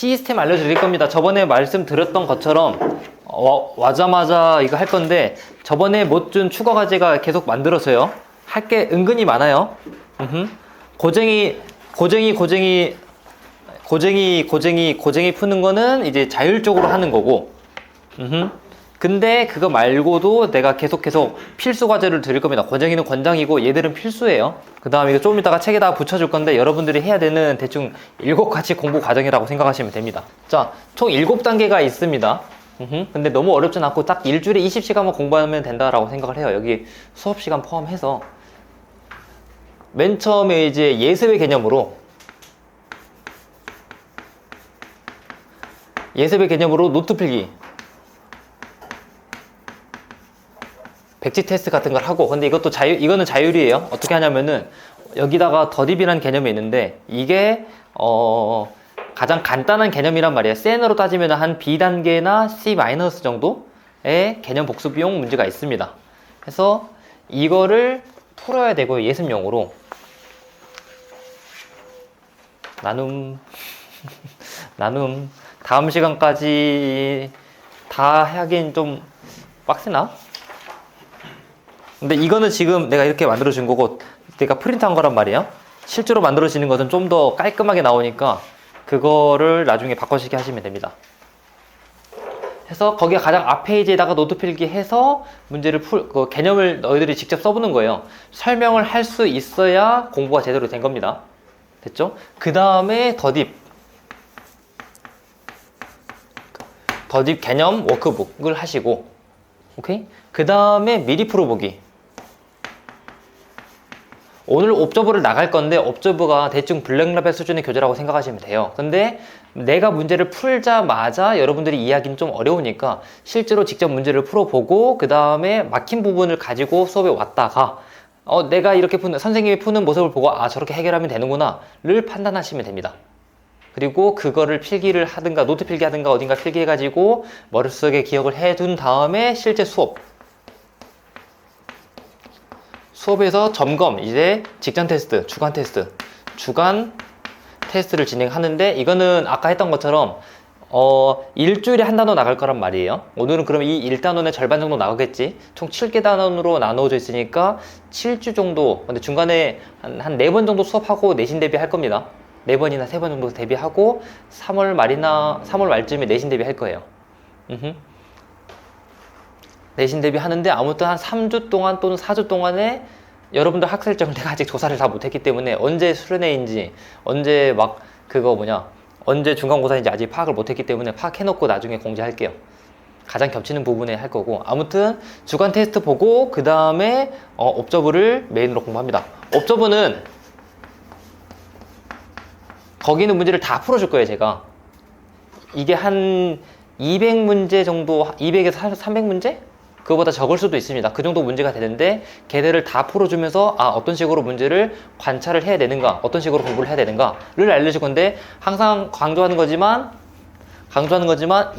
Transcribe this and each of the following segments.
시스템 알려드릴 겁니다. 저번에 말씀드렸던 것처럼 와자마자 이거 할 건데, 저번에 못 준 추가 과제가 계속 만들어서요. 할 게 은근히 많아요. 고쟁이 푸는 거는 이제 자율적으로 하는 거고, 근데 그거 말고도 내가 계속 필수 과제를 드릴 겁니다. 권장이는 권장이고 얘들은 필수예요. 그 다음에 이거 조금 이따가 책에다 붙여줄 건데, 여러분들이 해야 되는 대충 7가지 공부 과정이라고 생각하시면 됩니다. 자, 총 7단계가 있습니다. 근데 너무 어렵진 않고 딱 일주일에 20시간만 공부하면 된다라고 생각을 해요. 여기 수업시간 포함해서. 맨 처음에 이제 예습의 개념으로 노트 필기, 백지 테스트 같은 걸 하고, 근데 이거는 자율이에요. 어떻게 하냐면은 여기다가 더딥이라는 개념이 있는데, 이게 가장 간단한 개념이란 말이에요. 센으로 따지면 한 B단계나 C- 정도의 개념 복습용 문제가 있습니다. 그래서 이거를 풀어야 되고요. 예습용으로 나눔 다음 시간까지 다 하긴 좀 빡세나? 근데 이거는 지금 내가 이렇게 만들어준 거고, 내가 프린트한 거란 말이에요. 실제로 만들어지는 것은 좀 더 깔끔하게 나오니까 그거를 나중에 바꿔쓰기 하시면 됩니다. 해서 거기에 가장 앞 페이지에다가 노트 필기해서 문제를 그 개념을 너희들이 직접 써보는 거예요. 설명을 할 수 있어야 공부가 제대로 된 겁니다. 됐죠? 그 다음에 더딥 개념 워크북을 하시고, 오케이? 그 다음에 미리 풀어보기. 오늘 옵저버를 나갈 건데, 옵저버가 대충 블랙라벨 수준의 교재라고 생각하시면 돼요. 근데 내가 문제를 풀자마자 여러분들이 이해하기는 좀 어려우니까 실제로 직접 문제를 풀어보고, 그 다음에 막힌 부분을 가지고 수업에 왔다가 내가 이렇게 선생님이 푸는 모습을 보고, 아, 저렇게 해결하면 되는구나 를 판단하시면 됩니다. 그리고 그거를 필기를 하든가 노트 필기 하든가 어딘가 필기해가지고 머릿속에 기억을 해둔 다음에 실제 수업에서 점검, 이제 직전 테스트, 주간 테스트를 진행하는데, 이거는 아까 했던 것처럼 일주일에 한 단원 나갈 거란 말이에요. 오늘은 그럼 이 1단원의 절반 정도 나가겠지. 총 7개 단원으로 나누어져 있으니까 7주 정도, 근데 중간에 한 4번 정도 수업하고 내신 대비할 겁니다. 4번이나 3번 정도 대비하고 3월 말쯤에 내신 대비할 거예요. 내신 대비하는데, 아무튼 한 3주 동안 또는 4주 동안에 여러분들 학생증을 내가 아직 조사를 다 못했기 때문에 언제 수련회인지, 언제 언제 중간고사인지 아직 파악을 못했기 때문에 파악해놓고 나중에 공지할게요. 가장 겹치는 부분에 할 거고, 아무튼 주간 테스트 보고 그 다음에 옵저브를 메인으로 공부합니다. 옵저브는 거기 있는 문제를 다 풀어줄 거예요. 제가 이게 한 200문제 정도, 200에서 300문제? 그거보다 적을 수도 있습니다. 그 정도 문제가 되는데, 걔들을 다 풀어주면서 어떤 식으로 문제를 관찰을 해야 되는가, 어떤 식으로 공부를 해야 되는가를 알려줄 건데, 항상 강조하는 거지만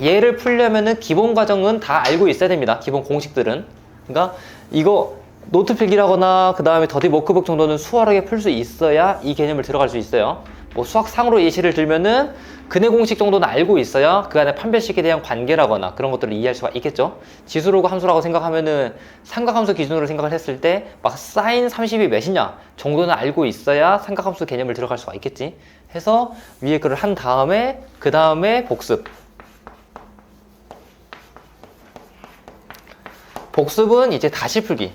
얘를 풀려면은 기본 과정은 다 알고 있어야 됩니다. 기본 공식들은. 그러니까 이거 노트 필기라거나 그 다음에 더딥 워크북 정도는 수월하게 풀 수 있어야 이 개념을 들어갈 수 있어요. 뭐 수학상으로 예시를 들면은 근해 공식 정도는 알고 있어야 그 안에 판별식에 대한 관계라거나 그런 것들을 이해할 수가 있겠죠. 지수로고 함수라고 생각하면은 삼각함수 기준으로 생각을 했을 때 막 사인 30이 몇이냐 정도는 알고 있어야 삼각함수 개념을 들어갈 수가 있겠지. 해서 위에 글을 한 다음에 그 다음에 복습은 이제 다시 풀기.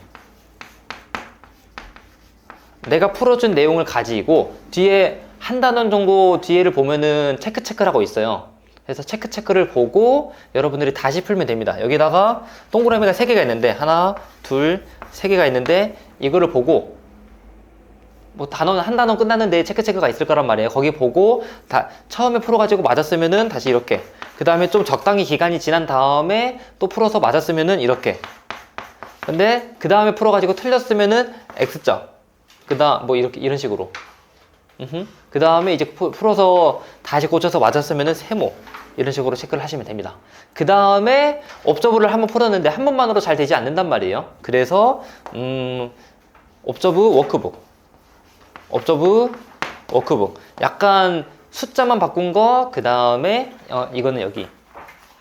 내가 풀어준 내용을 가지고 뒤에 한 단원 정도 뒤에를 보면은 체크라고 있어요. 그래서 체크를 보고 여러분들이 다시 풀면 됩니다. 여기다가 동그라미가 3개가 있는데, 하나, 둘, 3개가 있는데, 이거를 보고 뭐 한 단원 끝났는데 체크가 있을 거란 말이에요. 거기 보고 처음에 풀어가지고 맞았으면은 다시 이렇게, 그 다음에 좀 적당히 기간이 지난 다음에 또 풀어서 맞았으면은 이렇게, 근데 그 다음에 풀어가지고 틀렸으면은 X자, 그 다음 뭐 이런 식으로. 그 다음에 이제 풀어서 다시 고쳐서 맞았으면은 세모, 이런 식으로 체크를 하시면 됩니다. 그 다음에 옵저브를 한번 풀었는데 한 번만으로 잘 되지 않는단 말이에요. 그래서 옵저브 워크북 약간 숫자만 바꾼 거, 그 다음에 이거는 여기.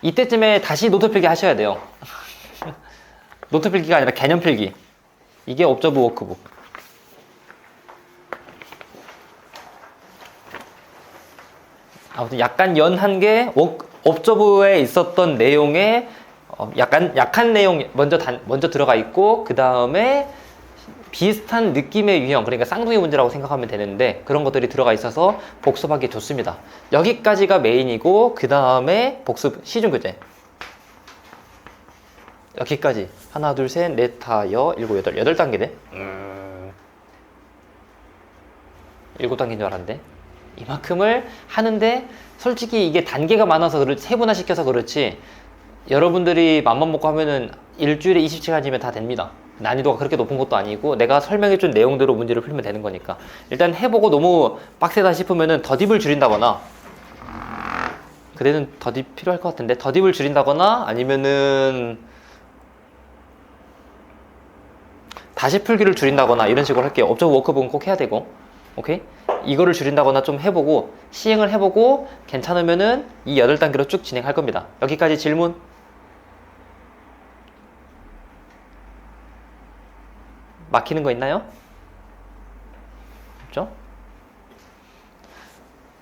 이때쯤에 다시 노트 필기 하셔야 돼요. 노트 필기가 아니라 개념 필기. 이게 옵저브 워크북. 아무튼 약간 연한 게 옵저브에 있었던 내용에 약간 약한 내용 먼저 들어가 있고, 그 다음에 비슷한 느낌의 유형, 그러니까 쌍둥이 문제라고 생각하면 되는데 그런 것들이 들어가 있어서 복습하기 좋습니다. 여기까지가 메인이고, 그 다음에 복습 시중 교재. 여기까지 하나 둘 셋 넷 다 여 일곱 여덟 8단계네. 7단계인 줄 알았는데 이만큼을 하는데, 솔직히 이게 단계가 많아서 세분화시켜서 그렇지 여러분들이 맘만 먹고 하면은 일주일에 20시간이면 다 됩니다. 난이도가 그렇게 높은 것도 아니고 내가 설명해준 내용대로 문제를 풀면 되는 거니까. 일단 해보고 너무 빡세다 싶으면은 더딥을 줄인다거나, 그래는 더딥 필요할 것 같은데, 더딥을 줄인다거나 아니면은 다시 풀기를 줄인다거나 이런 식으로 할게요. 옵저브 워크북은 꼭 해야 되고, 오케이? 이거를 줄인다거나 좀 해보고 시행을 해보고 괜찮으면은 이 8단계로 쭉 진행할 겁니다. 여기까지 질문? 막히는 거 있나요? 없죠?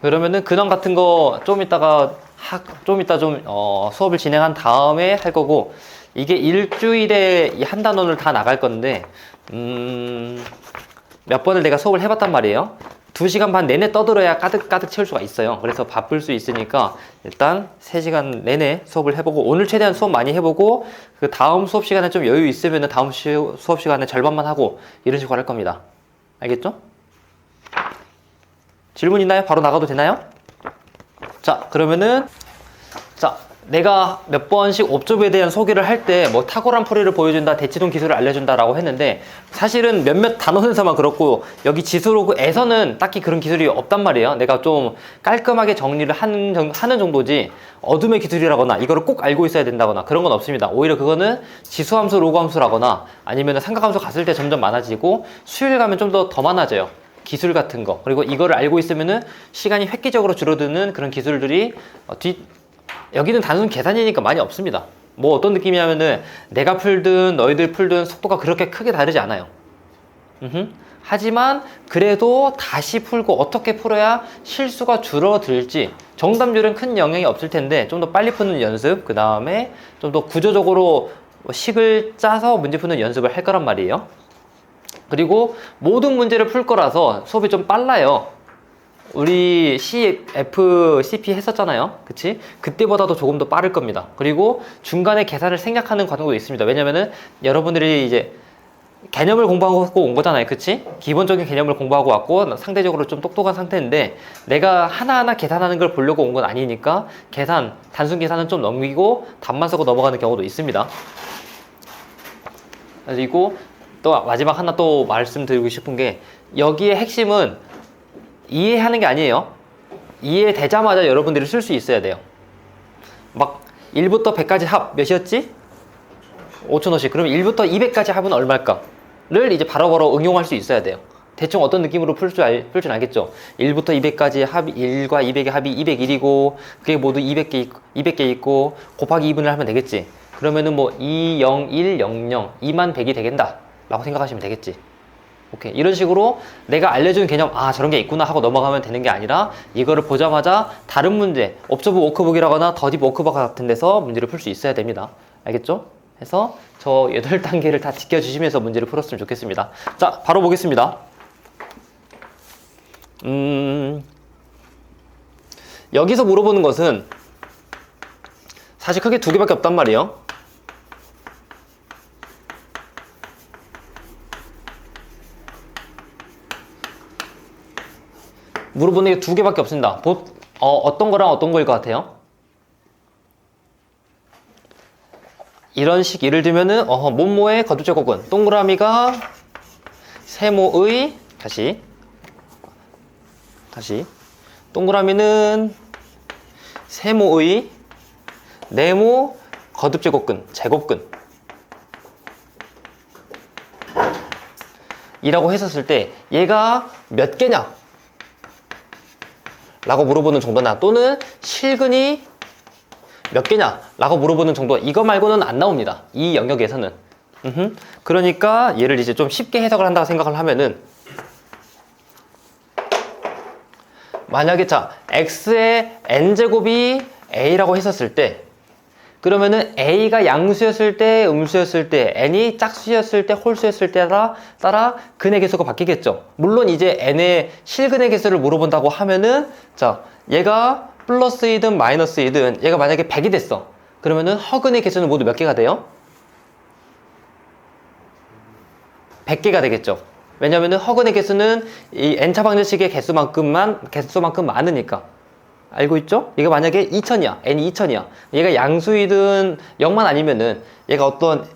그러면은 근원 같은 거 좀 이따 수업을 진행한 다음에 할 거고, 이게 일주일에 이 한 단원을 다 나갈 건데 몇 번을 내가 수업을 해봤단 말이에요. 2시간 반 내내 떠들어야 가득가득 채울 수가 있어요. 그래서 바쁠 수 있으니까 일단 3시간 내내 수업을 해보고, 오늘 최대한 수업 많이 해보고 그 다음 수업 시간에 좀 여유 있으면 다음 수업 시간에 절반만 하고 이런 식으로 할 겁니다. 알겠죠? 질문 있나요? 바로 나가도 되나요? 자, 그러면은 내가 몇 번씩 옵저브에 대한 소개를 할 때 뭐 탁월한 풀이를 보여준다, 대치동 기술을 알려준다 라고 했는데, 사실은 몇몇 단원에서만 그렇고 여기 지수로그에서는 딱히 그런 기술이 없단 말이에요. 내가 좀 깔끔하게 정리를 하는 정도지 어둠의 기술이라거나 이거를 꼭 알고 있어야 된다거나 그런 건 없습니다. 오히려 그거는 지수함수, 로그함수라거나 아니면 삼각함수 갔을 때 점점 많아지고 수요일 가면 좀 더 많아져요. 기술 같은 거. 그리고 이거를 알고 있으면은 시간이 획기적으로 줄어드는 그런 기술들이 여기는 단순 계산이니까 많이 없습니다. 뭐 어떤 느낌이냐면은 내가 풀든 너희들 풀든 속도가 그렇게 크게 다르지 않아요. 하지만 그래도 다시 풀고 어떻게 풀어야 실수가 줄어들지, 정답률은 큰 영향이 없을 텐데 좀 더 빨리 푸는 연습, 그 다음에 좀 더 구조적으로 식을 짜서 문제 푸는 연습을 할 거란 말이에요. 그리고 모든 문제를 풀 거라서 수업이 좀 빨라요. 우리 CF, CP 했었잖아요. 그치? 그때보다도 조금 더 빠를 겁니다. 그리고 중간에 계산을 생략하는 과정도 있습니다. 왜냐면은 여러분들이 이제 개념을 공부하고 온 거잖아요. 그치? 기본적인 개념을 공부하고 왔고 상대적으로 좀 똑똑한 상태인데 내가 하나하나 계산하는 걸 보려고 온 건 아니니까 단순 계산은 좀 넘기고 답만 쓰고 넘어가는 경우도 있습니다. 그리고 또 마지막 하나 또 말씀드리고 싶은 게, 여기의 핵심은 이해하는 게 아니에요. 이해되자마자 여러분들이 쓸 수 있어야 돼요. 막 1부터 100까지 합 몇이었지? 5,000원씩. 그럼 1부터 200까지 합은 얼마일까?를 이제 바로바로 응용할 수 있어야 돼요. 대충 어떤 느낌으로 풀 줄 알겠죠? 1부터 200까지 합 1과 200의 합이 201이고 그게 모두 200개 있고 곱하기 2분을 하면 되겠지. 그러면은 뭐 20100 2만 100이 되겠다 라고 생각하시면 되겠지. 오케이. 이런 식으로 내가 알려준 개념, 저런 게 있구나 하고 넘어가면 되는 게 아니라 이거를 보자마자 다른 문제, 옵저브 워크북이라거나 더딥 워크북 같은 데서 문제를 풀 수 있어야 됩니다. 알겠죠? 해서 저 8단계를 다 지켜주시면서 문제를 풀었으면 좋겠습니다. 자, 바로 보겠습니다. 여기서 물어보는 것은 사실 크게 2개밖에 없단 말이에요. 물어보는 게 2개밖에 없습니다. 어떤 거랑 어떤 거일 것 같아요? 이런 식, 예를 들면은 뭐뭐의 거듭제곱은 동그라미가 세모의 다시 동그라미는 세모의 네모 거듭제곱근 제곱근 이라고 했었을 때 얘가 몇 개냐 라고 물어보는 정도나 또는 실근이 몇 개냐 라고 물어보는 정도, 이거 말고는 안 나옵니다. 이 영역에서는. 그러니까 얘를 이제 좀 쉽게 해석을 한다고 생각을 하면은, 만약에 자 x의 n제곱이 a라고 했었을 때, 그러면은 a가 양수였을 때, 음수였을 때, n이 짝수였을 때, 홀수였을 때 따라 근의 개수가 바뀌겠죠. 물론 이제 n의 실근의 개수를 물어본다고 하면은, 자 얘가 플러스이든 마이너스이든 얘가 만약에 100이 됐어. 그러면은 허근의 개수는 모두 몇 개가 돼요? 100개가 되겠죠. 왜냐면은 허근의 개수는 이 n차 방정식의 개수만큼 많으니까. 알고 있죠? 얘가 만약에 2000이야. n이 2000이야. 얘가 양수이든 0만 아니면은 얘가 어떤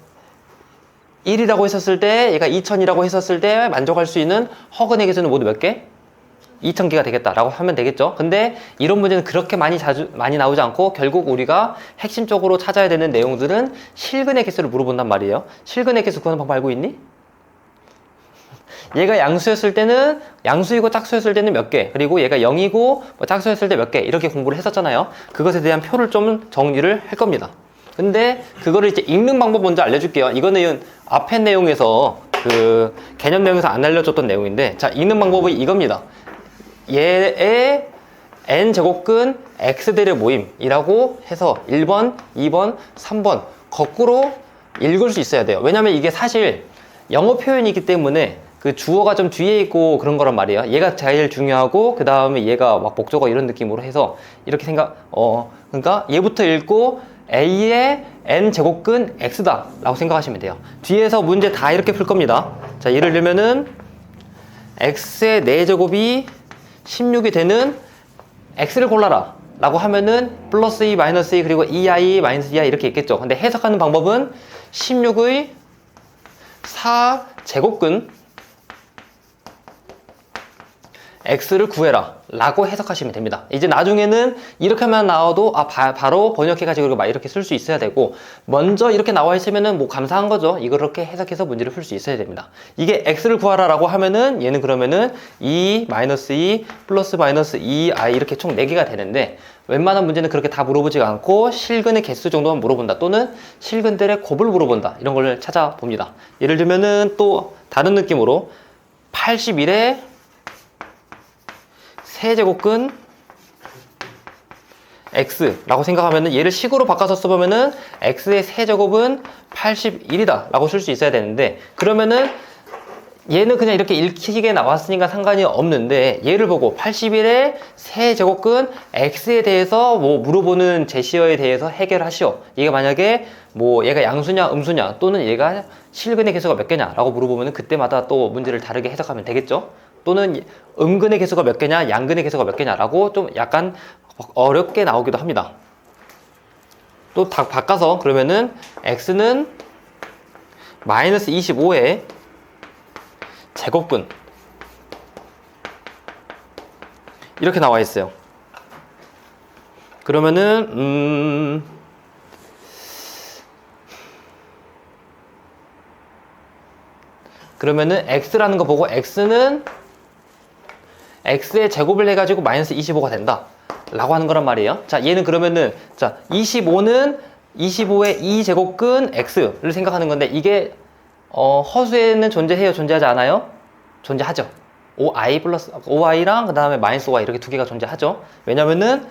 1이라고 했었을 때, 얘가 2000이라고 했었을 때 만족할 수 있는 허근의 개수는 모두 몇 개? 2000개가 되겠다라고 하면 되겠죠. 근데 이런 문제는 그렇게 많이 나오지 않고, 결국 우리가 핵심적으로 찾아야 되는 내용들은 실근의 개수를 물어본단 말이에요. 실근의 개수 구하는 방법 알고 있니? 얘가 양수였을 때는, 양수이고 짝수였을 때는 몇 개, 그리고 얘가 0이고 뭐 짝수였을 때 몇 개, 이렇게 공부를 했었잖아요. 그것에 대한 표를 좀 정리를 할 겁니다. 근데 그거를 이제 읽는 방법 먼저 알려줄게요. 이거는 앞에 내용에서, 그 개념 내용에서 안 알려줬던 내용인데, 자 읽는 방법은 이겁니다. 얘의 n제곱근 x들의 모임이라고 해서 1번, 2번, 3번 거꾸로 읽을 수 있어야 돼요. 왜냐면 이게 사실 영어 표현이기 때문에 그 주어가 좀 뒤에 있고 그런 거란 말이에요. 얘가 제일 중요하고 그 다음에 얘가 막 목적어 이런 느낌으로 해서 이렇게 그러니까 얘부터 읽고 a의 n제곱근 x다 라고 생각하시면 돼요. 뒤에서 문제 다 이렇게 풀 겁니다. 자 예를 들면은 x의 4제곱이 16이 되는 x를 골라라 라고 하면은 플러스 2, 마이너스 2, 그리고 2i, 마이너스 2i 이렇게 있겠죠. 근데 해석하는 방법은 16의 4제곱근 x를 구해라 라고 해석하시면 됩니다. 이제 나중에는 이렇게만 나와도 바로 번역해가지고 막 이렇게 쓸 수 있어야 되고, 먼저 이렇게 나와 있으면은 뭐 감사한 거죠. 이렇게 해석해서 문제를 풀 수 있어야 됩니다. 이게 x를 구하라 라고 하면은 얘는 그러면은 2, 마이너스 2, 플러스 마이너스 2i 이렇게 총 4개가 되는데, 웬만한 문제는 그렇게 다 물어보지 않고 실근의 개수 정도만 물어본다, 또는 실근들의 곱을 물어본다, 이런 걸 찾아봅니다. 예를 들면은 또 다른 느낌으로 81에 세제곱근 x라고 생각하면은, 얘를 식으로 바꿔서 써보면은 x의 세제곱은 81이다 라고 쓸 수 있어야 되는데, 그러면은 얘는 그냥 이렇게 읽히게 나왔으니까 상관이 없는데, 얘를 보고 81의 세제곱근 x에 대해서 뭐 물어보는 제시어에 대해서 해결하시오. 얘가 만약에 뭐 얘가 양수냐 음수냐, 또는 얘가 실근의 개수가 몇 개냐 라고 물어보면은 그때마다 또 문제를 다르게 해석하면 되겠죠. 또는 음근의 개수가 몇 개냐, 양근의 개수가 몇 개냐 라고 좀 약간 어렵게 나오기도 합니다. 또 다 바꿔서 그러면은 x는 마이너스 25의 제곱근 이렇게 나와 있어요. 그러면은 x라는 거 보고 x는 x의 제곱을 해가지고 마이너스 25가 된다 라고 하는 거란 말이에요. 자 얘는 그러면은, 자 25는 25의 2제곱근 x를 생각하는 건데, 이게 허수에는 존재해요, 존재하지 않아요? 존재하죠. 5i랑 그 다음에 마이너스 5i 이렇게 두 개가 존재하죠. 왜냐면은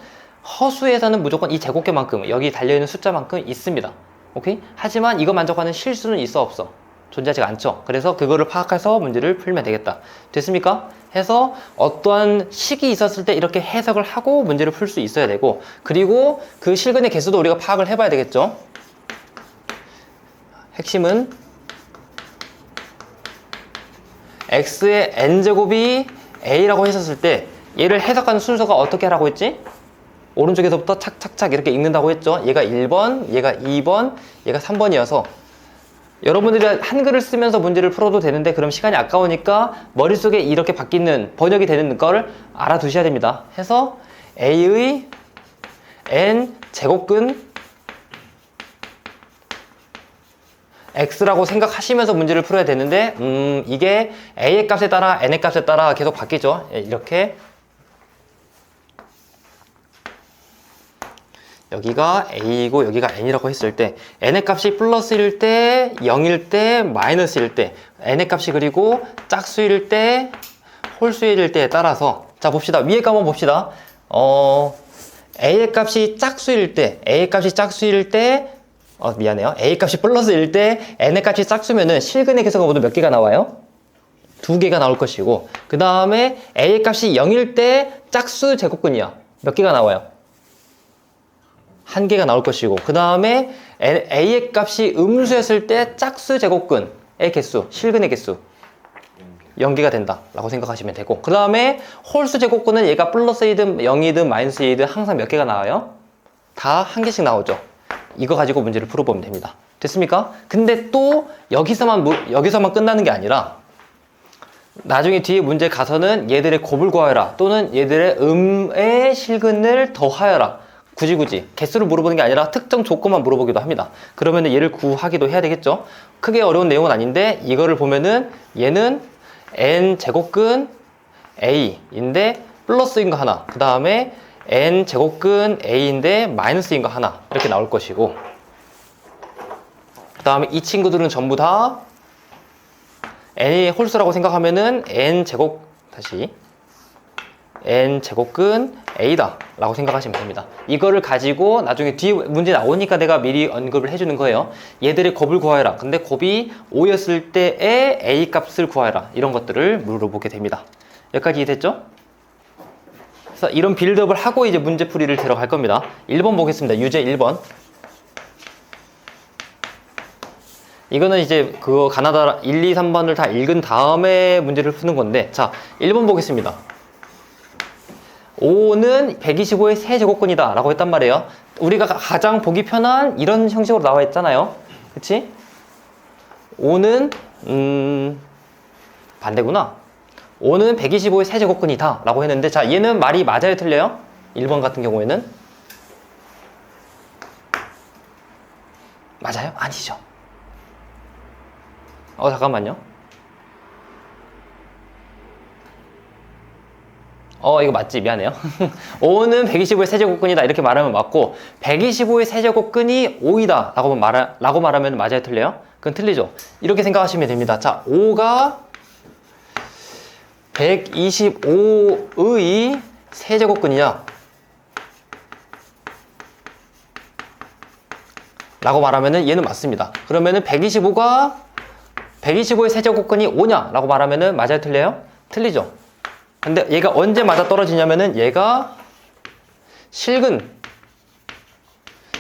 허수에서는 무조건 이 제곱계만큼, 여기 달려있는 숫자만큼 있습니다. 오케이? 하지만 이거 만족하는 실수는 있어 없어? 존재하지 않죠. 그래서 그거를 파악해서 문제를 풀면 되겠다. 됐습니까? 해서 어떠한 식이 있었을 때 이렇게 해석을 하고 문제를 풀 수 있어야 되고, 그리고 그 실근의 개수도 우리가 파악을 해봐야 되겠죠. 핵심은 x의 n제곱이 a라고 했었을 때 얘를 해석하는 순서가 어떻게 하라고 했지? 오른쪽에서부터 착착착 이렇게 읽는다고 했죠. 얘가 1번, 얘가 2번, 얘가 3번이어서 여러분들이 한글을 쓰면서 문제를 풀어도 되는데, 그럼 시간이 아까우니까 머릿속에 이렇게 바뀌는, 번역이 되는 거를 알아두셔야 됩니다. 해서 a의 n제곱근 x라고 생각하시면서 문제를 풀어야 되는데, 이게 a의 값에 따라 n의 값에 따라 계속 바뀌죠. 이렇게 여기가 a이고 여기가 n이라고 했을 때 n의 값이 플러스일 때, 0일 때, 마이너스일 때, n의 값이 그리고 짝수일 때, 홀수일 때에 따라서 자 봅시다. 위에 거 한번 봅시다. a의 값이 짝수일 때, a의 값이 짝수일 때, 미안해요. a 값이 플러스일 때 n의 값이 짝수면은 실근의 개수가 모두 몇 개가 나와요? 2개가 나올 것이고, 그 다음에 a의 값이 0일 때 짝수 제곱근이야. 몇 개가 나와요? 1개가 나올 것이고, 그 다음에 a의 값이 음수였을 때 짝수 제곱근의 개수, 실근의 개수 0개가 된다 라고 생각하시면 되고, 그 다음에 홀수 제곱근은 얘가 플러스 2든 0이든 마이너스 2든 항상 몇 개가 나와요? 다 1개씩 나오죠. 이거 가지고 문제를 풀어보면 됩니다. 됐습니까? 근데 또 여기서만 끝나는 게 아니라 나중에 뒤에 문제 가서는 얘들의 곱을 구하여라, 또는 얘들의 음의 실근을 더하여라, 굳이 개수를 물어보는 게 아니라 특정 조건만 물어보기도 합니다. 그러면 얘를 구하기도 해야 되겠죠. 크게 어려운 내용은 아닌데, 이거를 보면은 얘는 n 제곱근 a인데 플러스인 거 하나, 그 다음에 n 제곱근 a인데 마이너스인 거 하나, 이렇게 나올 것이고, 그 다음에 이 친구들은 전부 다 n이 홀수라고 생각하면은 n 제곱근 a다 라고 생각하시면 됩니다. 이거를 가지고 나중에 뒤에 문제 나오니까 내가 미리 언급을 해주는 거예요. 얘들의 곱을 구하여라. 근데 곱이 5였을 때의 a 값을 구하여라. 이런 것들을 물어보게 됩니다. 여기까지 이해됐죠? 그래서 이런 빌드업을 하고 이제 문제풀이를 들어갈 겁니다. 1번 보겠습니다. 유제 1번. 이거는 이제 그거 가나다 1, 2, 3번을 다 읽은 다음에 문제를 푸는 건데, 자, 1번 보겠습니다. 5는 125의 세제곱근이다 라고 했단 말이에요. 우리가 가장 보기 편한 이런 형식으로 나와 있잖아요. 그치? 5는 반대구나. 5는 125의 세제곱근이다 라고 했는데, 자, 얘는 말이 맞아요, 틀려요? 1번 같은 경우에는 맞아요? 아니죠. 잠깐만요. 이거 맞지? 미안해요. 5는 125의 세제곱근이다 이렇게 말하면 맞고, 125의 세제곱근이 5이다 라고 말하면 맞아요, 틀려요? 그건 틀리죠. 이렇게 생각하시면 됩니다. 자, 5가 125의 세제곱근이냐 라고 말하면은 얘는 맞습니다. 그러면은 125의 세제곱근이 5냐 라고 말하면은 맞아요, 틀려요? 틀리죠. 근데 얘가 언제 맞아 떨어지냐면은 얘가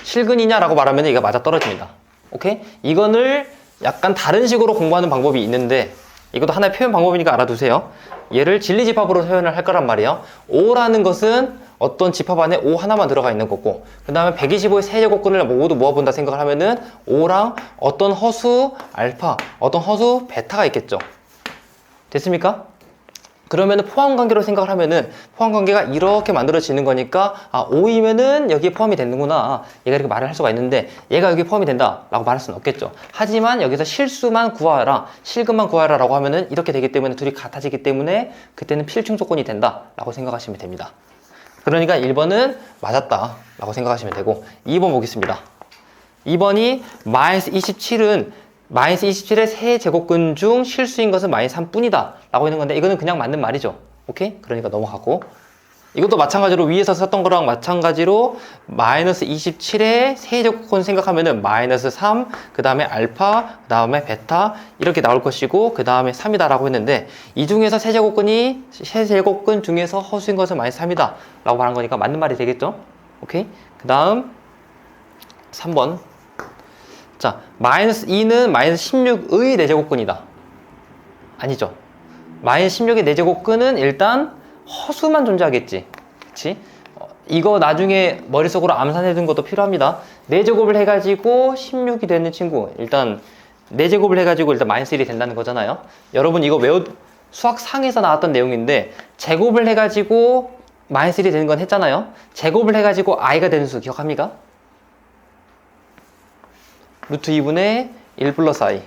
실근이냐 라고 말하면 얘가 맞아 떨어집니다. 오케이? 이거를 약간 다른 식으로 공부하는 방법이 있는데, 이것도 하나의 표현 방법이니까 알아두세요. 얘를 진리집합으로 표현을 할 거란 말이에요. 5라는 것은 어떤 집합 안에 5 하나만 들어가 있는 거고, 그 다음에 125의 세제곱근을 모두 모아본다 생각을 하면은 5랑 어떤 허수 알파, 어떤 허수 베타가 있겠죠. 됐습니까? 그러면은 포함관계로 생각을 하면은 포함관계가 이렇게 만들어지는 거니까, 5이면은 여기에 포함이 되는구나, 얘가 이렇게 말을 할 수가 있는데, 얘가 여기에 포함이 된다 라고 말할 수는 없겠죠. 하지만 여기서 실수만 구하여라, 실근만 구하여라 라고 하면은 이렇게 되기 때문에 둘이 같아지기 때문에 그때는 필충 조건이 된다 라고 생각하시면 됩니다. 그러니까 1번은 맞았다 라고 생각하시면 되고, 2번 보겠습니다. 2번이 마이너스 27은 마이너스 27의 세제곱근 중 실수인 것은 마이너스 3뿐이다 라고 있는 건데, 이거는 그냥 맞는 말이죠. 오케이? 그러니까 넘어가고, 이것도 마찬가지로 위에서 썼던 거랑 마찬가지로 마이너스 27의 세제곱근 생각하면은 마이너스 3, 그 다음에 알파, 그 다음에 베타 이렇게 나올 것이고, 그 다음에 3이다 라고 했는데, 이 중에서 세제곱근 중에서 허수인 것은 마이너스 3이다 라고 말한 거니까 맞는 말이 되겠죠. 오케이? 그 다음 3번. 자, 마이너스 2는 마이너스 16의 4제곱근이다. 아니죠. 마이너스 16의 4제곱근은 일단 허수만 존재하겠지. 그치? 이거 나중에 머릿속으로 암산해둔 것도 필요합니다. 4제곱을 해가지고 16이 되는 친구, 일단 4제곱을 해가지고 일단 마이너스 1이 된다는 거잖아요. 여러분 이거 수학상에서 나왔던 내용인데, 제곱을 해가지고 마이너스 1이 되는 건 했잖아요. 제곱을 해가지고 i가 되는 수 기억합니까? 루트 2분의 1 플러스 i.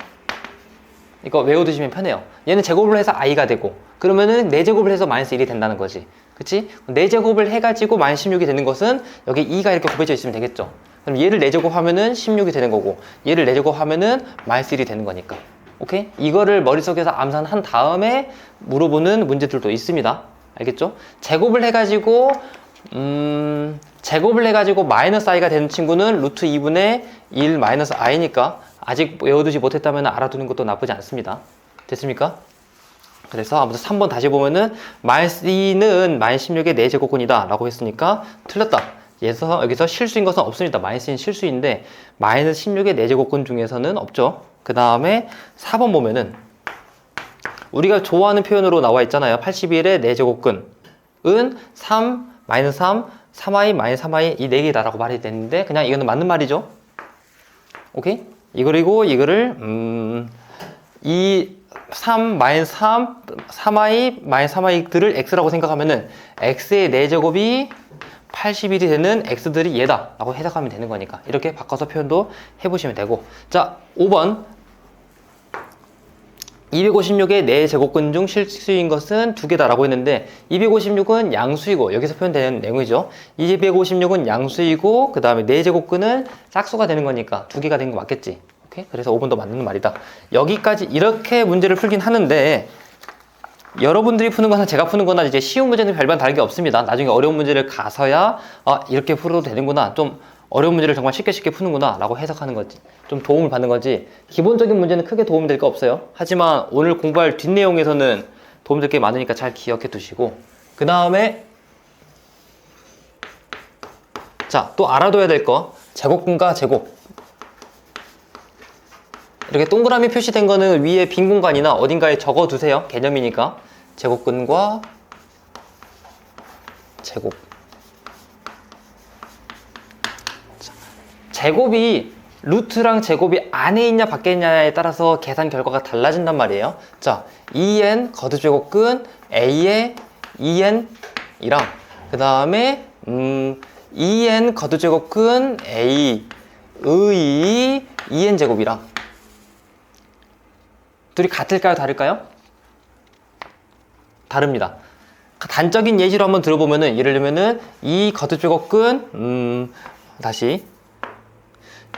이거 외워두시면 편해요. 얘는 제곱을 해서 i가 되고, 그러면은 4제곱을 해서 마이너스 1이 된다는 거지. 그치? 4제곱을 해가지고 마이너스 16이 되는 것은 여기 2가 이렇게 곱해져 있으면 되겠죠. 그럼 얘를 4제곱하면은 16이 되는 거고, 얘를 4제곱하면은 마이너스 1이 되는 거니까. 오케이? 이거를 머릿속에서 암산한 다음에 물어보는 문제들도 있습니다. 알겠죠? 제곱을 해가지고 마이너스 i가 되는 친구는 루트 2분의 1 마이너스 i니까 아직 외워두지 못했다면 알아두는 것도 나쁘지 않습니다. 됐습니까? 그래서 아무튼 3번 다시 보면은 마이너스 2는 마이너스 16의 4제곱근이다 라고 했으니까 틀렸다. 여기서 실수인 것은 없습니다. 마이너스 2는 실수인데 마이너스 16의 4제곱근 중에서는 없죠. 그 다음에 4번 보면은 우리가 좋아하는 표현으로 나와 있잖아요. 81의 4제곱근은 3, 마이너스 3, 3i, 마이너스 3i 이 4개다 라고 말이 됐는데 그냥 이거는 맞는 말이죠. 오케이? 그리고 이거를 이 3, 마이너스 3, 3i, 마이너스 3i들을 x라고 생각하면은 x의 4제곱이 81이 되는 x들이 얘다 라고 해석하면 되는 거니까 이렇게 바꿔서 표현도 해보시면 되고. 자, 5번 256의 4제곱근 중 실수인 것은 2개다 라고 했는데 256은 양수이고 여기서 표현되는 내용이죠. 256은 양수이고 그 다음에 4제곱근은 짝수가 되는 거니까 2개가 된 거 맞겠지. 오케이? 그래서 5번도 맞는 말이다. 여기까지 이렇게 문제를 풀긴 하는데 여러분들이 푸는 거나 제가 푸는 거나 이제 쉬운 문제는 별반 다른 게 없습니다. 나중에 어려운 문제를 가서야 이렇게 풀어도 되는구나, 좀 어려운 문제를 정말 쉽게 푸는구나 라고 해석하는 거지, 좀 도움을 받는 거지. 기본적인 문제는 크게 도움이 될 거 없어요. 하지만 오늘 공부할 뒷내용에서는 도움될 게 많으니까 잘 기억해 두시고, 그 다음에 자, 또 알아둬야 될 거, 제곱근과 제곱. 이렇게 동그라미 표시된 거는 위에 빈 공간이나 어딘가에 적어 두세요. 개념이니까. 제곱근과 제곱. 자, 제곱이 루트랑 제곱이 안에 있냐 밖에 있냐에 따라서 계산 결과가 달라진단 말이에요. 자, 2n 거듭제곱근 a의 2n이랑 그 다음에 2n 거듭제곱근 a의 2n 제곱이랑 둘이 같을까요? 다를까요? 다릅니다. 단적인 예시로 한번 들어보면은, 예를 들면은 이 거듭제곱근 다시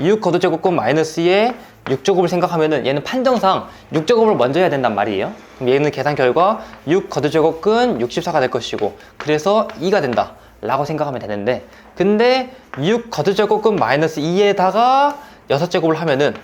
6 거듭제곱근 마이너스의 6제곱을 생각하면은 얘는 판정상 6제곱을 먼저 해야 된단 말이에요. 그럼 얘는 계산 결과 6 거듭제곱근 64가 될 것이고, 그래서 2가 된다 라고 생각하면 되는데, 근데 6 거듭제곱근 마이너스 2에다가 6제곱을 하면은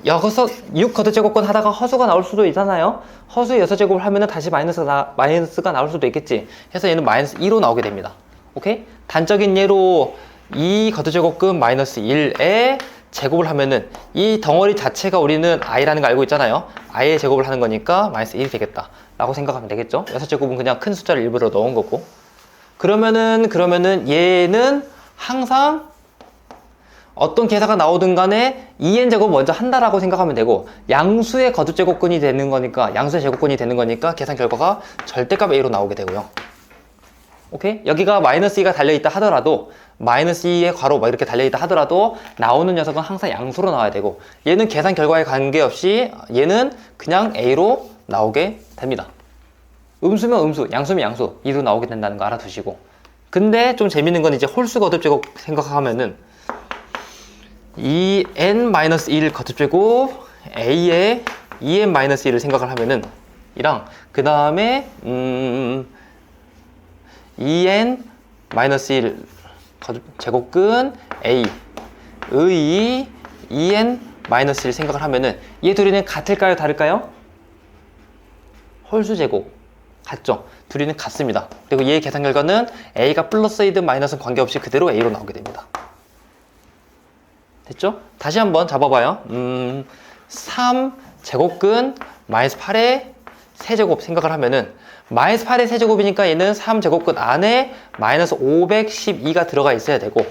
여기서 6 거듭제곱근 하다가 허수가 나올 수도 있잖아요. 허수의 6제곱을 하면은 다시 마이너스가 나올 수도 있겠지. 해서 얘는 마이너스 2로 나오게 됩니다. 오케이? 단적인 예로 2 거듭제곱근 마이너스 1에 제곱을 하면은 이 덩어리 자체가 우리는 i라는 거 알고 있잖아요. i의 제곱을 하는 거니까 마이너스 1이 되겠다 라고 생각하면 되겠죠. 6제곱은 그냥 큰 숫자를 일부러 넣은 거고. 그러면은 얘는 항상 어떤 계산가 나오든 간에 2n 제곱 먼저 한다라고 생각하면 되고, 양수의 거듭제곱근이 되는 거니까, 양수의 제곱근이 되는 거니까 계산 결과가 절대값 a로 나오게 되고요. 오케이? 여기가 마이너스 2가 달려있다 하더라도, 마이너스 2의 괄호 막 이렇게 달려있다 하더라도 나오는 녀석은 항상 양수로 나와야 되고, 얘는 계산 결과에 관계없이 얘는 그냥 a로 나오게 됩니다. 음수면 음수, 양수면 양수, 2로 나오게 된다는 거 알아두시고. 근데 좀 재밌는 건 이제 홀수 거듭제곱 생각하면은 2n-1 거듭제곱 a의 2n-1을 생각을 하면은 이랑 그 다음에 2n-1 제곱근 a의 2n-1 생각을 하면은 얘 둘이는 같을까요? 다를까요? 홀수 제곱 같죠? 둘이는 같습니다. 그리고 얘의 계산 결과는 a가 플러스 a든 마이너스는 관계없이 그대로 a로 나오게 됩니다. 됐죠? 다시 한번 잡아봐요. 3 제곱근 마이너스 8의 세제곱 생각을 하면은 마이너스 8의 세제곱이니까 얘는 3 제곱근 안에 마이너스 512가 들어가 있어야 되고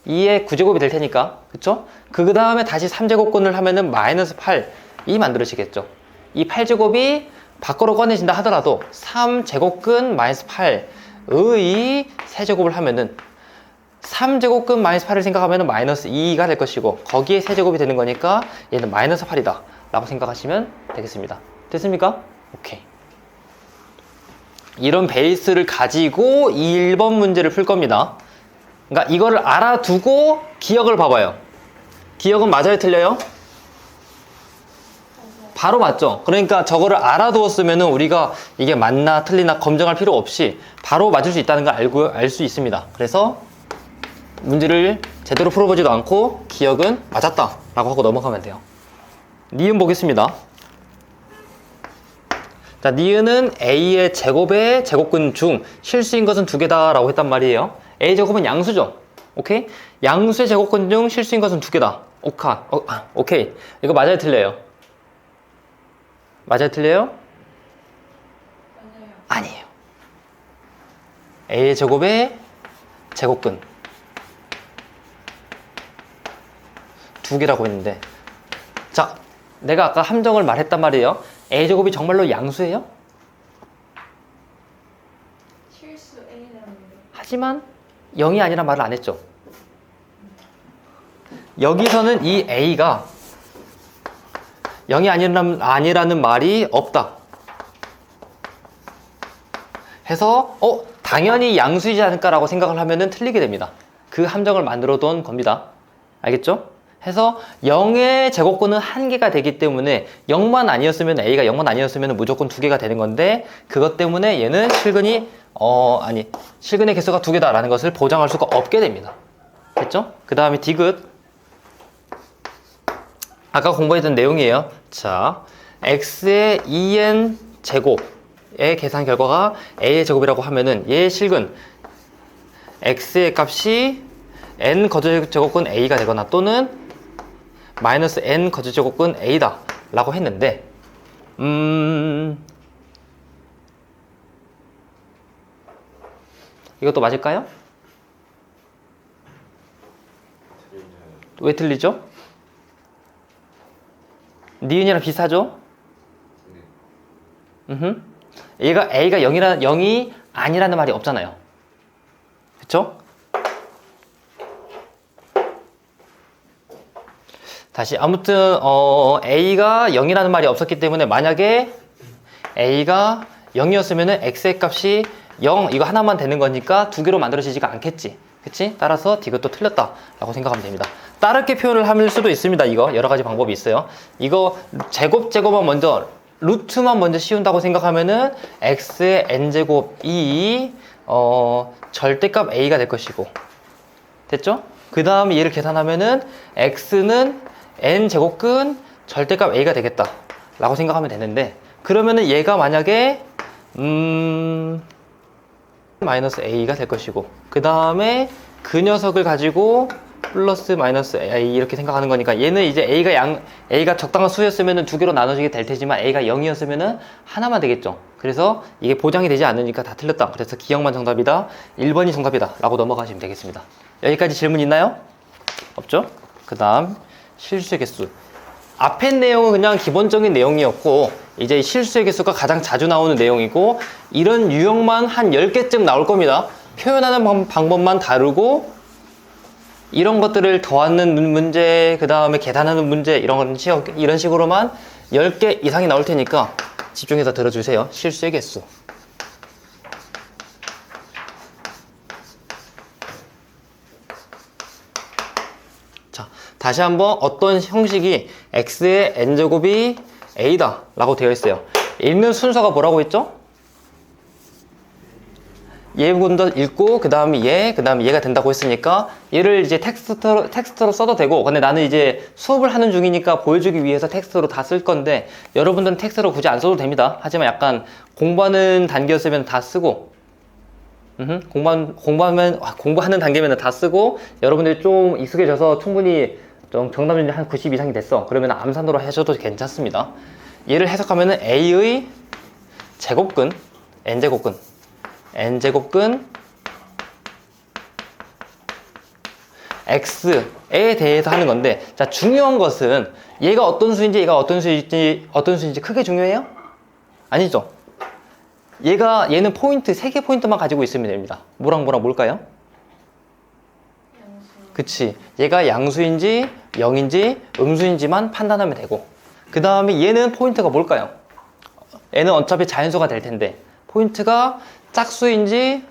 2의 9제곱이 될 테니까, 그쵸? 그 다음에 다시 3제곱근을 하면은 마이너스 8이 만들어지겠죠. 이 8제곱이 밖으로 꺼내진다 하더라도 3제곱근 마이너스 8의 세제곱을 하면은 3제곱근 마이너스 8을 생각하면 마이너스 2가 될 것이고, 거기에 세제곱이 되는 거니까 얘는 마이너스 8이다 라고 생각하시면 되겠습니다. 됐습니까? 오케이. 이런 베이스를 가지고 1번 문제를 풀 겁니다. 그러니까 이거를 알아두고 기억을 봐봐요. 기억은 맞아요, 틀려요? 바로 맞죠? 그러니까 저거를 알아두었으면 우리가 이게 맞나 틀리나 검증할 필요 없이 바로 맞을 수 있다는 걸 알 수 있습니다. 그래서 문제를 제대로 풀어보지도 않고 기억은 맞았다 라고 하고 넘어가면 돼요. 니은 보겠습니다. 자, 니은은 A의 제곱의 제곱근 중 실수인 것은 두 개다 라고 했단 말이에요. A제곱은 양수죠. 오케이? 양수의 제곱근 중 실수인 것은 두 개다. 오케이. 이거 맞아요, 틀려요? 맞아요, 틀려요? 아니에요. A의 제곱의 제곱근 두 개라고 했는데, 자, 내가 아까 함정을 말했단 말이에요. A제곱이 정말로 양수예요? 실수 A라는데. 하지만 0이 아니란 말을 안 했죠. 여기서는 이 A가 0이 아니라는 말이 없다 해서 당연히 양수이지 않을까라고 생각을 하면은 틀리게 됩니다. 그 함정을 만들어 둔 겁니다. 알겠죠? 해서 0의 제곱근은 한 개가 되기 때문에 0만 아니었으면 A가 0만 아니었으면 무조건 두 개가 되는 건데, 그것 때문에 얘는 실근의 개수가 두 개다라는 것을 보장할 수가 없게 됩니다. 됐죠? 그 다음에 디귿, 아까 공부했던 내용이에요. 자, x의 2n 제곱의 계산 결과가 a의 제곱이라고 하면은 얘의 실근 x의 값이 n 거제곱근 a가 되거나 또는 마이너스 n 거제곱근 a다 라고 했는데, 이것도 맞을까요? 왜 틀리죠? 니은이랑 비슷하죠? A가 0이 아니라는 말이 없잖아요. 그쵸? 다시 아무튼 A가 0이라는 말이 없었기 때문에 만약에 A가 0이었으면 X의 값이 0 이거 하나만 되는 거니까 두 개로 만들어지지가 않겠지. 그치? 따라서 이것도 틀렸다 라고 생각하면 됩니다. 다르게 표현을 할 수도 있습니다. 이거 여러 가지 방법이 있어요. 이거 제곱만 먼저 루트만 먼저 씌운다고 생각하면은 x의 n제곱이 절대값 a가 될 것이고, 됐죠? 그 다음에 얘를 계산하면은 x는 n제곱근 절대값 a가 되겠다 라고 생각하면 되는데, 그러면은 얘가 만약에 마이너스 a가 될 것이고, 그 다음에 그 녀석을 가지고 플러스 마이너스 a 이렇게 생각하는 거니까, 얘는 이제 a가 적당한 수였으면 두 개로 나눠지게 될 테지만 a가 0이었으면 하나만 되겠죠. 그래서 이게 보장이 되지 않으니까 다 틀렸다. 그래서 기억만 정답이다, 1번이 정답이다 라고 넘어가시면 되겠습니다. 여기까지 질문 있나요? 없죠? 그 다음 실수의 개수. 앞에 내용은 그냥 기본적인 내용이었고, 이제 실수의 개수가 가장 자주 나오는 내용이고, 이런 유형만 한 10개쯤 나올 겁니다. 표현하는 방법만 다르고, 이런 것들을 더하는 문제, 그 다음에 계산하는 문제, 이런 식으로만 10개 이상이 나올 테니까 집중해서 들어주세요. 실수의 개수. 자, 다시 한번 어떤 형식이 x의 n제곱이 a다 라고 되어 있어요. 읽는 순서가 뭐라고 했죠? 얘 먼저 읽고 그 다음에 얘가 된다고 했으니까 얘를 이제 텍스트로 써도 되고, 근데 나는 이제 수업을 하는 중이니까 보여주기 위해서 텍스트로 다 쓸 건데, 여러분들은 텍스트로 굳이 안 써도 됩니다. 하지만 약간 공부하는 단계였으면 다 쓰고, 공부하는 단계면 다 쓰고, 여러분들이 좀 익숙해져서 충분히 좀 정답률이 한 90 이상이 됐어. 그러면 암산으로 하셔도 괜찮습니다. 얘를 해석하면은 a의 제곱근, n제곱근 x에 대해서 하는 건데, 자, 중요한 것은 얘가 어떤 수인지 얘가 어떤 수인지 크게 중요해요? 아니죠. 얘는 포인트 3개 포인트만 가지고 있으면 됩니다. 뭘까요? 양수. 그치. 얘가 양수인지 0인지 음수인지만 판단하면 되고, 그 다음에 얘는 포인트가 뭘까요? 얘는 어차피 자연수가 될 텐데 포인트가 짝수인지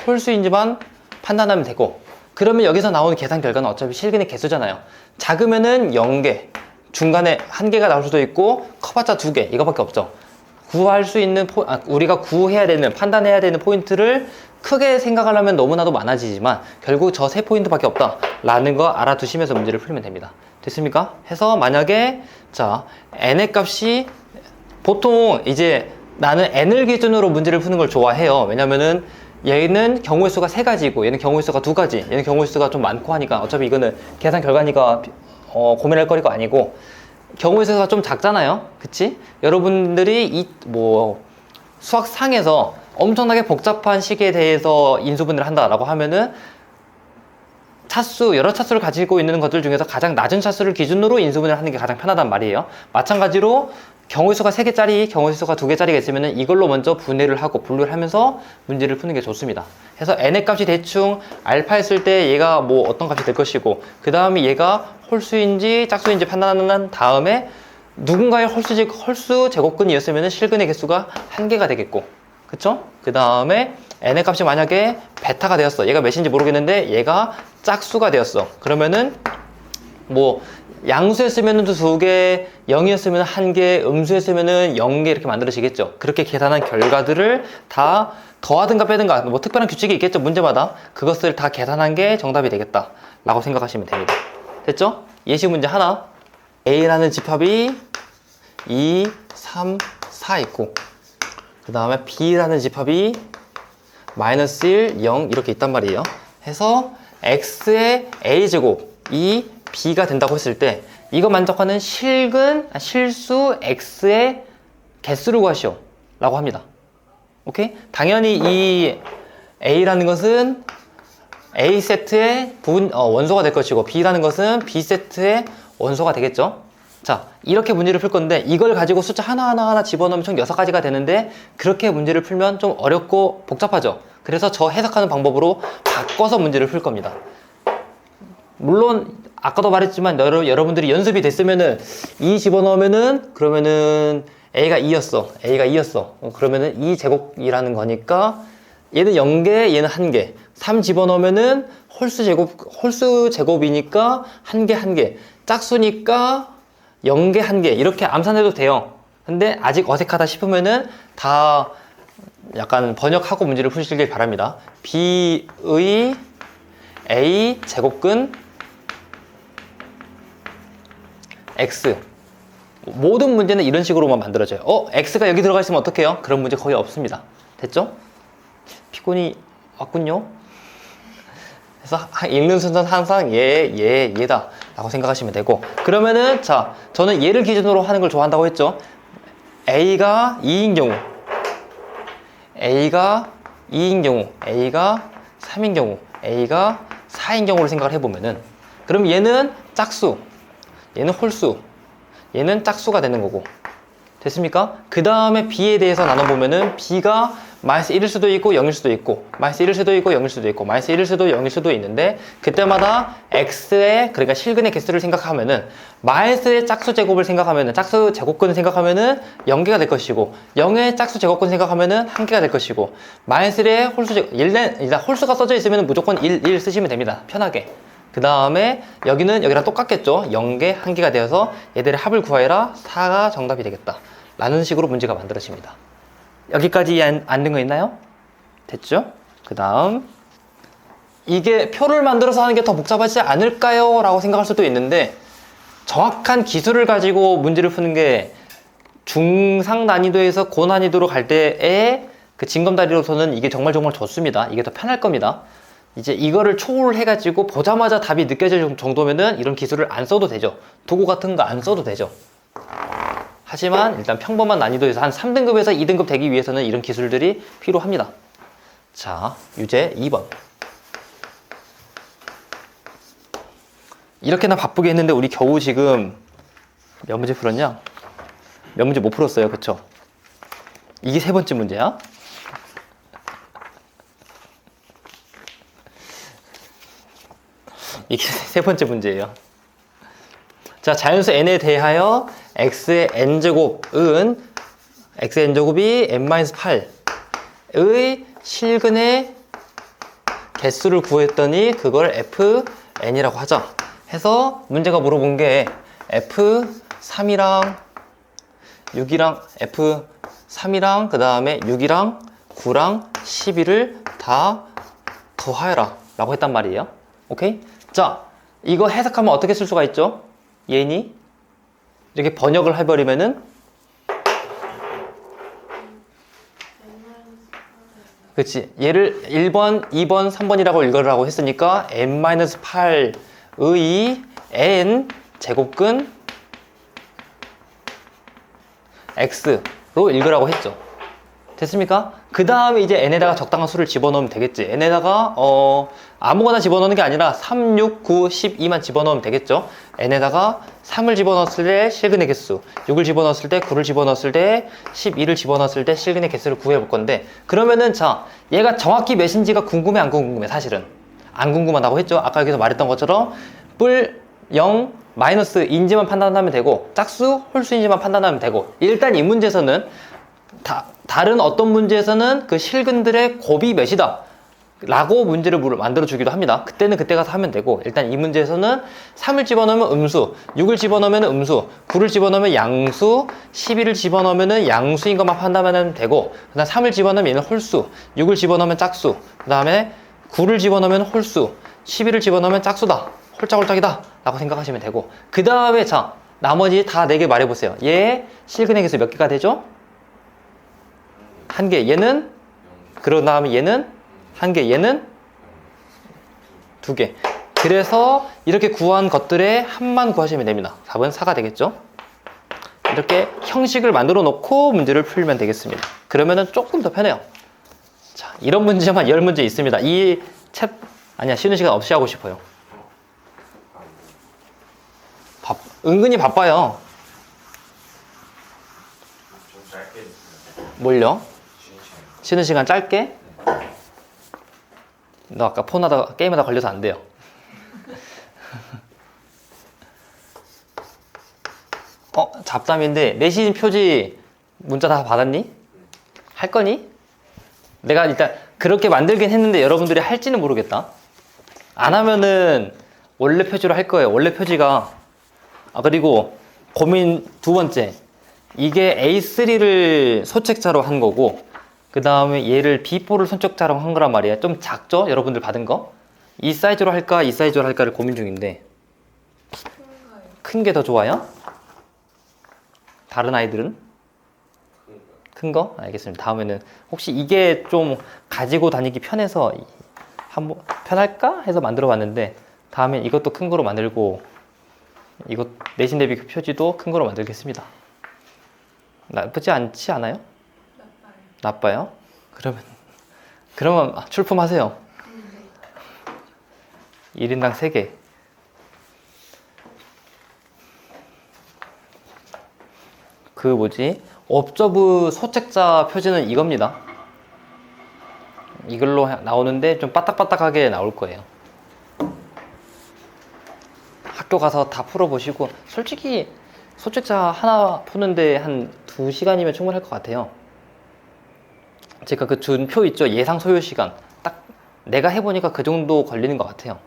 홀수인지만 판단하면 되고, 그러면 여기서 나오는 계산 결과는 어차피 실근의 개수잖아요. 작으면은 0개, 중간에 1개가 나올 수도 있고 커봤자 2개, 이거밖에 없죠. 구할 수 있는 우리가 구해야 되는, 판단해야 되는 포인트를 크게 생각하려면 너무나도 많아지지만 결국 저 3포인트밖에 없다 라는 거 알아두시면서 문제를 풀면 됩니다. 됐습니까? 해서 만약에 자 n의 값이, 보통 이제 나는 n을 기준으로 문제를 푸는 걸 좋아해요. 왜냐면은 얘는 경우의 수가 3가지고 얘는 경우의 수가 2가지, 얘는 경우의 수가 좀 많고 하니까 어차피 이거는 계산 결과니까 고민할 거리가 아니고, 경우의 수가 좀 작잖아요. 그치? 여러분들이 수학상에서 엄청나게 복잡한 식에 대해서 인수분해를 한다라고 하면은 차수, 여러 차수를 가지고 있는 것들 중에서 가장 낮은 차수를 기준으로 인수분해를 하는 게 가장 편하단 말이에요. 마찬가지로 경우의 수가 3개짜리, 경우의 수가 2개짜리가 있으면 이걸로 먼저 분해를 하고 분류를 하면서 문제를 푸는 게 좋습니다. 그래서 n의 값이 대충 알파 했을 때 얘가 어떤 값이 될 것이고, 그 다음에 얘가 홀수인지 짝수인지 판단한 다음에 누군가의 홀수 제곱근이었으면 실근의 개수가 1개가 되겠고, 그쵸? 그 다음에 n의 값이 만약에 베타가 되었어. 얘가 몇인지 모르겠는데 얘가 짝수가 되었어. 그러면은 양수였으면 2개, 0이었으면 1개, 음수였으면 0개 이렇게 만들어지겠죠. 그렇게 계산한 결과들을 다 더하든가 빼든가 특별한 규칙이 있겠죠. 문제마다 그것을 다 계산한 게 정답이 되겠다 라고 생각하시면 됩니다. 됐죠? 예시 문제 하나. A라는 집합이 2, 3, 4 있고, 그 다음에 B라는 집합이 마이너스 1, 0 이렇게 있단 말이에요. 해서 X의 A제곱이 B가 된다고 했을 때 이거 만족하는 실수 X의 개수를 구하시오 라고 합니다. 오케이? 당연히 이 A라는 것은 A 세트의 원소가 될 것이고 B라는 것은 B 세트의 원소가 되겠죠. 자, 이렇게 문제를 풀 건데 이걸 가지고 숫자 하나하나 집어넣으면 총 6가지가 되는데 그렇게 문제를 풀면 좀 어렵고 복잡하죠. 그래서 저 해석하는 방법으로 바꿔서 문제를 풀 겁니다. 물론 아까도 말했지만 여러분들이 연습이 됐으면은 2 집어넣으면은 그러면은 A가 2였어. 그러면은 2제곱이라는 거니까 얘는 0개, 얘는 1개. 3 집어넣으면은 홀수 제곱이니까 1개. 짝수니까 0개, 1개. 이렇게 암산해도 돼요. 근데 아직 어색하다 싶으면은 다 약간 번역하고 문제를 푸시길 바랍니다. B의 A 제곱근 X. 모든 문제는 이런 식으로만 만들어져요. X가 여기 들어가 있으면 어떡해요? 그런 문제 거의 없습니다. 됐죠? 피곤이 왔군요. 그래서 읽는 순서는 항상 얘다 라고 생각하시면 되고, 그러면은 자, 저는 얘를 기준으로 하는 걸 좋아한다고 했죠. A가 2인 경우, A가 2인 경우, A가 3인 경우, A가 4인 경우를 생각을 해보면은, 그럼 얘는 짝수, 얘는 홀수, 얘는 짝수가 되는 거고, 됐습니까? 그 다음에 B에 대해서 나눠보면은 B가 마이너스 1일 수도 있고 0일 수도 있고, 마이너스 1일 수도 있고 0일 수도 있고, 마이너스 1일 수도 0일 수도 있는데, 그때마다 X의, 그러니까 실근의 개수를 생각하면은 마이너스의 짝수 제곱을 생각하면은, 짝수 제곱근을 생각하면은 0개가 될 것이고, 0의 짝수 제곱근 생각하면은 1개가 될 것이고, 마이너스의 홀수 제곱, 일단 홀수가 써져 있으면 무조건 1 쓰시면 됩니다. 편하게. 그 다음에 여기랑 똑같겠죠. 0개, 1개가 되어서 얘들의 합을 구하여라. 4가 정답이 되겠다 라는 식으로 문제가 만들어집니다. 여기까지 안 된 거 있나요? 됐죠? 그 다음, 이게 표를 만들어서 하는 게 더 복잡하지 않을까요? 라고 생각할 수도 있는데, 정확한 기술을 가지고 문제를 푸는 게 중상 난이도에서 고난이도로 갈 때의 그 징검다리로서는 이게 정말 좋습니다. 이게 더 편할 겁니다. 이제 이거를 초월해가지고 보자마자 답이 느껴질 정도면은 이런 기술을 안 써도 되죠. 도구 같은 거 안 써도 되죠. 하지만 일단 평범한 난이도에서 한 3등급에서 2등급 되기 위해서는 이런 기술들이 필요합니다. 자, 유제 2번. 이렇게나 바쁘게 했는데 우리 겨우 지금 몇 문제 풀었냐? 몇 문제 못 풀었어요. 그쵸? 이게 3번째 문제야? 이게 3번째 문제예요. 자, 자연수 n에 대하여 x의 n제곱은 xn제곱이 n-8의 실근의 개수를 구했더니 그걸 fn이라고 하자 해서 문제가 물어본 게 f3이랑 6이랑 f3이랑 그 다음에 6이랑 9랑 12를 다 더하여라 라고 했단 말이에요. 오케이? 자, 이거 해석하면 어떻게 쓸 수가 있죠? 얘니 이렇게 번역을 해버리면은 그치, 얘를 1번, 2번, 3번이라고 읽으라고 했으니까 n-8의 n 제곱근 x로 읽으라고 했죠. 됐습니까? 그 다음에 이제 n에다가 적당한 수를 집어넣으면 되겠지. n에다가 아무거나 집어넣는 게 아니라 3, 6, 9, 12만 집어넣으면 되겠죠. n에다가 3을 집어넣었을 때 실근의 개수, 6을 집어넣었을 때 9를 집어넣었을 때 12를 집어넣었을 때 실근의 개수를 구해볼 건데, 그러면은 자, 얘가 정확히 몇인지가 궁금해 안 궁금해? 사실은 안 궁금하다고 했죠. 아까 여기서 말했던 것처럼 뿔 0, 마이너스인지만 판단하면 되고 짝수, 홀수인지만 판단하면 되고, 일단 이 문제에서는 다른 어떤 문제에서는 그 실근들의 곱이 몇이다 라고 문제를 만들어 주기도 합니다. 그때는 그때 가서 하면 되고, 일단 이 문제에서는 3을 집어넣으면 음수, 6을 집어넣으면 음수, 9를 집어넣으면 양수, 12를 집어넣으면 양수인 것만 판단하면 되고, 그 다음 3을 집어넣으면 얘는 홀수, 6을 집어넣으면 짝수, 그 다음에 9를 집어넣으면 홀수, 12를 집어넣으면 짝수다, 홀짝홀짝이다 라고 생각하시면 되고, 그 다음에 자, 나머지 다 4개 말해보세요. 얘 실근의 개수 몇 개가 되죠? 1개. 얘는? 그런 다음에 얘는? 1개. 얘는? 2개. 그래서 이렇게 구한 것들의 합만 구하시면 됩니다. 답은 4가 되겠죠? 이렇게 형식을 만들어 놓고 문제를 풀면 되겠습니다. 그러면은 조금 더 편해요. 자, 이런 문제만 10문제 있습니다. 이 챕, 아니야, 쉬는 시간 없이 하고 싶어요. 은근히 바빠요. 좀 짧게 해주세요. 뭘요? 쉬는 시간. 쉬는 시간 짧게? 너 아까 폰하다가 게임하다 걸려서 안 돼요. 잡담인데 내신 표지 문자 다 받았니? 할 거니? 내가 일단 그렇게 만들긴 했는데 여러분들이 할지는 모르겠다. 안 하면은 원래 표지로 할 거예요. 원래 표지가 그리고 고민 두 번째, 이게 A3를 소책자로 한 거고, 그 다음에 얘를 B4를 손책자로 한 거란 말이에요. 좀 작죠? 여러분들 받은 거? 이 사이즈로 할까 이 사이즈로 할까를 고민 중인데 큰가요? 큰 게 더 좋아요? 다른 아이들은? 큰 거? 알겠습니다. 다음에는 혹시 이게 좀 가지고 다니기 편해서 한번 편할까 해서 만들어 봤는데, 다음엔 이것도 큰 거로 만들고 이것 내신 대비 그 표지도 큰 거로 만들겠습니다. 나쁘지 않지 않아요? 나빠요. 나빠요? 그러면 출품하세요. 1인당 3개. 그 뭐지? 옵저브 소책자 표지는 이겁니다. 이걸로 나오는데 좀 빠딱빠딱하게 나올 거예요. 학교 가서 다 풀어보시고, 솔직히 소책자 하나 푸는데 한 2시간이면 충분할 것 같아요. 제가 그 준 표 있죠? 예상 소요 시간. 딱 내가 해보니까 그 정도 걸리는 것 같아요.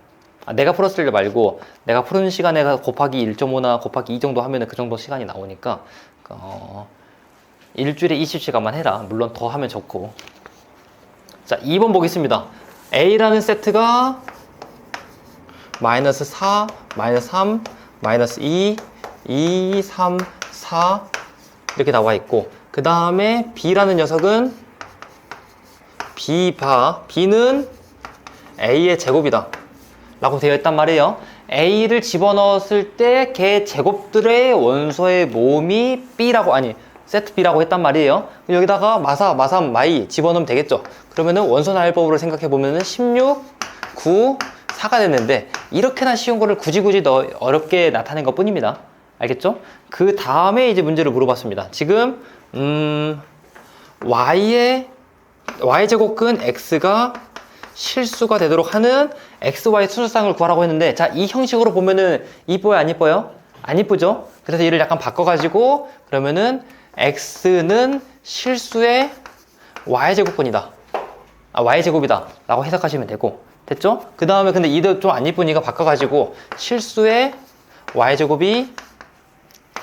내가 풀었을 때 말고 내가 푸는 시간에 곱하기 1.5나 곱하기 2 정도 하면 그 정도 시간이 나오니까 일주일에 20시간만 해라. 물론 더 하면 좋고. 자, 2번 보겠습니다. A라는 세트가 마이너스 4, 마이너스 3, 마이너스 2, 2, 3, 4 이렇게 나와 있고, 그 다음에 B라는 녀석은 B는 A의 제곱이다 라고 되어 있단 말이에요. A를 집어넣었을 때 걔 제곱들의 원소의 모음이 B라고, 아니 세트 B라고 했단 말이에요. 여기다가 마사, 마삼, 마이 집어넣으면 되겠죠. 그러면은 원소 나열법으로 생각해 보면은 16, 9, 4가 됐는데, 이렇게나 쉬운 거를 굳이 어렵게 나타낸 것 뿐입니다. 알겠죠? 그 다음에 이제 문제를 물어봤습니다. 지금 y제곱근 x가 실수가 되도록 하는 xy 수술상을 구하라고 했는데, 자, 이 형식으로 보면은 이뻐요 안 이뻐요? 안 이쁘죠? 그래서 얘를 약간 바꿔가지고 그러면은 x는 실수의 y제곱분이다. y제곱이다 라고 해석하시면 되고, 됐죠? 그 다음에 근데 이도 좀 안 이쁘니까 바꿔가지고 실수의 y제곱이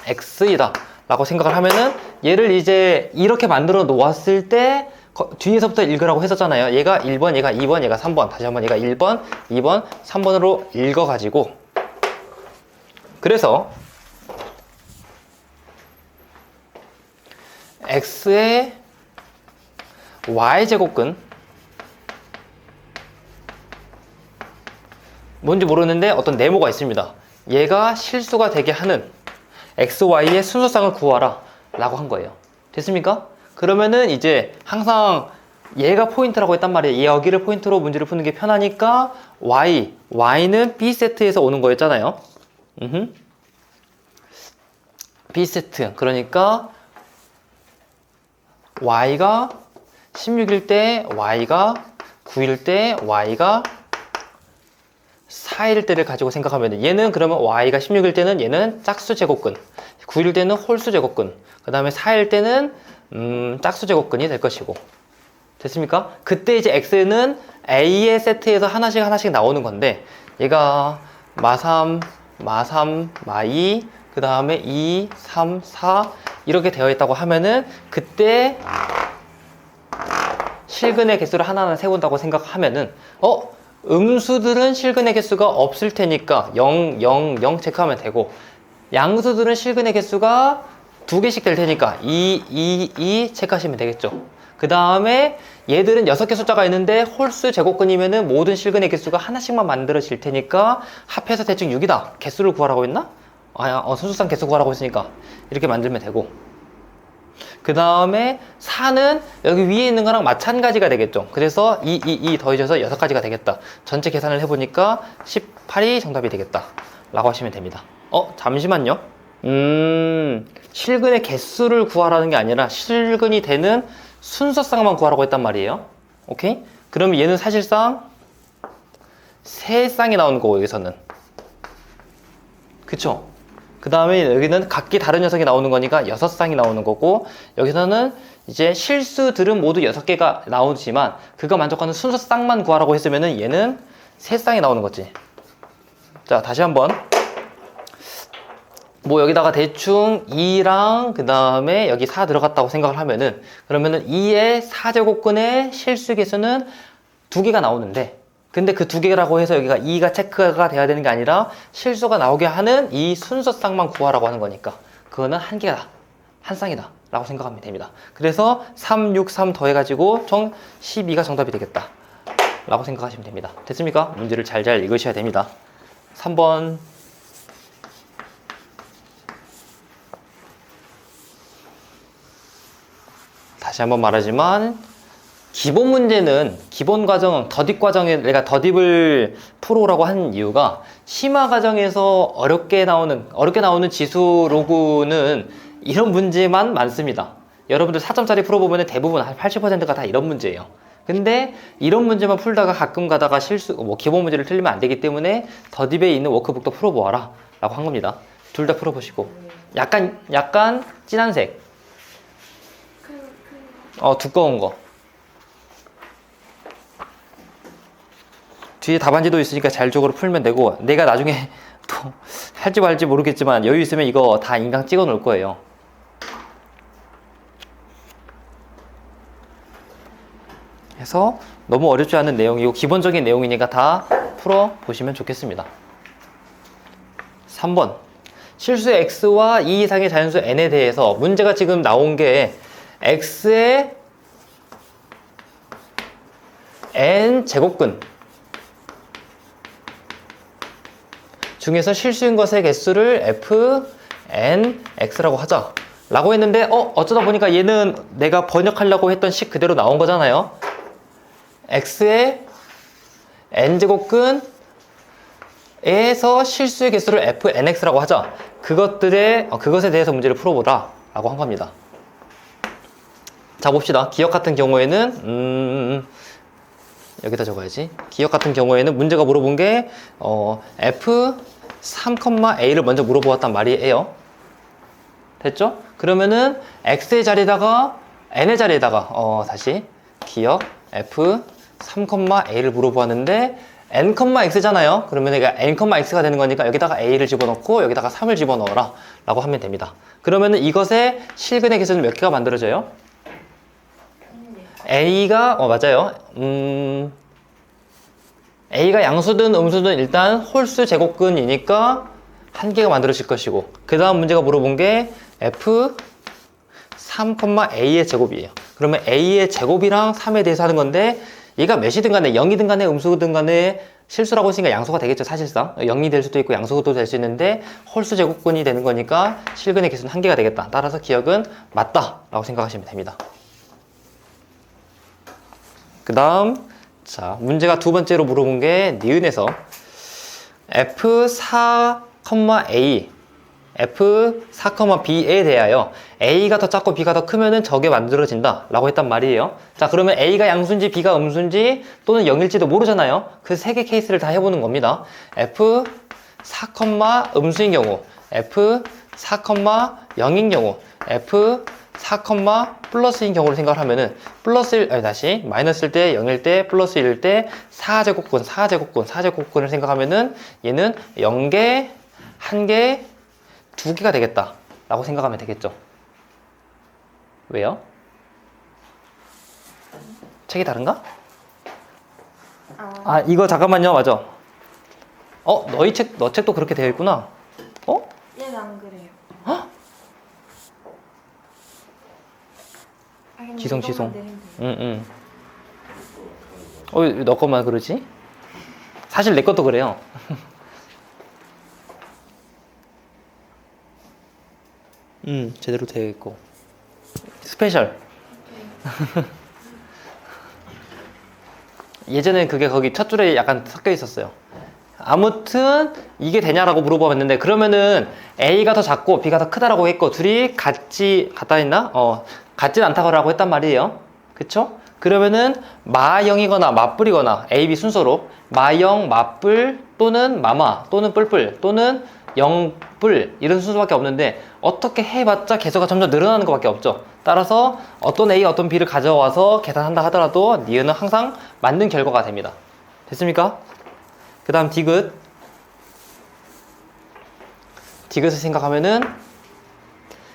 x이다 라고 생각을 하면은, 얘를 이제 이렇게 만들어 놓았을 때 뒤에서부터 읽으라고 했었잖아요. 얘가 1번, 얘가 2번, 얘가 3번. 다시 한번 얘가 1번, 2번, 3번으로 읽어가지고, 그래서 x의 y제곱근, 뭔지 모르는데 어떤 네모가 있습니다. 얘가 실수가 되게 하는 x, y의 순서쌍을 구하라 라고 한 거예요. 됐습니까? 그러면은 이제 항상 얘가 포인트라고 했단 말이에요. 여기를 포인트로 문제를 푸는 게 편하니까 y는 B세트에서 오는 거였잖아요. B세트, 그러니까 y가 16일 때, y가 9일 때, y가 4일 때를 가지고 생각하면 돼. 얘는 그러면 y가 16일 때는 얘는 짝수 제곱근, 9일 때는 홀수 제곱근, 그 다음에 4일 때는 짝수 제곱근이 될 것이고. 됐습니까? 그때 이제 x는 a의 세트에서 하나씩 나오는 건데, 얘가 마3, 마2, 그 다음에 2, 3, 4 이렇게 되어 있다고 하면은, 그때 실근의 개수를 하나하나 세운다고 생각하면은, 음수들은 실근의 개수가 없을 테니까 0, 0, 0 체크하면 되고, 양수들은 실근의 개수가 2개씩 될 테니까 2, 2, 2 체크하시면 되겠죠. 그 다음에 얘들은 6개 숫자가 있는데 홀수 제곱근이면은 모든 실근의 개수가 하나씩만 만들어질 테니까 합해서 대충 6이다. 개수를 구하라고 했나? 순수상 개수 구하라고 했으니까 이렇게 만들면 되고, 그 다음에 4는 여기 위에 있는 거랑 마찬가지가 되겠죠. 그래서 2 더해져서 6가지가 되겠다. 전체 계산을 해보니까 18이 정답이 되겠다 라고 하시면 됩니다. 잠시만요. 실근의 개수를 구하라는 게 아니라 실근이 되는 순서쌍만 구하라고 했단 말이에요. 오케이? 그러면 얘는 사실상 3쌍이 나오는 거고, 여기서는. 그쵸? 그 다음에 여기는 각기 다른 녀석이 나오는 거니까 6쌍이 나오는 거고, 여기서는 이제 실수들은 모두 6개가 나오지만 그거 만족하는 순서쌍만 구하라고 했으면은 얘는 3쌍이 나오는 거지. 자, 다시 한번. 뭐 여기다가 대충 2랑 그 다음에 여기 4 들어갔다고 생각을 하면은, 그러면은 2의 4제곱근의 실수 개수는 2개가 나오는데, 근데 그 2개라고 해서 여기가 2가 체크가 돼야 되는 게 아니라 실수가 나오게 하는 이 순서쌍만 구하라고 하는 거니까 그거는 한 개다, 한 쌍이다 라고 생각하면 됩니다. 그래서 3, 6, 3 더해가지고 총 12가 정답이 되겠다 라고 생각하시면 됩니다. 됐습니까? 문제를 잘 읽으셔야 됩니다. 3번. 다시 한번 말하지만, 기본 문제는, 기본 과정, 더딥 과정에 내가 더딥을 풀어오라고 한 이유가, 심화 과정에서 어렵게 나오는 지수 로그는 이런 문제만 많습니다. 여러분들 4점짜리 풀어보면 대부분 한 80%가 다 이런 문제예요. 근데 이런 문제만 풀다가 가끔 가다가 기본 문제를 틀리면 안 되기 때문에 더딥에 있는 워크북도 풀어보아라 라고 한 겁니다. 둘 다 풀어보시고. 약간 진한 색. 두꺼운 거. 뒤에 답안지도 있으니까 자율적으로 풀면 되고, 내가 나중에 또 할지 말지 모르겠지만 여유 있으면 이거 다 인강 찍어 놓을 거예요. 그래서 너무 어렵지 않은 내용이고 기본적인 내용이니까 다 풀어 보시면 좋겠습니다. 3번. 실수의 x와 2 이상의 자연수 n에 대해서 문제가 지금 나온 게 x의 n 제곱근 중에서 실수인 것의 개수를 fnx라고 하자 라고 했는데, 어쩌다 보니까 얘는 내가 번역하려고 했던 식 그대로 나온 거잖아요. x의 n제곱근에서 실수의 개수를 fnx라고 하자. 그것에 대해서 문제를 풀어보라 라고 한 겁니다. 자, 봅시다. 기억 같은 경우에는 여기다 적어야지. 기억 같은 경우에는 문제가 물어본 게 f3,a를 먼저 물어보았단 말이에요. 됐죠? 그러면은 x의 자리에다가 n의 자리에다가 다시 기억 f 3,a를 물어보았는데 n, x잖아요. 그러면 얘가 n, x가 되는 거니까 여기다가 a를 집어넣고 여기다가 3을 집어넣어라 라고 하면 됩니다. 그러면은 이것의 실근의 개수는 몇 개가 만들어져요? a가 맞아요. a가 양수든 음수든 일단 홀수 제곱근이니까 한 개가 만들어질 것이고, 그 다음 문제가 물어본 게 f 3,a의 제곱이에요. 그러면 a의 제곱이랑 3에 대해서 하는 건데, 얘가 몇이든 간에 0이든 간에 음수든 간에 실수라고 했으니까 양수가 되겠죠. 사실상 0이 될 수도 있고 양수도 될 수 있는데 홀수 제곱근이 되는 거니까 실근의 개수는 한 개가 되겠다. 따라서 기억은 맞다 라고 생각하시면 됩니다. 그 다음 자 문제가 두 번째로 물어본 게 니은에서 f4,a f4,b에 대하여 a가 더 작고 b가 더 크면은 저게 만들어진다 라고 했단 말이에요. 자 그러면 a가 양수인지 b가 음수인지 또는 0일지도 모르잖아요. 그 세 개 케이스를 다 해보는 겁니다. f4, 음수인 경우, f4,0인 경우, f4, 플러스인 경우를 생각을 하면은 플러스 1, 다시 마이너스일 때, 0일 때, 플러스 1일 때 4제곱근을 생각하면은 얘는 0개, 1개, 2개가 되겠다 라고 생각하면 되겠죠. 왜요? 책이 다른가? 이거 잠깐만요. 맞아. 너 책도 그렇게 되어 있구나. 얘는 안 그래요. 헉? 근데 지성. 이것만 내리면 돼요. 왜 너 것만 그러지? 사실 내 것도 그래요. 제대로 되어 있고. 스페셜. 예전에 그게 거기 첫 줄에 약간 섞여 있었어요. 아무튼 이게 되냐라고 물어봤는데, 그러면은 A가 더 작고 B가 더 크다라고 했고 둘이 같다 했나? 같진 않다고 했단 말이에요. 그쵸? 그러면은 마영이거나 맞불이거나 A, B 순서로 마영, 맞불 또는 마마 또는 뿔뿔 또는 영뿔 이런 순서밖에 없는데, 어떻게 해봤자 개수가 점점 늘어나는 것밖에 없죠. 따라서 어떤 A, 어떤 B를 가져와서 계산한다 하더라도 니은은 항상 맞는 결과가 됩니다. 됐습니까? 그 다음 디귿. 디귿을 생각하면은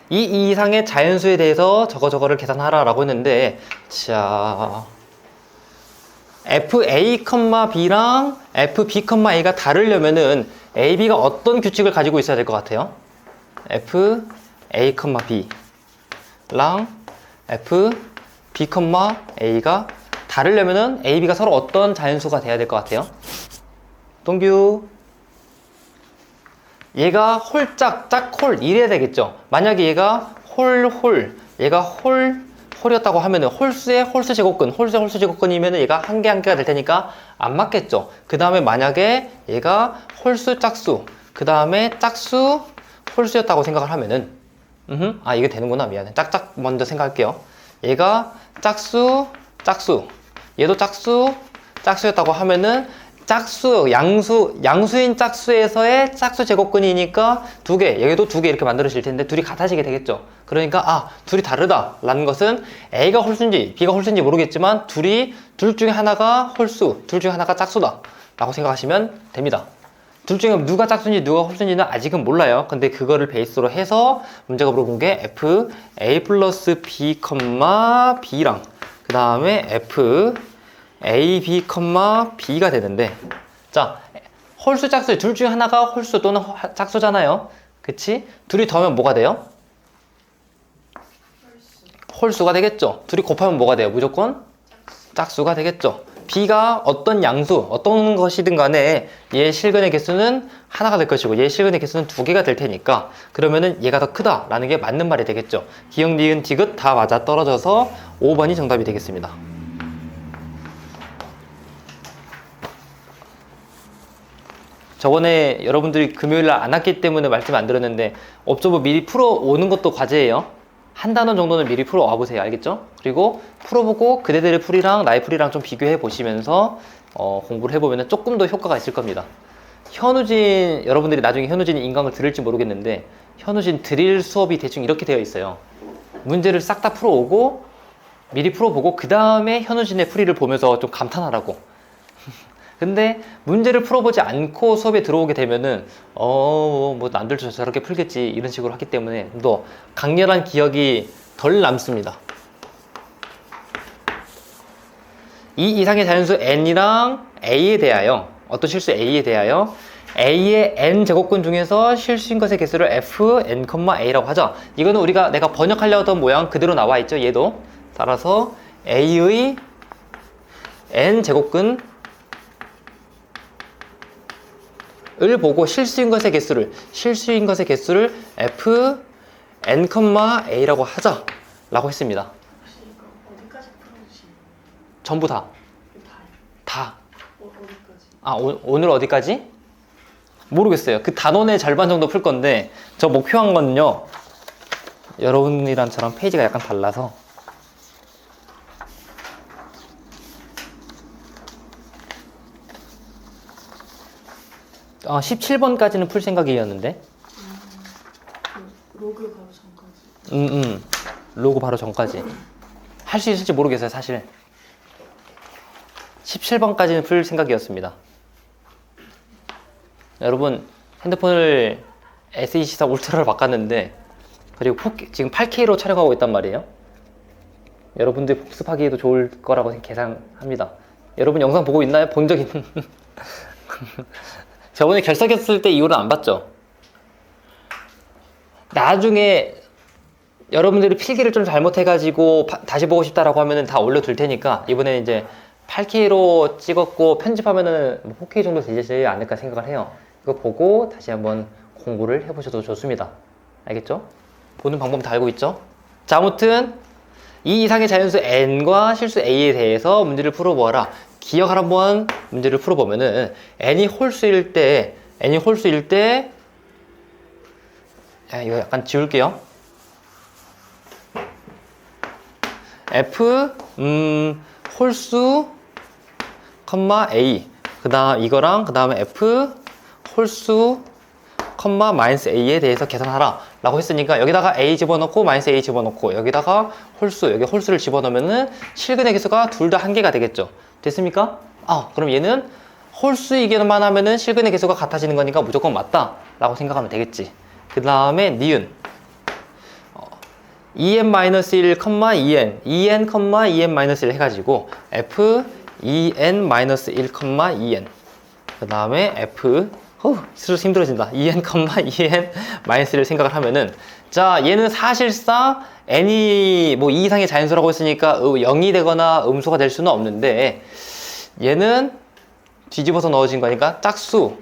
이 이상의 자연수에 대해서 저거를 계산하라 라고 했는데, 자 FA,B랑 FB,A가 다르려면은 AB가 어떤 규칙을 가지고 있어야 될 것 같아요? FA,B랑 FB,A가 다르려면은 AB가 서로 어떤 자연수가 돼야 될 것 같아요? 동규. 얘가 홀짝, 짝홀 이래야 되겠죠. 만약에 얘가 얘가 홀이었다고 하면은 홀수의 홀수 제곱근이면은 얘가 한 개가 될 테니까 안 맞겠죠. 그 다음에 만약에 얘가 홀수, 짝수, 그 다음에 짝수, 홀수였다고 생각을 하면은 이게 되는구나. 미안해. 짝짝 먼저 생각할게요. 얘가 짝수, 얘도 짝수, 짝수였다고 하면은 짝수, 양수인 짝수에서의 짝수 제곱근이니까 두 개, 여기도 두 개 이렇게 만들어질 텐데 둘이 같아지게 되겠죠. 그러니까 둘이 다르다라는 것은 A가 홀수인지 B가 홀수인지 모르겠지만 둘 중에 하나가 홀수, 둘 중에 하나가 짝수다 라고 생각하시면 됩니다. 둘 중에 누가 짝수인지 누가 홀수인지는 아직은 몰라요. 근데 그거를 베이스로 해서 문제가 물어본 게 F A 플러스 B, B랑 그 다음에 F A, B, B가 되는데, 자 홀수, 짝수 둘 중에 하나가 홀수 또는 짝수잖아요. 그치? 둘이 더하면 뭐가 돼요? 홀수가 되겠죠. 둘이 곱하면 뭐가 돼요? 무조건 짝수가 되겠죠. B가 어떤 양수, 어떤 것이든 간에 얘 실근의 개수는 하나가 될 것이고 얘 실근의 개수는 두 개가 될 테니까, 그러면은 얘가 더 크다라는 게 맞는 말이 되겠죠. 기역, 니은, 디귿 다 맞아 떨어져서 5번이 정답이 되겠습니다. 저번에 여러분들이 금요일날 안 왔기 때문에 말씀 안 드렸는데, 업저버 미리 풀어오는 것도 과제예요. 한 단원 정도는 미리 풀어와 보세요. 알겠죠? 그리고 풀어보고 그대들의 풀이랑 나의 풀이랑 좀 비교해 보시면서 공부를 해보면 조금 더 효과가 있을 겁니다. 현우진, 여러분들이 나중에 현우진 인강을 들을지 모르겠는데 현우진 드릴 수업이 대충 이렇게 되어 있어요. 문제를 싹 다 풀어오고 미리 풀어보고 그 다음에 현우진의 풀이를 보면서 좀 감탄하라고. 근데 문제를 풀어보지 않고 수업에 들어오게 되면은 뭐 남들도 저렇게 풀겠지 이런 식으로 하기 때문에 또 강렬한 기억이 덜 남습니다. 이 이상의 자연수 n이랑 a에 대하여 어떤 실수 a에 대하여 a의 n 제곱근 중에서 실수인 것의 개수를 fn, a라고 하죠. 이거는 내가 번역하려고 하던 모양 그대로 나와 있죠. 얘도 따라서 a의 n 제곱근 을 보고 실수인 것의 개수를 f n, a라고 하자 라고 했습니다. 혹시 이거 어디까지 풀어주시는 거예요? 전부 다. 다요. 어디까지? 오늘 어디까지? 모르겠어요. 그 단원의 절반 정도 풀 건데 저 목표한 거는요, 여러분이랑 저랑 페이지가 약간 달라서 17번까지는 풀 생각이었는데 그 로그 바로 전까지. 로고 바로 전까지 할 수 있을지 모르겠어요. 사실 17번까지는 풀 생각이었습니다. 여러분, 핸드폰을 S24 울트라로 바꿨는데 그리고 지금 8K로 촬영하고 있단 말이에요. 여러분들 복습하기에도 좋을 거라고 계산합니다. 여러분 영상 보고 있나요? 본 적 있는 저번에 결석했을 때 이후로는 안 봤죠? 나중에 여러분들이 필기를 좀 잘못해가지고 다시 보고 싶다라고 하면은 다 올려둘 테니까 이번에 이제 8K로 찍었고 편집하면은 4K 정도 되지 않을까 생각을 해요. 이거 보고 다시 한번 공부를 해보셔도 좋습니다. 알겠죠? 보는 방법 다 알고 있죠? 자, 아무튼 이 이상의 자연수 n과 실수 a에 대해서 문제를 풀어보아라. 기억 한번 문제를 풀어보면은 n이 홀수일 때 이거 약간 지울게요. f 홀수 a 이거랑 그 다음에 f 홀수 마이너스 a에 대해서 계산하라 라고 했으니까 여기다가 a 집어넣고 마이너스 a 집어넣고 여기다가 여기 홀수를 집어넣으면은 실근의 개수가 둘 다 한 개가 되겠죠. 됐습니까? 그럼 얘는 홀수이기만 하면은 실근의 개수가 같아지는 거니까 무조건 맞다 라고 생각하면 되겠지. 그 다음에 니은 en-1, 2n, 해가지고 f 2n-1, 2n 그 다음에 f 스스로 힘들어진다. 2n, 2n-1을 생각을 하면은 자, 얘는 사실상 n이 뭐 2 이상의 자연수라고 했으니까 0이 되거나 음수가 될 수는 없는데 얘는 뒤집어서 넣어진 거니까 짝수,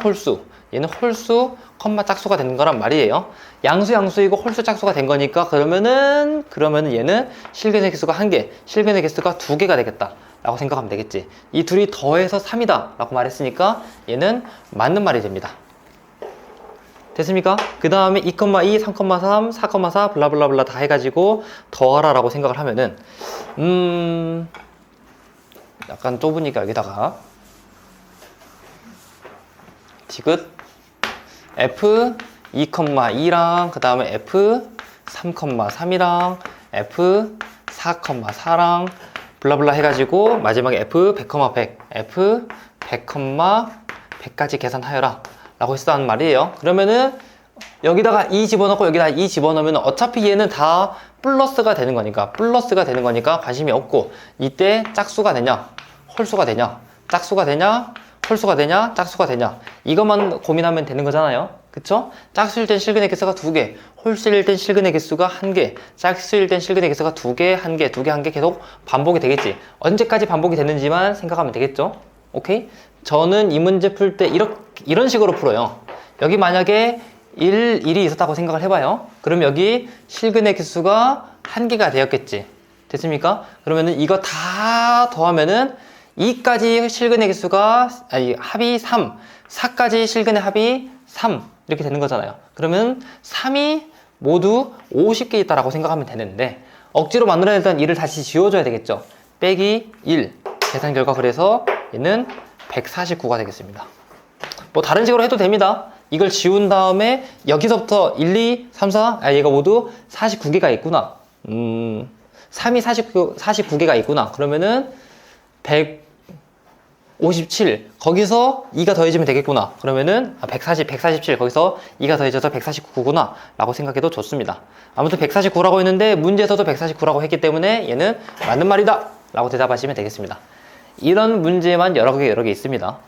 홀수 얘는 홀수, 짝수가 되는 거란 말이에요. 양수이고 홀수 짝수가 된 거니까 그러면은 얘는 실근의 개수가 1개, 실근의 개수가 2개가 되겠다 라고 생각하면 되겠지. 이 둘이 더해서 3이다 라고 말했으니까 얘는 맞는 말이 됩니다. 됐습니까? 그 다음에 2,2, 3,3, 4,4 블라블라블라 다 해가지고 더하라 라고 생각을 하면은 약간 좁으니까 여기다가 디귿 f 2,2랑 그 다음에 f 3,3이랑 f 4,4랑 블라블라 해가지고 마지막에 f 100,100 f 100,100까지 계산하여라 라고 했었단 말이에요. 그러면은 여기다가 2 집어넣고 여기다 2 집어넣으면 어차피 얘는 다 플러스가 되는 거니까 관심이 없고 이때 짝수가 되냐 홀수가 되냐 짝수가 되냐 홀수가 되냐 짝수가 되냐 이것만 고민하면 되는 거잖아요. 그쵸? 짝수일 땐 실근의 개수가 2개, 홀수일 땐 실근의 개수가 1개, 짝수일 땐 실근의 개수가 2개, 1개, 2개, 1개 계속 반복이 되겠지. 언제까지 반복이 되는지만 생각하면 되겠죠? 오케이? 저는 이 문제 풀 때 이런 식으로 풀어요. 여기 만약에 1이 있었다고 생각을 해봐요. 그럼 여기 실근의 개수가 1개가 되었겠지. 됐습니까? 그러면은 이거 다 더하면은 2까지 실근의 개수가 합이 3, 4까지 실근의 합이 3 이렇게 되는 거잖아요. 그러면 3이 모두 50개 있다라고 생각하면 되는데 억지로 만들어냈던 1을 다시 지워줘야 되겠죠. 빼기 1 계산 결과 그래서 얘는 149가 되겠습니다. 뭐 다른 식으로 해도 됩니다. 이걸 지운 다음에 여기서부터 1, 2, 3, 4 얘가 모두 49개가 있구나. 3이 49개가 있구나. 그러면은 157. 거기서 2가 더해지면 되겠구나. 그러면은 147. 거기서 2가 더해져서 149구나. 라고 생각해도 좋습니다. 아무튼 149라고 했는데 문제에서도 149라고 했기 때문에 얘는 맞는 말이다. 라고 대답하시면 되겠습니다. 이런 문제만 여러 개 있습니다.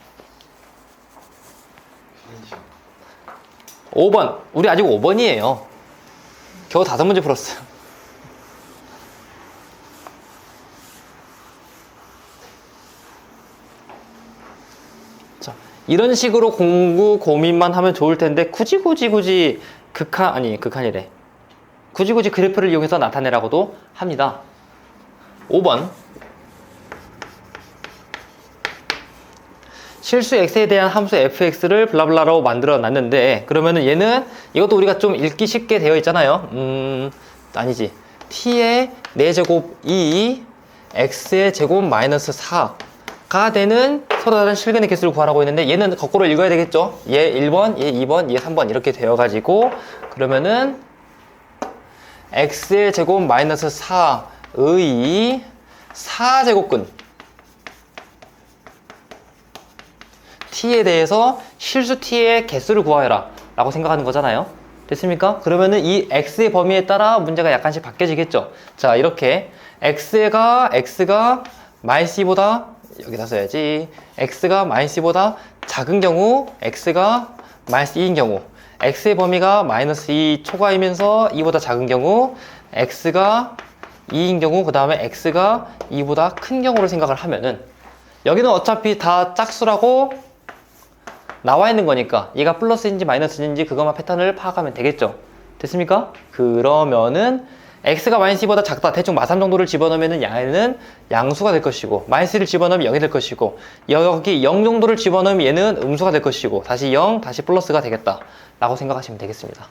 5번. 우리 아직 5번이에요. 겨우 5문제 풀었어요. 자, 이런 식으로 공부 고민만 하면 좋을 텐데 굳이 극한이래. 굳이 그래프를 이용해서 나타내라고도 합니다. 5번. 실수 x에 대한 함수 fx를 블라블라로 만들어 놨는데, 그러면은 얘는 이것도 우리가 좀 읽기 쉽게 되어 있잖아요. 아니지. t의 4제곱 2 x의 제곱 마이너스 4가 되는 서로 다른 실근의 개수를 구하라고 했는데, 얘는 거꾸로 읽어야 되겠죠. 얘 1번, 얘 2번, 얘 3번 이렇게 되어 가지고, 그러면은 x의 제곱 마이너스 4의 4제곱근 t에 대해서 실수 t의 개수를 구하여라 라고 생각하는 거잖아요. 됐습니까? 그러면은 이 x의 범위에 따라 문제가 약간씩 바뀌어지겠죠. 자, 이렇게 x가 마이너스 2보다, 여기다 써야지, x가 마이너스 2보다 작은 경우, x가 마이너스 2인 경우, x의 범위가 마이너스 2 초과이면서 2보다 작은 경우, x가 2인 경우, 그 다음에 x가 2보다 큰 경우를 생각을 하면은, 여기는 어차피 다 짝수라고 나와 있는 거니까 얘가 플러스인지 마이너스인지 그것만 패턴을 파악하면 되겠죠. 됐습니까? 그러면은 x가 마이너스 2보다 작다, 대충 마3 정도를 집어넣으면 얘는 양수가 될 것이고, 마이너스 1을 집어넣으면 0이 될 것이고, 여기 0 정도를 집어넣으면 얘는 음수가 될 것이고, 다시 0, 다시 플러스가 되겠다 라고 생각하시면 되겠습니다.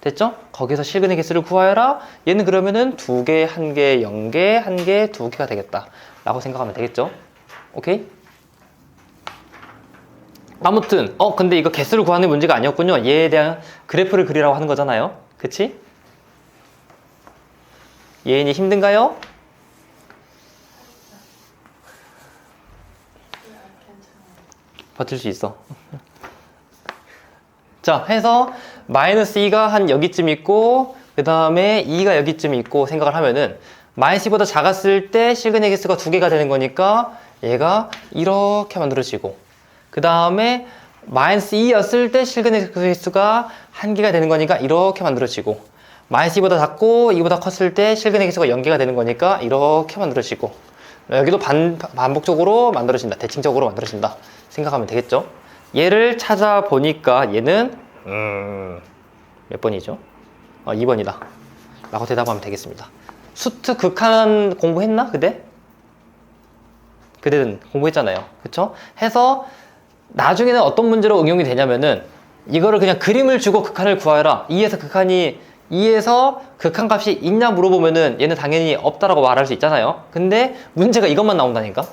됐죠? 거기서 실근의 개수를 구하여라. 얘는 그러면은 2개, 1개, 0개, 1개, 2개가 되겠다 라고 생각하면 되겠죠? 오케이? 아무튼 근데 이거 개수를 구하는 문제가 아니었군요. 얘에 대한 그래프를 그리라고 하는 거잖아요. 그치? 예인이 힘든가요? 버틸 수 있어. 자, 해서 마이너스 2가 한 여기쯤 있고, 그 다음에 2가 여기쯤 있고 생각을 하면은, 마이너스 2보다 작았을 때 실근의 개수가 2개가 되는 거니까 얘가 이렇게 만들어지고, 그 다음에 마이너스 2였을 때 실근의 개수가 1개가 되는 거니까 이렇게 만들어지고, 마이너스 2보다 작고 2보다 컸을 때 실근의 개수가 0개가 되는 거니까 이렇게 만들어지고, 여기도 반복적으로 만들어진다, 대칭적으로 만들어진다 생각하면 되겠죠. 얘를 찾아보니까 얘는 몇 번이죠? 2번이다 라고 대답하면 되겠습니다. 수트 극한 공부했나? 그대는 공부했잖아요. 그쵸? 해서 나중에는 어떤 문제로 응용이 되냐면은, 이거를 그냥 그림을 주고 극한을 구하여라. 2에서 극한값이 있냐 물어보면은 얘는 당연히 없다라고 말할 수 있잖아요. 근데 문제가 이것만 나온다니까.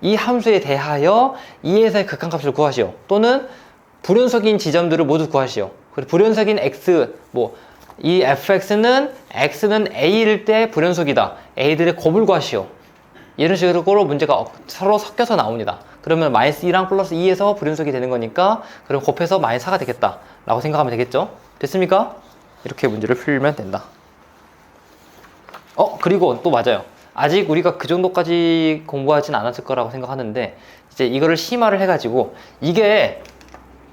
이 함수에 대하여 2에서의 극한값을 구하시오. 또는 불연속인 지점들을 모두 구하시오. 그리고 불연속인 x, 이 fx는 x는 a일 때 불연속이다. a들의 곱을 구하시오. 이런 식으로 문제가 서로 섞여서 나옵니다. 그러면 마이너스 2랑 플러스 2에서 불연속이 되는 거니까, 그럼 곱해서 마이너스 4가 되겠다 라고 생각하면 되겠죠. 됐습니까? 이렇게 문제를 풀면 된다. 그리고 또 맞아요. 아직 우리가 그 정도까지 공부하진 않았을 거라고 생각하는데, 이제 이거를 심화를 해가지고, 이게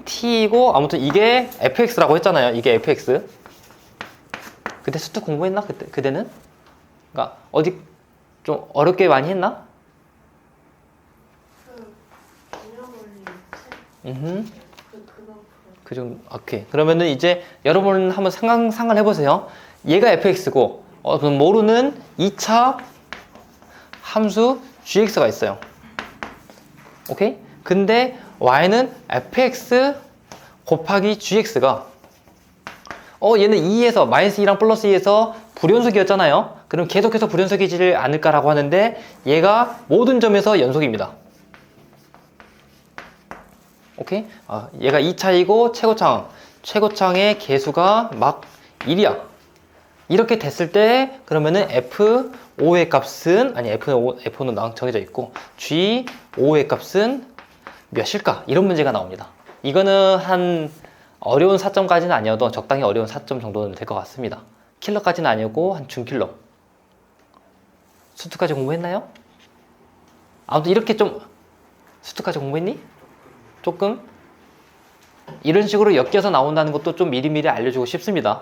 t이고, 아무튼 이게 fx라고 했잖아요. 이게 fx. 그때 수트 공부했나? 그때는? 그러니까 어디 좀 어렵게 많이 했나? 그 정도. 오케이. 그러면은 이제 여러분 한번 상상을 해보세요. 얘가 fx고, 그럼 모르는 2차 함수 gx가 있어요. 오케이? 근데 y는 fx 곱하기 gx가, 얘는 2에서 마이너스 2랑 플러스 2에서 불연속이었잖아요. 그럼 계속해서 불연속이지 않을까라고 하는데, 얘가 모든 점에서 연속입니다. 오케이? 얘가 2차이고 최고창의 개수가 막 1이야. 이렇게 됐을 때 그러면은 F5의 값은 아니 F5는 정해져 있고 G5의 값은 몇일까? 이런 문제가 나옵니다. 이거는 한 어려운 4점까지는 아니어도 적당히 어려운 4점 정도는 될 것 같습니다. 킬러까지는 아니고 한 중킬러. 수투까지 공부했나요? 아무튼 이렇게 좀 수투까지 공부했니? 조금? 이런 식으로 엮여서 나온다는 것도 좀 미리미리 알려주고 싶습니다.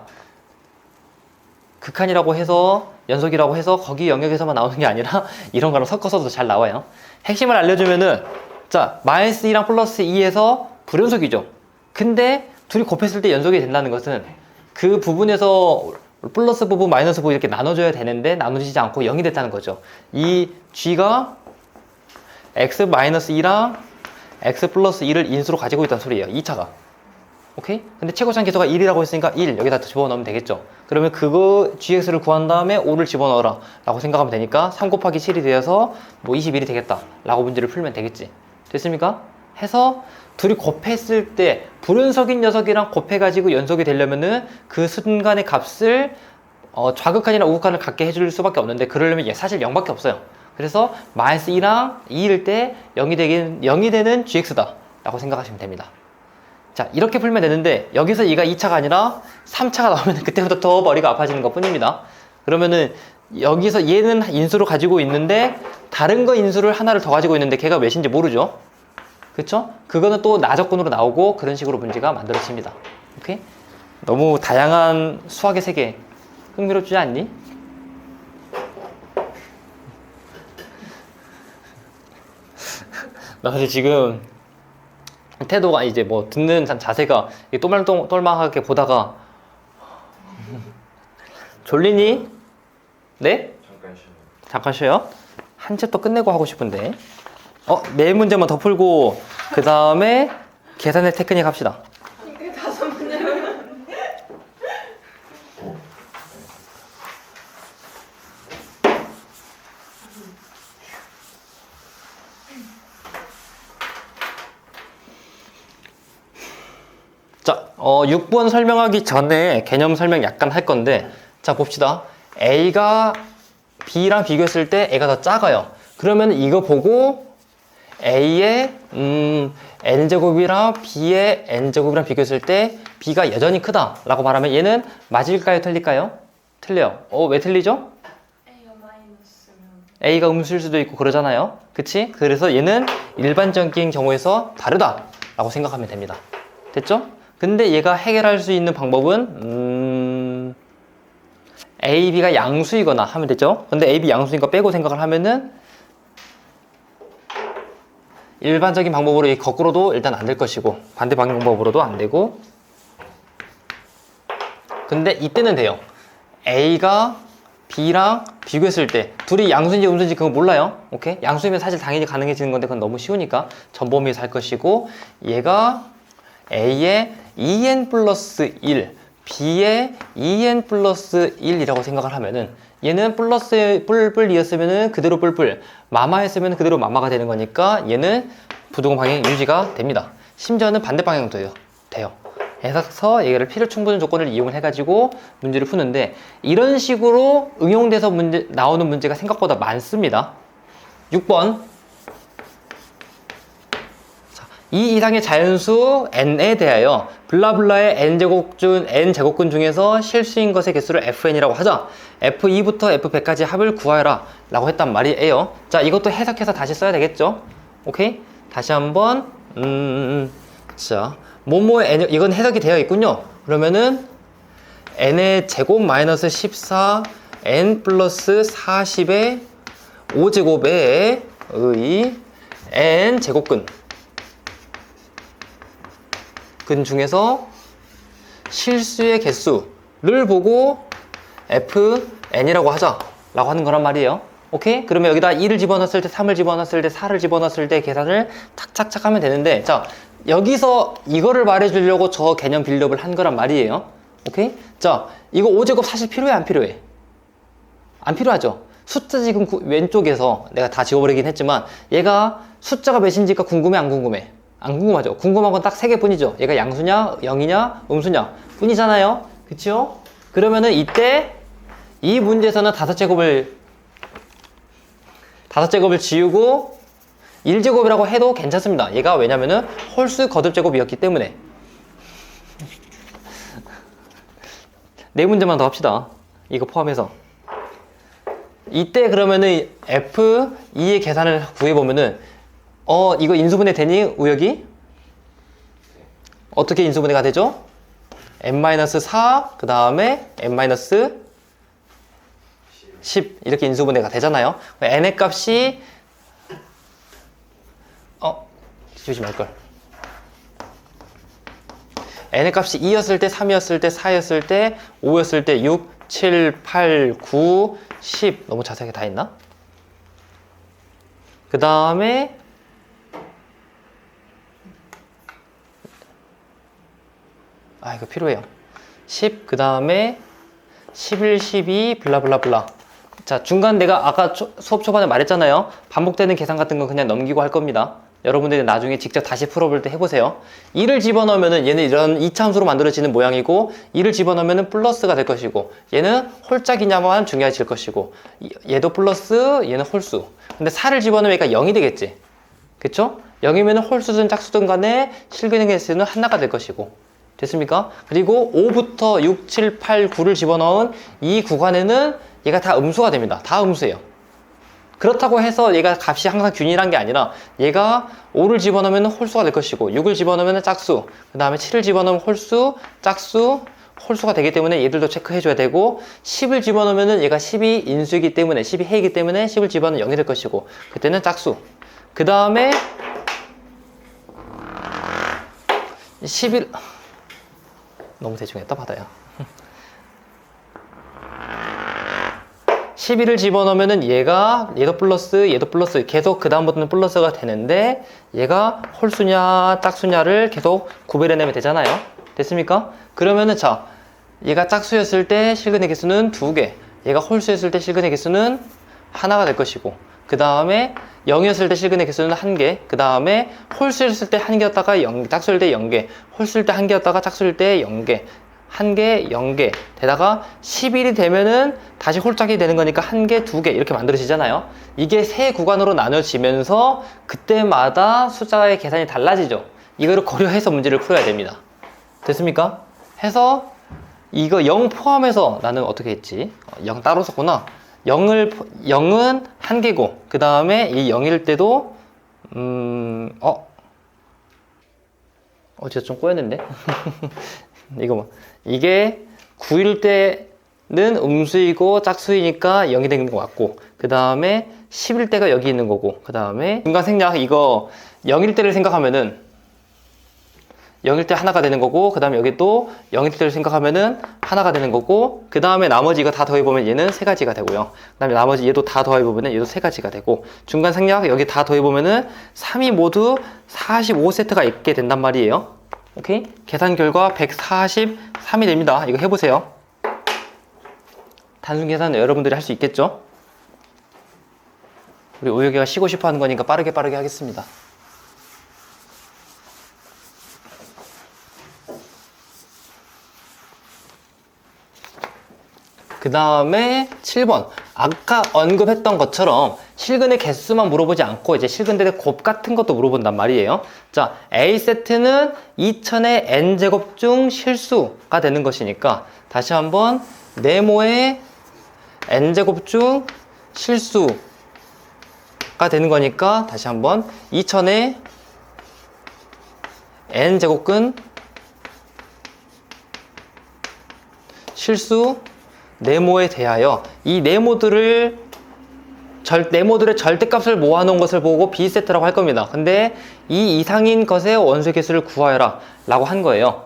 극한이라고 해서 연속이라고 해서 거기 영역에서만 나오는 게 아니라 이런 거랑 섞어서도 잘 나와요. 핵심을 알려주면은 자 마이너스 2랑 플러스 2에서 불연속이죠. 근데 둘이 곱했을 때 연속이 된다는 것은 그 부분에서 플러스 부분 마이너스 부분 이렇게 나눠줘야 되는데 나눠지지 않고 0이 됐다는 거죠. 이 G가 x-2랑 x 플러스 2를 인수로 가지고 있다는 소리예요. 2차가. 오케이? 근데 최고차항 계수가 1이라고 했으니까 1 여기다 집어넣으면 되겠죠. 그러면 그거 gx를 구한 다음에 5를 집어넣어라 라고 생각하면 되니까 3 곱하기 7이 되어서 뭐 21이 되겠다 라고 문제를 풀면 되겠지. 됐습니까? 해서 둘이 곱했을 때 불연속인 녀석이랑 곱해가지고 연속이 되려면은 그 순간의 값을 좌극한이나 우극한을 갖게 해줄 수밖에 없는데 그러려면 사실 0밖에 없어요. 그래서 마이너스 2랑 2일 때 0이 되는 gx다 라고 생각하시면 됩니다. 자 이렇게 풀면 되는데 여기서 얘가 2차가 아니라 3차가 나오면 그때부터 더 머리가 아파지는 것 뿐입니다. 그러면은 여기서 얘는 인수로 가지고 있는데 다른 거 인수를 하나를 더 가지고 있는데 걔가 몇인지 모르죠. 그쵸? 그거는 또 나적분으로 나오고 그런 식으로 문제가 만들어집니다. 오케이? 너무 다양한 수학의 세계 흥미롭지 않니? 나 사실 지금 태도가 이제 뭐 듣는 자세가 똘망하게 보다가 졸리니? 네? 잠깐 쉬어요. 잠깐 쉬어요. 한 챕터 끝내고 하고 싶은데 네 문제만 더 풀고 그 다음에 계산의 테크닉 합시다. 이게 5문제면 자, 6번 설명하기 전에 개념 설명 약간 할 건데 자 봅시다. A가 B랑 비교했을 때 A가 더 작아요. 그러면 이거 보고 A의 N제곱이랑 B의 N제곱이랑 비교했을 때 B가 여전히 크다 라고 말하면 얘는 맞을까요? 틀릴까요? 틀려요. 왜 틀리죠? A가 마이너스면 A가 음수일 수도 있고 그러잖아요. 그치? 그래서 얘는 일반적인 경우에서 다르다 라고 생각하면 됩니다. 됐죠? 근데 얘가 해결할 수 있는 방법은 A, B가 양수이거나 하면 되죠. 근데 A, B 양수인 거 빼고 생각을 하면은 일반적인 방법으로 거꾸로도 일단 안 될 것이고 반대 방법으로도 안 되고 근데 이때는 돼요. A가 B랑 비교했을 때 둘이 양수인지 음수인지 그거 몰라요. 오케이? 양수이면 사실 당연히 가능해지는 건데 그건 너무 쉬우니까 전범위에서 할 것이고 얘가 A의 2n 플러스 1 B의 2n 플러스 1이라고 생각을 하면은 얘는 플러스 뿔뿔이었으면은 그대로 뿔뿔 마마였으면 그대로 마마가 되는 거니까 얘는 부등호 방향 유지가 됩니다. 심지어는 반대 방향도 돼요. 그래서 얘를 필요 충분 조건을 이용을 해가지고 문제를 푸는데 이런 식으로 응용돼서 나오는 문제가 생각보다 많습니다. 6번 이 이상의 자연수 n에 대하여 블라블라의 n제곱근 중에서 실수인 것의 개수를 fn이라고 하자. f2부터 f100까지 합을 구하여라 라고 했단 말이에요. 자 이것도 해석해서 다시 써야 되겠죠. 오케이? 다시 한번 자 뭐뭐의 n 이건 해석이 되어 있군요. 그러면은 n의 제곱 마이너스 14 n 플러스 40의 5제곱에 의 n 제곱근 중에서 실수의 개수를 보고 fn이라고 하자 라고 하는 거란 말이에요. 오케이? 그러면 여기다 2를 집어넣었을 때 3을 집어넣었을 때 4를 집어넣었을 때 계산을 탁탁탁 하면 되는데 자 여기서 이거를 말해주려고 저 개념 빌드업을 한 거란 말이에요. 오케이? 자 이거 5제곱 사실 필요해 안 필요해? 안 필요하죠. 숫자 지금 왼쪽에서 내가 다 지워버리긴 했지만 얘가 숫자가 몇인지가 궁금해 안 궁금해? 안 궁금하죠. 궁금한 건 딱 3개 뿐이죠. 얘가 양수냐, 0이냐, 음수냐 뿐이잖아요. 그쵸? 그러면은 이때 이 문제에서는 5제곱을 지우고 1제곱이라고 해도 괜찮습니다. 얘가 왜냐면은 홀수 거듭제곱이었기 때문에. 네 문제만 더 합시다. 이거 포함해서. 이때 그러면은 F2의 계산을 구해보면은 이거 인수분해 되니 우역이? 어떻게 인수분해가 되죠? n-4 그 다음에 n-10 이렇게 인수분해가 되잖아요. n의 값이 지우지 말걸. n의 값이 2였을 때, 3이었을 때, 4였을 때, 5였을 때, 6, 7, 8, 9, 10 너무 자세하게 다 했나? 그 다음에 이거 필요해요. 10, 그 다음에 11, 12, 블라블라블라. 자, 중간 내가 아까 수업 초반에 말했잖아요. 반복되는 계산 같은 건 그냥 넘기고 할 겁니다. 여러분들이 나중에 직접 다시 풀어볼 때 해보세요. 2를 집어넣으면은 얘는 이런 이차함수로 만들어지는 모양이고 2를 집어넣으면은 플러스가 될 것이고 얘는 홀짝이냐만 중요해질 것이고 얘도 플러스 얘는 홀수. 근데 4를 집어넣으니까 0이 되겠지. 그쵸? 0이면은 홀수든 짝수든 간에 실근의 개수는 하나가 될 것이고 됐습니까? 그리고 5부터 6, 7, 8, 9를 집어넣은 이 구간에는 얘가 다 음수가 됩니다. 다 음수예요. 그렇다고 해서 얘가 값이 항상 균일한 게 아니라 얘가 5를 집어넣으면 홀수가 될 것이고 6을 집어넣으면 짝수, 그 다음에 7을 집어넣으면 홀수, 짝수, 홀수가 되기 때문에 얘들도 체크해줘야 되고 10을 집어넣으면 얘가 10이 인수이기 때문에 10이 해이기 때문에 10을 집어넣으면 0이 될 것이고 그때는 짝수. 그 다음에 11 너무 대충했다 받아요. 11을 집어넣으면은 얘도 플러스 계속 그 다음부터는 플러스가 되는데 얘가 홀수냐 짝수냐를 계속 구별해내면 되잖아요. 됐습니까? 그러면은 자, 얘가 짝수였을 때 실근의 개수는 2개, 얘가 홀수였을 때 실근의 개수는 하나가 될 것이고 그 다음에 0이었을 때 실근의 개수는 1개, 그 다음에 홀수였을 때 1개였다가 짝수일 때 0개, 홀수일 때 1개였다가 짝수일 때 0개, 1개, 0개, 게다가 11이 되면은 다시 홀짝이 되는 거니까 1개, 2개 이렇게 만들어지잖아요. 이게 세 구간으로 나눠지면서 그때마다 숫자의 계산이 달라지죠. 이거를 고려해서 문제를 풀어야 됩니다. 됐습니까? 해서 이거 0 포함해서 나는 어떻게 했지? 0 따로 썼구나. 0은 1개고 그 다음에 이 0일 때도 제가 좀 꼬였는데? 이거 뭐 이게 9일 때는 음수이고 짝수이니까 0이 되는 것 같고 그 다음에 10일 때가 여기 있는 거고 그 다음에 중간 생략 이거 0일 때를 생각하면은 0일 때 하나가 되는 거고 그 다음에 여기 또 0일 때를 생각하면은 하나가 되는 거고 그 다음에 나머지 이거 다 더해보면 얘는 3가지가 되고요. 그 다음에 나머지 얘도 다 더해보면 얘도 3가지가 되고 중간 생략 여기 다 더해보면은 3이 모두 45세트가 있게 된단 말이에요. 오케이? 계산 결과 143이 됩니다. 이거 해보세요. 단순 계산은 여러분들이 할 수 있겠죠? 우리 우혁이가 쉬고 싶어 하는 거니까 빠르게 하겠습니다. 그 다음에 7번. 아까 언급했던 것처럼 실근의 개수만 물어보지 않고 이제 실근들의 곱 같은 것도 물어본단 말이에요. 자, A세트는 2000의 n제곱 중 실수가 되는 것이니까 다시 한번 네모의 n제곱 중 실수가 되는 거니까 다시 한번 2000의 n제곱근 실수 네모에 대하여 이 네모들의 절대값을 모아놓은 것을 보고 B세트라고 할 겁니다. 근데 이 이상인 것의 원소의 개수를 구하여라 라고 한 거예요.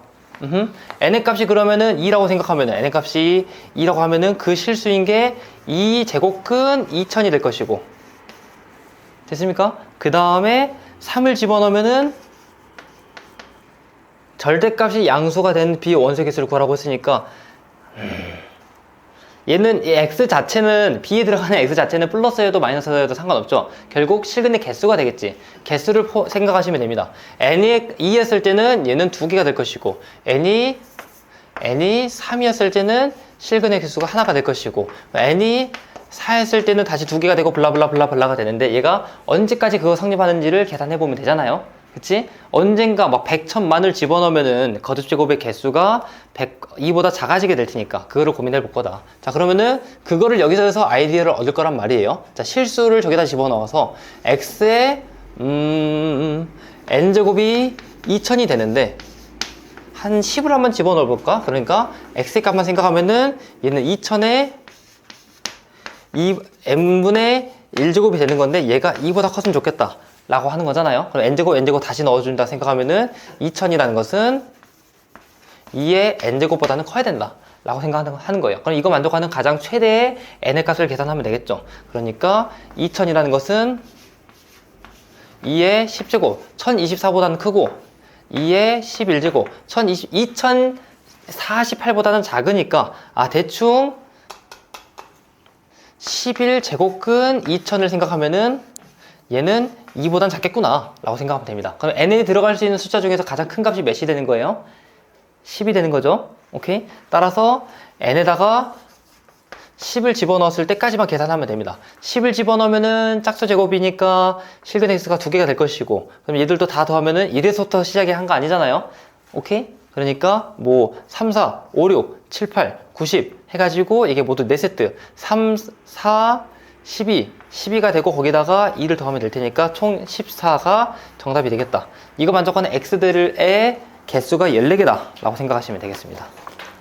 n의 값이 그러면은 2라고 생각하면은 n의 값이 2라고 하면은 그 실수인 게 2제곱근 2000이 될 것이고 됐습니까? 그 다음에 3을 집어넣으면은 절대값이 양수가 된 B 원소의 개수를 구하라고 했으니까 얘는 이 x 자체는 b에 들어가는 x 자체는 플러스여도 마이너스여도 상관없죠. 결국 실근의 개수가 되겠지. 개수를 생각하시면 됩니다. n이 2였을 때는 얘는 2개가 될 것이고 n이 3이었을 때는 실근의 개수가 하나가 될 것이고 n이 4였을 때는 다시 2개가 되고 블라블라가 되는데 얘가 언제까지 그거 성립하는지를 계산해 보면 되잖아요. 그치? 언젠가 막 100, 1000만을 집어넣으면은 거듭제곱의 개수가 2보다 작아지게 될 테니까 그거를 고민해 볼 거다. 자, 그러면은 그거를 여기서 해서 아이디어를 얻을 거란 말이에요. 자, 실수를 저기다 집어넣어서 x의 n제곱이 2000이 되는데 한 10을 한번 집어넣어 볼까? 그러니까 x의 값만 생각하면은 얘는 2000에 n분의 1제곱이 되는 건데 얘가 2보다 컸으면 좋겠다 라고 하는 거잖아요. 그럼 n제곱 다시 넣어준다 생각하면은 2000이라는 것은 2의 n제곱보다는 커야 된다 라고 생각하는 거예요. 그럼 이거 만족하는 가장 최대의 n의 값을 계산하면 되겠죠. 그러니까 2000이라는 것은 2의 10제곱 1024보다는 크고 2의 11제곱 2048보다는 작으니까 대충 11제곱근 2000을 생각하면은 얘는 2보단 작겠구나 라고 생각하면 됩니다. 그럼 n에 들어갈 수 있는 숫자 중에서 가장 큰 값이 몇이 되는 거예요? 10이 되는 거죠. 오케이? 따라서 n에다가 10을 집어넣었을 때까지만 계산하면 됩니다. 10을 집어넣으면은 짝수 제곱이니까 실근 x가 2개가 될 것이고 그럼 얘들도 다 더하면은 1에서부터 시작이 한 거 아니잖아요. 오케이? 그러니까 뭐 3, 4, 5, 6, 7, 8, 90 해가지고 이게 모두 4세트 3, 4, 12가 되고 거기다가 2를 더하면 될 테니까 총 14가 정답이 되겠다. 이거 만족하는 x들의 개수가 14개다 라고 생각하시면 되겠습니다.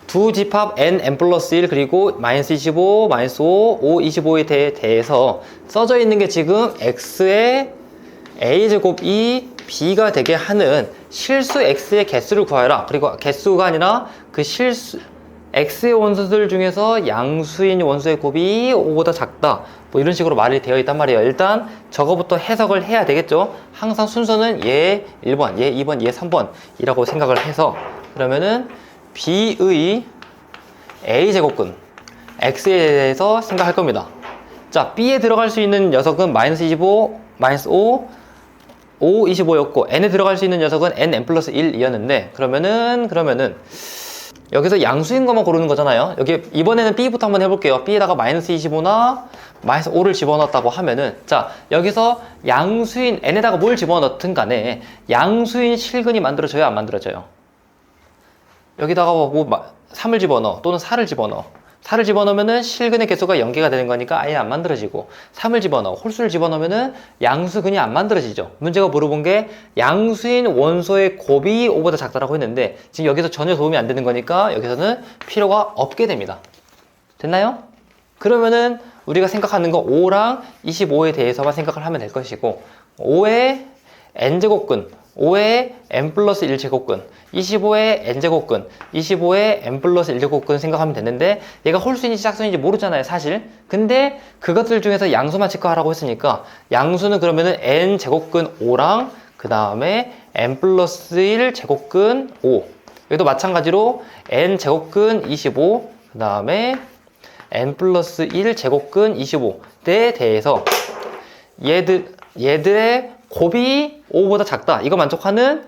두 집합 n 플러스 1 그리고 마이너스 25, 마이너스 5, 5, 25에 대해서 써져 있는 게 지금 x의 a제곱이 b가 되게 하는 실수 x의 개수를 구하여라. 그리고 개수가 아니라 그 실수 x의 원수들 중에서 양수인 원수의 곱이 5보다 작다 뭐 이런 식으로 말이 되어 있단 말이에요. 일단 저거부터 해석을 해야 되겠죠. 항상 순서는 얘 1번, 얘 2번, 얘 3번 이라고 생각을 해서 그러면은 b의 a제곱근 x에 대해서 생각할 겁니다. 자, b에 들어갈 수 있는 녀석은 마이너스 25, 마이너스 5, 5, 25였고 n에 들어갈 수 있는 녀석은 n 플러스 1이었는데 그러면은 여기서 양수인 것만 고르는 거잖아요. 여기 이번에는 b부터 한번 해볼게요. b에다가 마이너스 25나 마이너스 5를 집어넣었다고 하면은 자, 여기서 양수인 n에다가 뭘 집어넣든 간에 양수인 실근이 만들어져요, 안 만들어져요? 여기다가 뭐 3을 집어넣어 또는 4를 집어넣어 4를 집어넣으면은 실근의 개수가 0개가 되는 거니까 아예 안 만들어지고 3을 집어넣어 홀수를 집어넣으면은 양수근이 안 만들어지죠. 문제가 물어본 게 양수인 원소의 곱이 5보다 작다라고 했는데 지금 여기서 전혀 도움이 안 되는 거니까 여기서는 필요가 없게 됩니다. 됐나요? 그러면은 우리가 생각하는 거 5랑 25에 대해서만 생각을 하면 될 것이고 5의 n제곱근 5의 n 플러스 1제곱근 25의 n제곱근 25의 n 플러스 1제곱근 생각하면 되는데 얘가 홀수인지 짝수인지 모르잖아요 사실. 근데 그것들 중에서 양수만 체크하라고 했으니까 양수는 그러면은 n제곱근 5랑 그 다음에 n 플러스 1제곱근 5 여기도 마찬가지로 n제곱근 25 그 다음에 n 플러스 1제곱근 25에 대해서 얘들의 곱이 5보다 작다. 이거 만족하는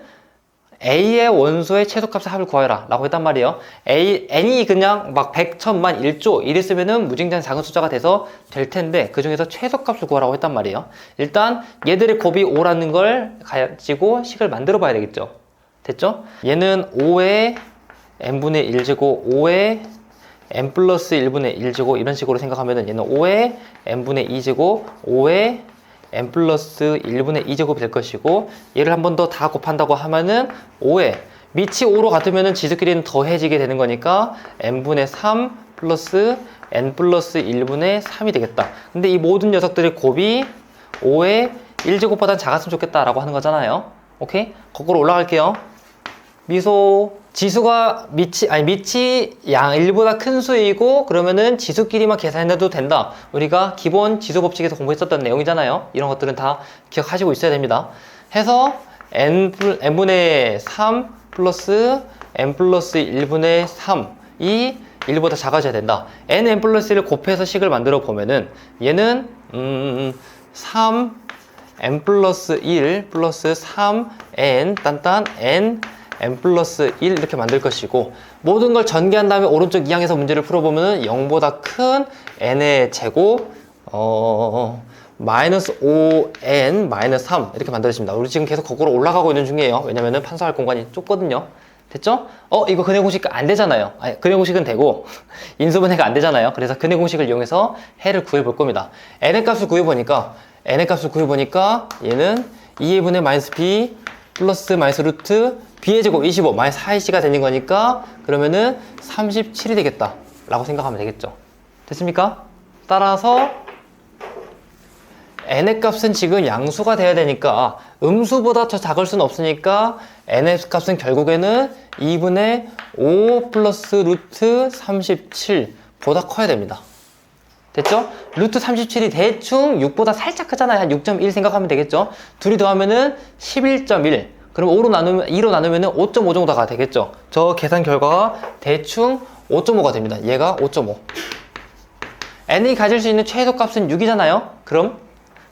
A의 원소의 최소값의 합을 구하여라 라고 했단 말이에요. n이 그냥 막 100, 1000만, 1조 이랬으면은 무진장 작은 숫자가 돼서 될 텐데 그 중에서 최소값을 구하라고 했단 말이에요. 일단 얘들의 곱이 5라는 걸 가지고 식을 만들어 봐야 되겠죠. 됐죠? 얘는 5의 n분의 1제곱 5의 n 플러스 1분의 1제곱 이런 식으로 생각하면은 얘는 5의 n분의 2제곱 5의 n 플러스 1분의 2제곱이 될 것이고 얘를 한 번 더 다 곱한다고 하면은 5에 밑이 5로 같으면은 지수끼리는 더해지게 되는 거니까 n분의 3 플러스 n 플러스 1분의 3이 되겠다. 근데 이 모든 녀석들의 곱이 5의 1제곱보다는 작았으면 좋겠다 라고 하는 거잖아요. 오케이? 거꾸로 올라갈게요. 미소 지수가 밑이 1보다 큰 수이고 그러면은 지수끼리만 계산해도 된다. 우리가 기본 지수 법칙에서 공부했었던 내용이잖아요. 이런 것들은 다 기억하시고 있어야 됩니다. 해서 n분의 3 플러스 n 플러스 1분의 3이 1보다 작아져야 된다. n 플러스 1을 곱해서 식을 만들어 보면은 얘는 3 n 플러스 1 플러스 3 n 딴딴 n n 플러스 1 이렇게 만들 것이고, 모든 걸 전개한 다음에 오른쪽 이항에서 문제를 풀어보면 0보다 큰 n의 제곱 마이너스 5n 마이너스 3 이렇게 만들어집니다. 우리 지금 계속 거꾸로 올라가고 있는 중이에요. 왜냐면은 판서할 공간이 좁거든요. 됐죠? 이거 근해 공식 안 되잖아요. 아니, 근해 공식은 되고 인수분해가 안 되잖아요. 그래서 근해 공식을 이용해서 해를 구해 볼 겁니다. n의 값을 구해 보니까 얘는 2분의 마이너스 b 플러스 마이너스 루트 b의 제곱 25 마이너스 4ac가 되는 거니까, 그러면은 37이 되겠다 라고 생각하면 되겠죠. 됐습니까? 따라서 n의 값은 지금 양수가 돼야 되니까 음수보다 더 작을 수는 없으니까 n의 값은 결국에는 2분의 5 플러스 루트 37보다 커야 됩니다. 됐죠? 루트 37이 대충 6보다 살짝 크잖아요. 한 6.1 생각하면 되겠죠? 둘이 더하면은 11.1. 그럼 2로 나누면은 5.5 정도가 되겠죠? 저 계산 결과가 대충 5.5가 됩니다. 얘가 5.5. n이 가질 수 있는 최소값은 6이잖아요?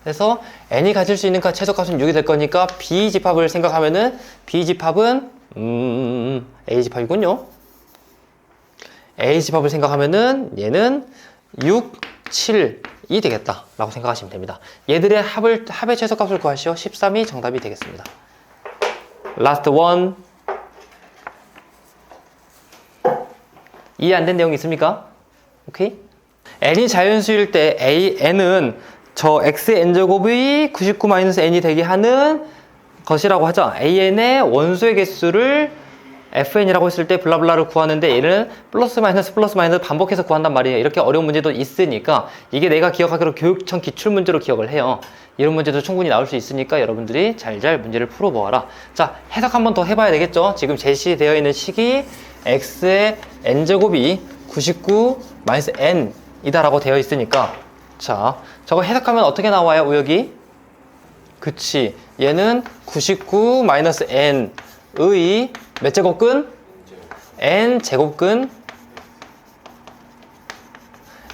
그래서 n이 가질 수 있는 최소값은 6이 될 거니까 B집합을 생각하면은 B집합은 A집합이군요. A집합을 생각하면은 얘는 6, 7이 되겠다 라고 생각하시면 됩니다. 얘들의 합의 최소값을 구하시오. 13이 정답이 되겠습니다. Last one. 이해 안 된 내용이 있습니까? 오케이? n이 자연수일 때 n은 저 xn제곱이 99-n이 되게 하는 것이라고 하죠. an의 원소의 개수를 fn이라고 했을 때 블라블라를 구하는데, 얘는 플러스 마이너스 반복해서 구한단 말이에요. 이렇게 어려운 문제도 있으니까 이게 내가 기억하기로 교육청 기출문제로 기억을 해요. 이런 문제도 충분히 나올 수 있으니까 여러분들이 잘 문제를 풀어보아라. 자, 해석 한번 더 해봐야 되겠죠. 지금 제시되어 있는 식이 x의 n제곱이 99-n 이다라고 되어 있으니까, 자, 저거 해석하면 어떻게 나와요, 우혁이? 그치, 얘는 99-n의 몇 제곱근? n 제곱근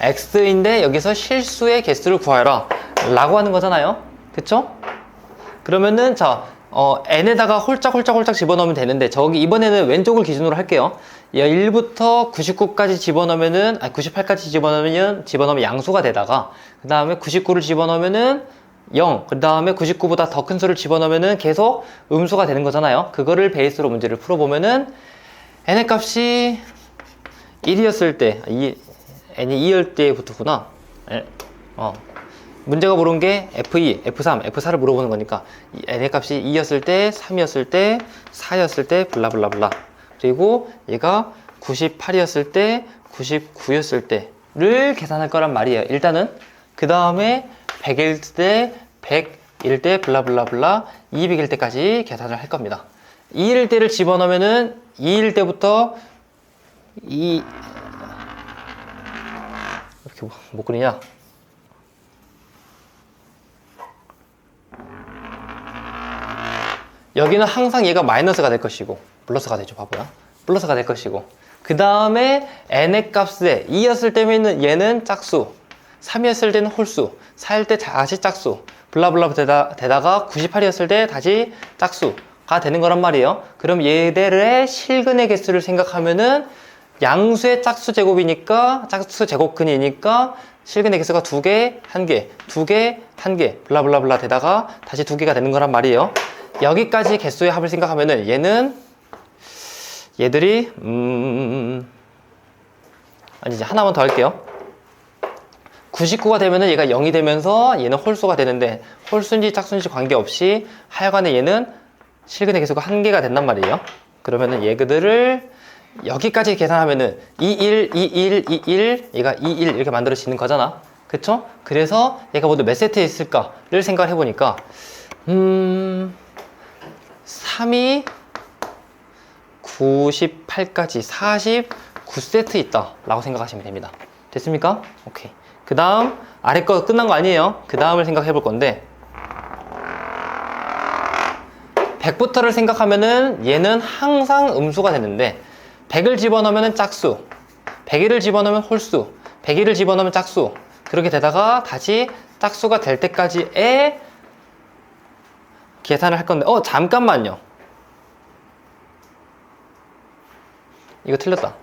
x인데 여기서 실수의 개수를 구하라 라고 하는 거잖아요. 그쵸? 그러면은 자, n에다가 홀짝홀짝 집어넣으면 되는데, 저기 이번에는 왼쪽을 기준으로 할게요. 1부터 99까지 집어넣으면은, 98까지 집어넣으면 양수가 되다가, 그 다음에 99를 집어넣으면은 0, 그 다음에 99보다 더 큰 수를 집어넣으면은 계속 음수가 되는 거잖아요. 그거를 베이스로 문제를 풀어보면은 n의 값이 1이었을 때, n이 2일 때부터구나. 문제가 물은 게 F2, F3, F4를 물어보는 거니까 n의 값이 2였을 때, 3이었을 때, 4였을 때, 블라블라블라. 그리고 얘가 98이었을 때, 99였을 때를 계산할 거란 말이에요. 일단은 그 다음에 100일 때, 100일 때, 블라블라블라, 200일 때까지 계산을 할 겁니다. 2일 때를 집어넣으면은 2일 때부터 이렇게 못 그리냐? 여기는 항상 얘가 마이너스가 될 것이고, 플러스가 되죠, 바보야. 플러스가 될 것이고, 그 다음에 n의 값에 2였을 때는 얘는 짝수, 3이었을 때는 홀수, 4일 때 다시 짝수, 블라블라 되다가 98이었을 때 다시 짝수가 되는 거란 말이에요. 그럼 얘들의 실근의 개수를 생각하면은 양수의 짝수 제곱이니까, 짝수 제곱근이니까 실근의 개수가 2개, 1개, 2개, 1개, 블라블라블라 되다가 다시 2개가 되는 거란 말이에요. 여기까지 개수의 합을 생각하면은 얘들이 아니지, 하나만 더 할게요. 99가 되면은 얘가 0이 되면서 얘는 홀수가 되는데, 홀수인지 짝수인지 관계없이 하여간에 얘는 실근의 개수가 1개가 된단 말이에요. 그러면은 얘들을 여기까지 계산하면은 21, 21, 21, 얘가 21 이렇게 만들어지는 거잖아. 그쵸? 그래서 얘가 모두 몇 세트에 있을까를 생각을 해보니까 3이 98까지 49세트 있다 라고 생각하시면 됩니다. 됐습니까? 오케이. 그 다음 아래 거 끝난 거 아니에요. 그 다음을 생각해 볼 건데, 100부터를 생각하면은 얘는 항상 음수가 되는데, 100을 집어넣으면 짝수, 101을 집어넣으면 홀수, 101을 집어넣으면 짝수, 그렇게 되다가 다시 짝수가 될 때까지의 계산을 할 건데, 잠깐만요. 이거 틀렸다.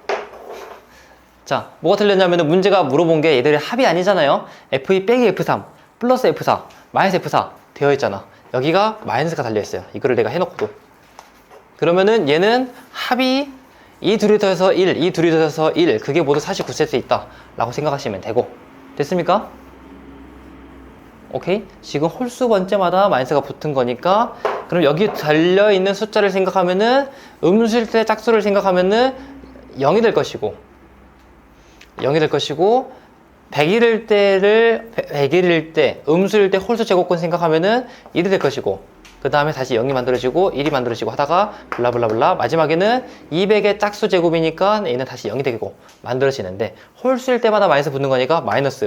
자, 뭐가 틀렸냐면은 문제가 물어본 게 얘들이 합이 아니잖아요. F2 빼기 F3 플러스 F4 마이너스 F4 되어 있잖아. 여기가 마이너스가 달려 있어요. 이거를 내가 해놓고도. 그러면은 얘는 합이 이 둘이 더해서 1, 이 둘이 더해서 1, 그게 모두 49세트에 있다 라고 생각하시면 되고. 됐습니까? 오케이? 지금 홀수 번째마다 마이너스가 붙은 거니까, 그럼 여기 달려있는 숫자를 생각하면은 음수일 때 짝수를 생각하면은 0이 될 것이고 100일일 때 음수일 때 홀수 제곱근 생각하면은 1이 될 것이고, 그 다음에 다시 0이 만들어지고 1이 만들어지고 하다가 블라블라블라 마지막에는 200의 짝수 제곱이니까 얘는 다시 0이 되고 만들어지는데, 홀수일 때마다 마이너스 붙는 거니까 마이너스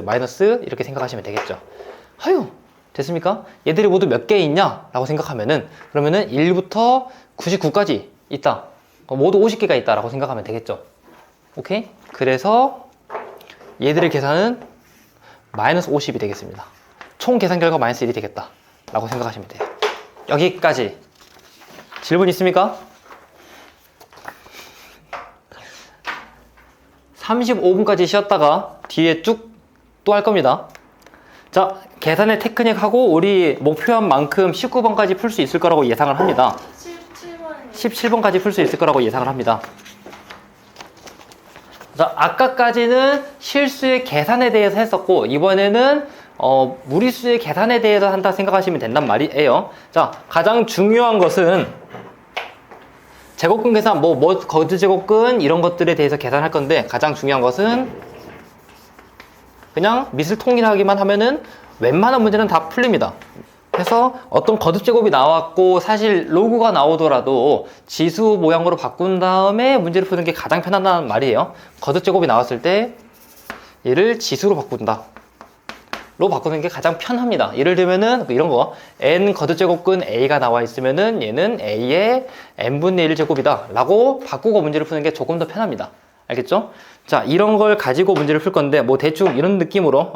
이렇게 생각하시면 되겠죠. 아유, 됐습니까? 얘들이 모두 몇 개 있냐? 라고 생각하면은, 그러면은 1부터 99까지 있다. 모두 50개가 있다 라고 생각하면 되겠죠. 오케이? 그래서 얘들의 계산은 마이너스 50이 되겠습니다. 총 계산 결과 마이너스 1이 되겠다 라고 생각하시면 돼요. 여기까지. 질문 있습니까? 35분까지 쉬었다가 뒤에 쭉 또 할 겁니다. 자, 계산의 테크닉 하고 우리 목표한 만큼 19번까지 풀 수 있을 거라고 예상을 합니다. 17번까지 풀 수 있을 거라고 예상을 합니다. 자, 아까까지는 실수의 계산에 대해서 했었고, 이번에는 무리수의 계산에 대해서 한다 생각하시면 된단 말이에요. 자, 가장 중요한 것은 제곱근 계산, 거드 제곱근 이런 것들에 대해서 계산할 건데, 가장 중요한 것은 그냥 미술 통일하기만 하면은 웬만한 문제는 다 풀립니다. 그래서 어떤 거듭 제곱이 나왔고 사실 로그가 나오더라도 지수 모양으로 바꾼 다음에 문제를 푸는 게 가장 편하다는 말이에요. 거듭 제곱이 나왔을 때 얘를 지수로 바꾼다 로 바꾸는 게 가장 편합니다. 예를 들면은 이런 거, n 거듭 제곱근 a가 나와 있으면은 얘는 a의 n분의 1 제곱이다 라고 바꾸고 문제를 푸는 게 조금 더 편합니다. 알겠죠? 자, 이런 걸 가지고 문제를 풀 건데, 대충 이런 느낌으로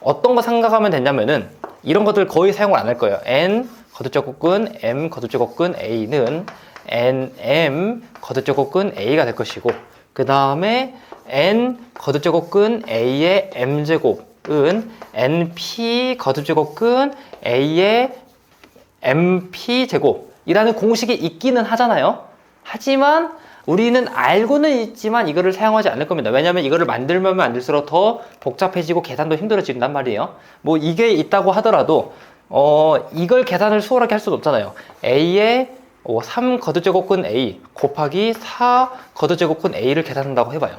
어떤 거 생각하면 되냐면은 이런 것들 거의 사용을 안 할 거예요. n 거듭 제곱근 m 거듭 제곱근 a는 nm 거듭 제곱근 a가 될 것이고, 그 다음에 n 거듭 제곱근 a의 m 제곱은 np 거듭 제곱근 a의 mp 제곱이라는 공식이 있기는 하잖아요. 하지만 우리는 알고는 있지만 이거를 사용하지 않을 겁니다. 왜냐하면 이거를 만들면 만들수록 더 복잡해지고 계산도 힘들어진단 말이에요. 이게 있다고 하더라도 이걸 계산을 수월하게 할 수는 없잖아요. a의 3 거듭제곱근 a 곱하기 4 거듭제곱근 a를 계산한다고 해봐요.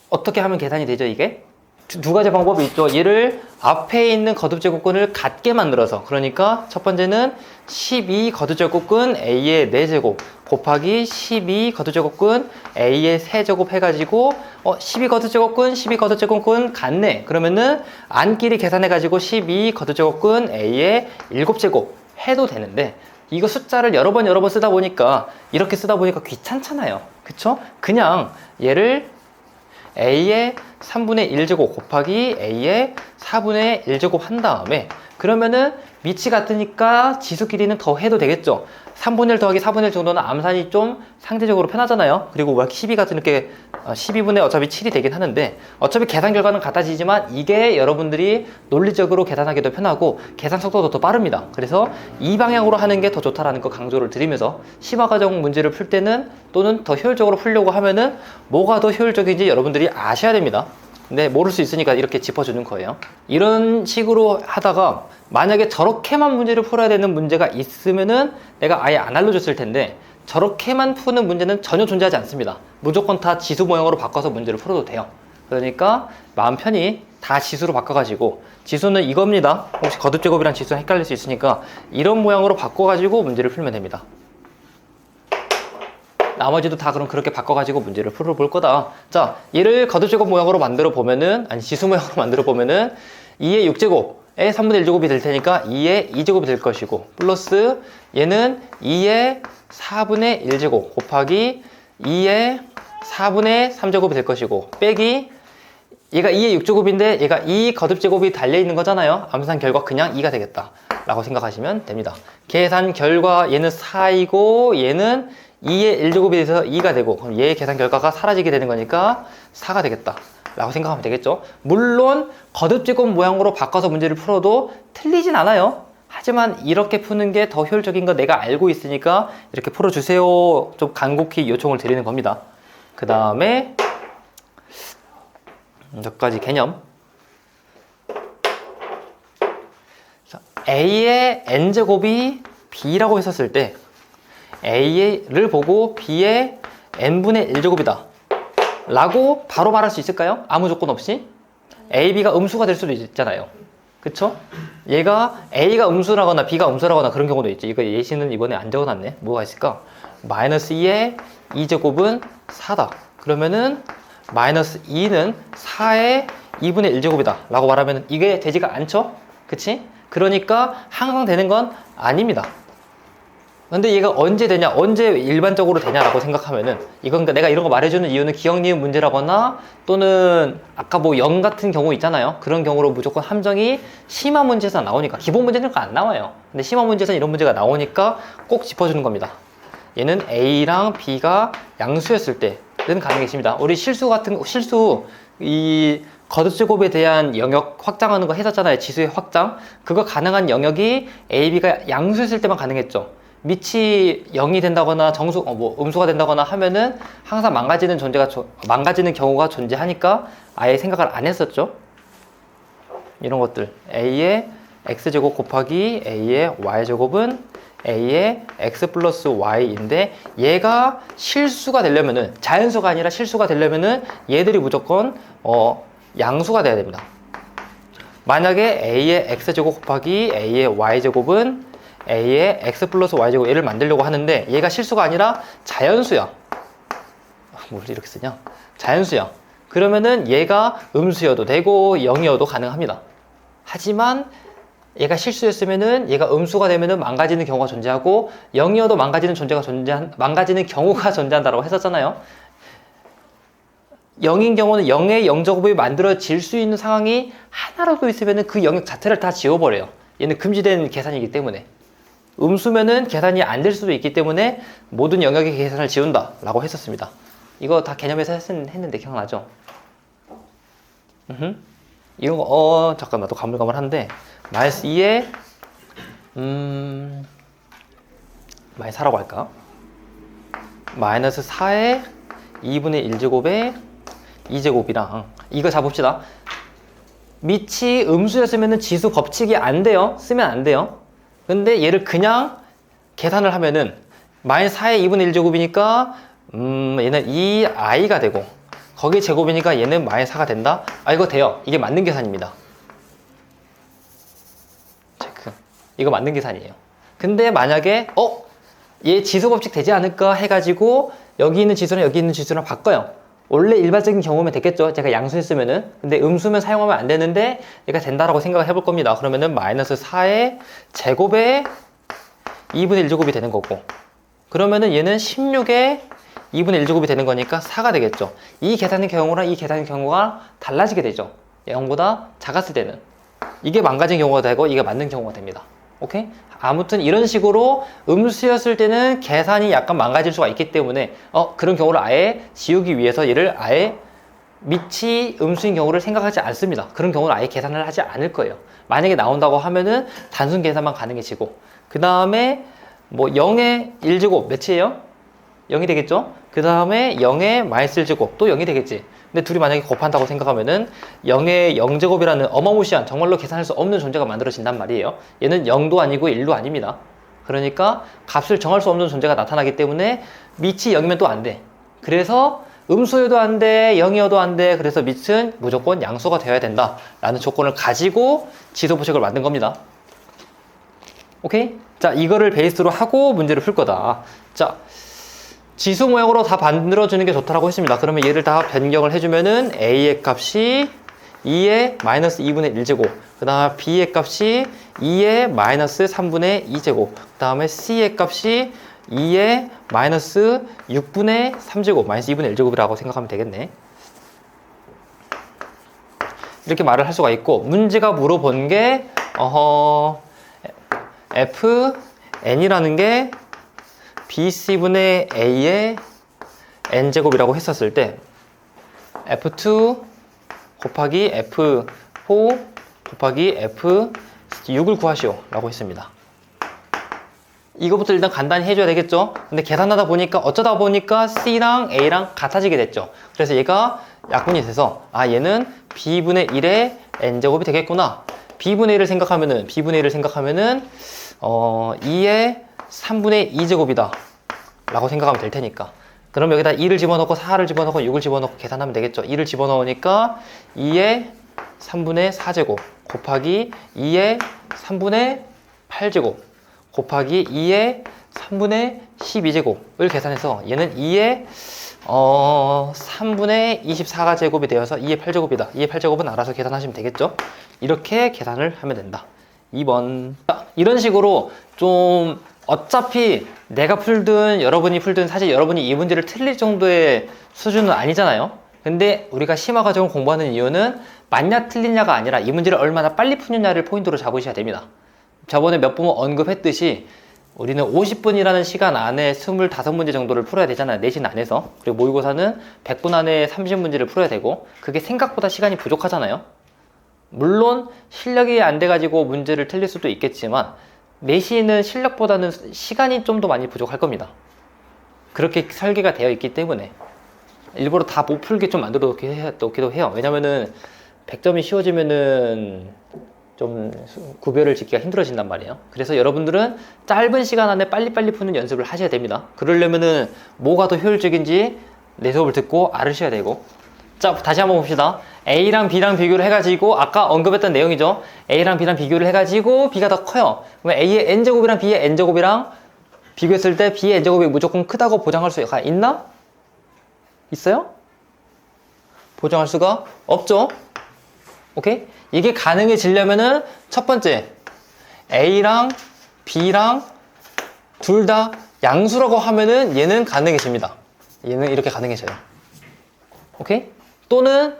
어떻게 하면 계산이 되죠, 이게? 두 가지 방법이 있죠. 얘를 앞에 있는 거듭제곱근을 같게 만들어서, 그러니까 첫 번째는 12 거듭제곱근 a의 4제곱 곱하기 12 거듭제곱근 a의 3제곱 해가지고 12 거듭제곱근 12 거듭제곱근 같네. 그러면은 안끼리 계산해가지고 12 거듭제곱근 a의 7제곱 해도 되는데, 이거 숫자를 여러 번 쓰다 보니까 이렇게 쓰다 보니까 귀찮잖아요. 그쵸? 그냥 얘를 a의 3분의 1제곱 곱하기 a의 4분의 1제곱 한 다음에, 그러면은 밑이 같으니까 지수끼리는 더 해도 되겠죠. 3분의 1 더하기 4분의 1 정도는 암산이 좀 상대적으로 편하잖아요. 그리고 12 같은 게 12분의 어차피 7이 되긴 하는데, 어차피 계산 결과는 같아지지만 이게 여러분들이 논리적으로 계산하기도 편하고 계산 속도도 더 빠릅니다. 그래서 이 방향으로 하는 게 더 좋다라는 거 강조를 드리면서, 심화과정 문제를 풀 때는 또는 더 효율적으로 풀려고 하면은 뭐가 더 효율적인지 여러분들이 아셔야 됩니다. 근데 모를 수 있으니까 이렇게 짚어주는 거예요. 이런 식으로 하다가 만약에 저렇게만 문제를 풀어야 되는 문제가 있으면은 내가 아예 안 알려줬을 텐데, 저렇게만 푸는 문제는 전혀 존재하지 않습니다. 무조건 다 지수 모형으로 바꿔서 문제를 풀어도 돼요. 그러니까 마음 편히 다 지수로 바꿔가지고, 지수는 이겁니다. 혹시 거듭제곱이랑 지수랑 헷갈릴 수 있으니까 이런 모양으로 바꿔가지고 문제를 풀면 됩니다. 나머지도 다 그럼 그렇게 바꿔가지고 문제를 풀어볼 거다. 자, 얘를 거듭제곱 모양으로 만들어 보면은, 지수 모양으로 만들어 보면은 2의 6제곱에 3분의 1제곱이 될 테니까 2의 2제곱이 될 것이고, 플러스 얘는 2의 4분의 1제곱 곱하기 2의 4분의 3제곱이 될 것이고, 빼기 얘가 2의 6제곱인데 얘가 2 거듭제곱이 달려있는 거잖아요. 암산 결과 그냥 2가 되겠다 라고 생각하시면 됩니다. 계산 결과 얘는 4이고 얘는 2의 1제곱이 돼서 2가 되고 그럼 얘의 계산 결과가 사라지게 되는 거니까 4가 되겠다 라고 생각하면 되겠죠. 물론 거듭제곱 모양으로 바꿔서 문제를 풀어도 틀리진 않아요. 하지만 이렇게 푸는 게 더 효율적인 거 내가 알고 있으니까 이렇게 풀어주세요 좀 간곡히 요청을 드리는 겁니다. 그 다음에 몇 가지 개념. A의 n제곱이 B라고 했었을 때 A를 보고 B의 n분의 1제곱이다 라고 바로 말할 수 있을까요? 아무 조건 없이? A, B가 음수가 될 수도 있잖아요. 그쵸? 얘가 A가 음수라거나 B가 음수라거나 그런 경우도 있지. 이거 예시는 이번에 안 적어놨네. 뭐가 있을까? 마이너스 2의 2제곱은 4다. 그러면은 마이너스 2는 4의 2분의 1제곱이다 라고 말하면 이게 되지가 않죠? 그치? 그러니까 항상 되는 건 아닙니다. 근데 얘가 언제 되냐, 언제 일반적으로 되냐라고 생각하면은 이건 내가 이런 거 말해주는 이유는 기억 니은 문제라거나 또는 아까 뭐 0 같은 경우 있잖아요. 그런 경우로 무조건 함정이 심화 문제에서 나오니까. 기본 문제는 안 나와요. 근데 심화 문제에서 이런 문제가 나오니까 꼭 짚어주는 겁니다. 얘는 A랑 B가 양수였을 때는 가능해집니다. 우리 실수 이 거듭제곱에 대한 영역 확장하는 거 했었잖아요. 지수의 확장. 그거 가능한 영역이 A, B가 양수였을 때만 가능했죠. 밑이 0이 된다거나 음수가 된다거나 하면은 항상 망가지는 경우가 존재하니까 아예 생각을 안 했었죠. 이런 것들. A의 x제곱 곱하기 A의 y제곱은 A의 x 플러스 y인데 얘가 실수가 되려면은 자연수가 아니라 실수가 되려면은 얘들이 무조건 양수가 돼야 됩니다. 만약에 A의 x제곱 곱하기 A의 y제곱은 A의 x 플러스 y제곱 얘를 만들려고 하는데 얘가 실수가 아니라 자연수야. 뭘 이렇게 쓰냐? 자연수야. 그러면은 얘가 음수여도 되고 0이어도 가능합니다. 하지만 얘가 실수였으면은 얘가 음수가 되면은 망가지는 경우가 존재하고 0이어도 망가지는 경우가 존재한다고 했었잖아요. 0인 경우는 0의 0제곱이 만들어질 수 있는 상황이 하나라도 있으면은 그 영역 자체를 다 지워버려요. 얘는 금지된 계산이기 때문에. 음수면은 계산이 안 될 수도 있기 때문에 모든 영역의 계산을 지운다 라고 했었습니다. 이거 다 개념에서 했는데 기억나죠? 이런 거 잠깐 나도 가물가물한데 마이너스 2에 마이너스 4라고 할까? 마이너스 4의 2분의 1제곱에 2제곱이랑 이거 잡읍시다. 밑이 음수였으면 지수 법칙이 안 돼요. 쓰면 안 돼요. 근데 얘를 그냥 계산을 하면은 마이너스 4의 2분의 1제곱이니까 얘는 2i가 되고 거기 제곱이니까 얘는 마이너스 4가 된다? 이거 돼요. 이게 맞는 계산입니다. 체크. 이거 맞는 계산이에요. 근데 만약에 얘 지수 법칙 되지 않을까 해가지고 여기 있는 지수랑 여기 있는 지수랑 바꿔요. 원래 일반적인 경우면 됐겠죠. 제가 양수했으면은. 근데 음수면 사용하면 안 되는데 얘가 된다라고 생각을 해볼 겁니다. 그러면은 마이너스 4의 제곱에 2분의 1제곱이 되는 거고 그러면은 얘는 16의 2분의 1제곱이 되는 거니까 4가 되겠죠. 이 계산의 경우랑 이 계산의 경우가 달라지게 되죠. 0보다 작았을 때는. 이게 망가진 경우가 되고 이게 맞는 경우가 됩니다. 오케이? 아무튼 이런 식으로 음수였을 때는 계산이 약간 망가질 수가 있기 때문에 그런 경우를 아예 지우기 위해서 얘를 아예 밑이 음수인 경우를 생각하지 않습니다. 그런 경우는 아예 계산을 하지 않을 거예요. 만약에 나온다고 하면은 단순 계산만 가능해지고 그 다음에 뭐 0의 1제곱 몇이에요? 0이 되겠죠? 그 다음에 0의 마이너스 1제곱 또 0이 되겠지. 근데 둘이 만약에 곱한다고 생각하면은 0의 0제곱이라는 어마무시한 정말로 계산할 수 없는 존재가 만들어진단 말이에요. 얘는 0도 아니고 1도 아닙니다. 그러니까 값을 정할 수 없는 존재가 나타나기 때문에 밑이 0이면 또 안 돼. 그래서 음수여도 안 돼, 0이어도 안 돼. 그래서 밑은 무조건 양수가 되어야 된다 라는 조건을 가지고 지수 법칙을 만든 겁니다. 오케이? 자, 이거를 베이스로 하고 문제를 풀 거다. 자, 지수 모양으로 다 만들어주는 게 좋다라고 했습니다. 그러면 얘를 다 변경을 해주면은 A의 값이 2의 마이너스 2분의 1제곱, 그 다음에 B의 값이 2의 마이너스 3분의 2제곱, 그 다음에 C의 값이 2의 마이너스 6분의 3제곱, 마이너스 2분의 1제곱이라고 생각하면 되겠네. 이렇게 말을 할 수가 있고, 문제가 물어본 게 fn이라는 게 BC분의 A의 N제곱이라고 했었을 때 F2 곱하기 F4 곱하기 F6을 구하시오 라고 했습니다. 이거부터 일단 간단히 해줘야 되겠죠. 근데 계산하다 보니까 어쩌다 보니까 C랑 A랑 같아지게 됐죠. 그래서 얘가 약분이 돼서 얘는 B분의 1의 N제곱이 되겠구나. B분의 1을 생각하면은 2의 3분의 2제곱이다 라고 생각하면 될 테니까, 그럼 여기다 2를 집어넣고 4를 집어넣고 6을 집어넣고 계산하면 되겠죠. 2를 집어넣으니까 2의 3분의 4제곱 곱하기 2의 3분의 8제곱 곱하기 2의 3분의 12제곱을 계산해서 얘는 2의 3분의 24가 제곱이 되어서 2의 8제곱이다. 2의 8제곱은 알아서 계산하시면 되겠죠. 이렇게 계산을 하면 된다. 2번. 이런 식으로 좀 어차피 내가 풀든 여러분이 풀든 사실 여러분이 이 문제를 틀릴 정도의 수준은 아니잖아요. 근데 우리가 심화 과정을 공부하는 이유는 맞냐 틀리냐가 아니라 이 문제를 얼마나 빨리 푸느냐를 포인트로 잡으셔야 됩니다. 저번에 몇 번 언급했듯이 우리는 50분이라는 시간 안에 25문제 정도를 풀어야 되잖아요. 내신 안에서. 그리고 모의고사는 100분 안에 30문제를 풀어야 되고, 그게 생각보다 시간이 부족하잖아요. 물론 실력이 안 돼가지고 문제를 틀릴 수도 있겠지만 내신은 실력보다는 시간이 좀 더 많이 부족할 겁니다. 그렇게 설계가 되어 있기 때문에 일부러 다 못 풀게 좀 만들어 놓기도 해요. 왜냐면은 100점이 쉬워지면은 좀 구별을 짓기가 힘들어진단 말이에요. 그래서 여러분들은 짧은 시간 안에 빨리빨리 푸는 연습을 하셔야 됩니다. 그러려면은 뭐가 더 효율적인지 내 수업을 듣고 알으셔야 되고. 자, 다시 한번 봅시다. A랑 B랑 비교를 해가지고 아까 언급했던 내용이죠. A랑 B랑 비교를 해가지고 B가 더 커요. 그러면 A의 N제곱이랑 B의 N제곱이랑 비교했을 때 B의 N제곱이 무조건 크다고 보장할 수가 있나? 있어요? 보장할 수가 없죠. 오케이? 이게 가능해지려면은 첫 번째 A랑 B랑 둘 다 양수라고 하면은 얘는 가능해집니다. 얘는 이렇게 가능해져요. 오케이? 또는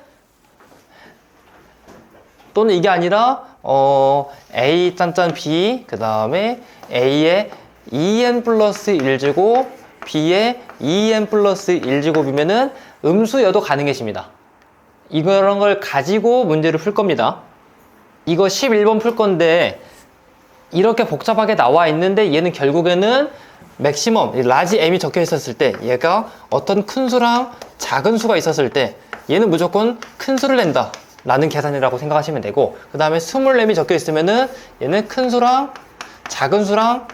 이게 아니라 A 짠짠 B 그 다음에 A의 2n 플러스 1제곱 B의 2n 플러스 1제곱이면은 음수여도 가능해집니다. 이런 걸 가지고 문제를 풀 겁니다. 이거 11번 풀 건데 이렇게 복잡하게 나와 있는데 얘는 결국에는 맥시멈, 라지 m이 적혀 있었을 때 얘가 어떤 큰 수랑 작은 수가 있었을 때 얘는 무조건 큰 수를 낸다 라는 계산이라고 생각하시면 되고, 그 다음에 스몰m이 적혀 있으면은 얘는 큰 수랑 작은 수랑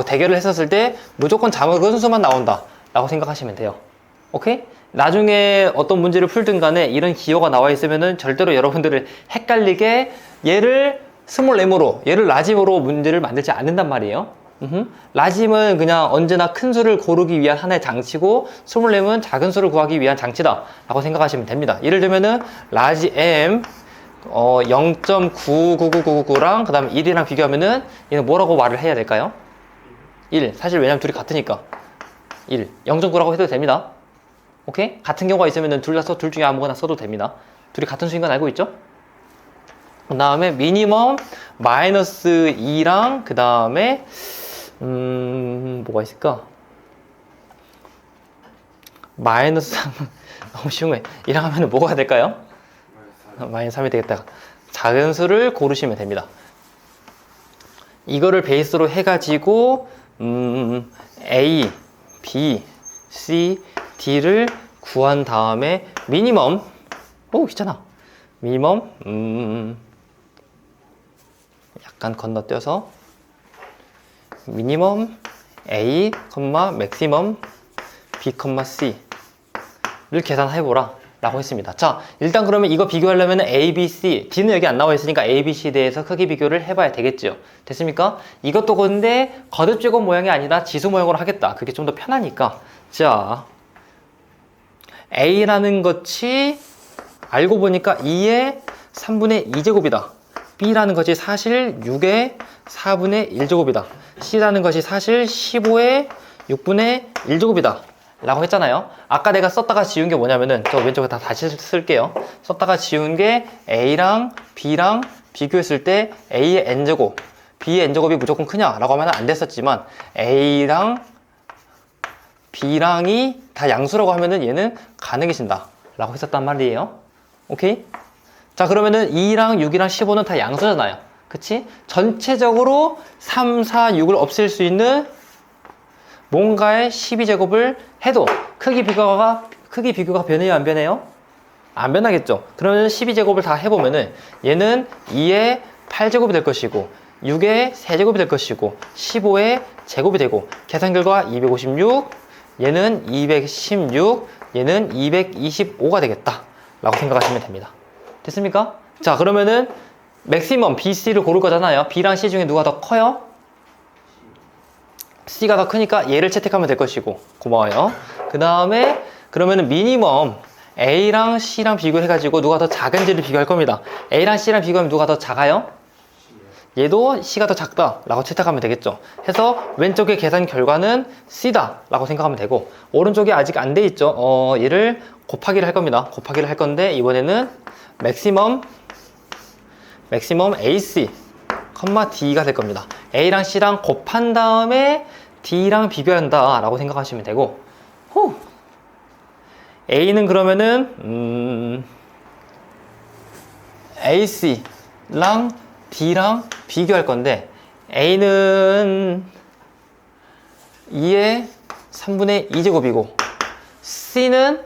대결을 했었을 때 무조건 작은 수만 나온다 라고 생각하시면 돼요. 오케이? 나중에 어떤 문제를 풀든 간에 이런 기호가 나와 있으면은 절대로 여러분들을 헷갈리게 얘를 스몰m으로 얘를 라짐으로 문제를 만들지 않는단 말이에요. 라짐은 그냥 언제나 큰 수를 고르기 위한 하나의 장치고 스몰m은 작은 수를 구하기 위한 장치다 라고 생각하시면 됩니다. 예를 들면은 라지 m 0.99999랑 그 다음에 1이랑 비교하면은 얘는 뭐라고 말을 해야 될까요? 1. 사실 왜냐면 둘이 같으니까 1. 0.9라고 해도 됩니다. 오케이? 같은 경우가 있으면은 둘 중에 아무거나 써도 됩니다. 둘이 같은 수인 건 알고 있죠? 그 다음에 미니멈 마이너스 2랑 그 다음에 뭐가 있을까? 마이너스 3 너무 쉬운 거예요. 1랑 하면 뭐가 될까요? 마이너스 3이 되겠다. 작은 수를 고르시면 됩니다. 이거를 베이스로 해가지고 A, B, C, D를 구한 다음에 미니멈 귀찮아. 미니멈 약간 건너뛰어서 미니멈 A, 맥시멈 B, C를 계산해보라 라고 했습니다. 자, 일단 그러면 이거 비교하려면 A, B, C, D는 여기 안 나와 있으니까 A, B, C에 대해서 크기 비교를 해봐야 되겠죠. 됐습니까? 이것도 근데 거듭제곱 모양이 아니라 지수 모양으로 하겠다. 그게 좀 더 편하니까. 자, A라는 것이 알고 보니까 2의 3분의 2제곱이다. B라는 것이 사실 6의 4분의 1제곱이다. C라는 것이 사실 15의 6분의 1제곱이다. 라고 했잖아요. 아까 내가 썼다가 지운 게 뭐냐면은 저 왼쪽에 다시 쓸게요. 썼다가 지운 게 A랑 B랑 비교했을 때 A의 N제곱, B의 N제곱이 무조건 크냐? 라고 하면 안 됐었지만 A랑 B랑이 다 양수라고 하면은 얘는 가능해진다 라고 했었단 말이에요. 오케이? 자, 그러면은 2랑 6이랑 15는 다 양수잖아요. 그치? 전체적으로 3, 4, 6을 없앨 수 있는 뭔가의 12제곱을 해도 크기 비교가 변해요, 안 변해요? 안 변하겠죠. 그러면 12제곱을 다 해보면은 얘는 2의 8제곱이 될 것이고 6의 3제곱이 될 것이고 15의 제곱이 되고 계산 결과 256, 얘는 216, 얘는 225가 되겠다 라고 생각하시면 됩니다. 됐습니까? 자, 그러면은 맥시멈 B, C를 고를 거잖아요. B랑 C 중에 누가 더 커요? C가 더 크니까 얘를 채택하면 될 것이고, 고마워요. 그 다음에 그러면은 미니멈 A랑 C랑 비교해가지고 누가 더 작은지를 비교할 겁니다. A랑 C랑 비교하면 누가 더 작아요? 얘도 C가 더 작다 라고 채택하면 되겠죠. 해서 왼쪽의 계산 결과는 C다 라고 생각하면 되고, 오른쪽에 아직 안 돼 있죠. 얘를 곱하기를 할 겁니다. 곱하기를 할 건데 이번에는 맥시멈 AC, D가 될 겁니다. A랑 C랑 곱한 다음에 D랑 비교한다 라고 생각하시면 되고, A는 그러면은 AC랑 D랑 비교할 건데, A는 2의 3분의 2제곱이고 C는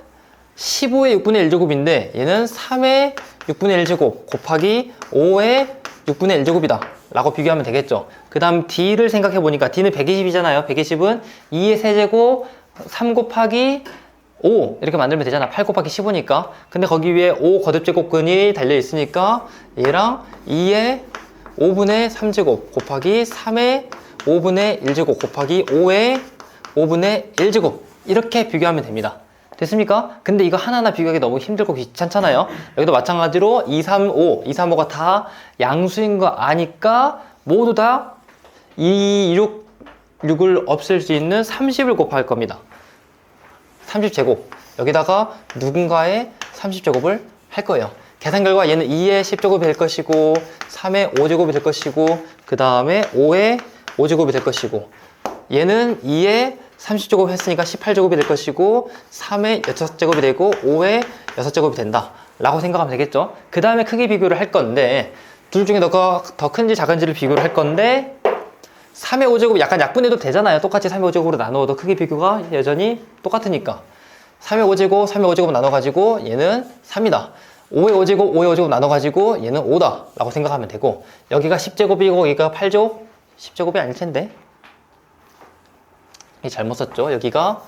15의 6분의 1제곱인데 얘는 3의 6분의 1제곱 곱하기 5의 6분의 1제곱이다 라고 비교하면 되겠죠. 그 다음 D를 생각해 보니까 D는 120이잖아요. 120은 2의 세제곱 3 곱하기 5 이렇게 만들면 되잖아. 8 곱하기 15니까. 근데 거기 위에 5 거듭제곱근이 달려 있으니까 얘랑 2의 5분의 3제곱 곱하기 3의 5분의 1제곱 곱하기 5의 5분의 1제곱 이렇게 비교하면 됩니다. 됐습니까? 근데 이거 하나하나 비교하기 너무 힘들고 귀찮잖아요. 여기도 마찬가지로 2, 3, 5, 2, 3, 5가 다 양수인 거 아니까 모두 다 2, 6을 없앨 수 있는 30을 곱할 겁니다. 30제곱. 여기다가 누군가의 30제곱을 할 거예요. 계산 결과 얘는 2의 10제곱이 될 것이고 3의 5제곱이 될 것이고 그 다음에 5의 5제곱이 될 것이고 얘는 2의 30제곱 했으니까 18제곱이 될 것이고 3의 6제곱이 되고 5의 6제곱이 된다 라고 생각하면 되겠죠. 그 다음에 크기 비교를 할 건데 둘 중에 너가 더 큰지 작은지를 비교를 할 건데 3의 5제곱 약간 약분해도 되잖아요. 똑같이 3의 5제곱으로 나누어도 크기 비교가 여전히 똑같으니까 3의 5제곱 3의 5제곱 나눠가지고 얘는 3이다. 5의 5제곱 5의 5제곱 나눠가지고 얘는 5다 라고 생각하면 되고, 여기가 10제곱이고 여기가 8제곱 10제곱이 아닐 텐데 잘못 썼죠. 여기가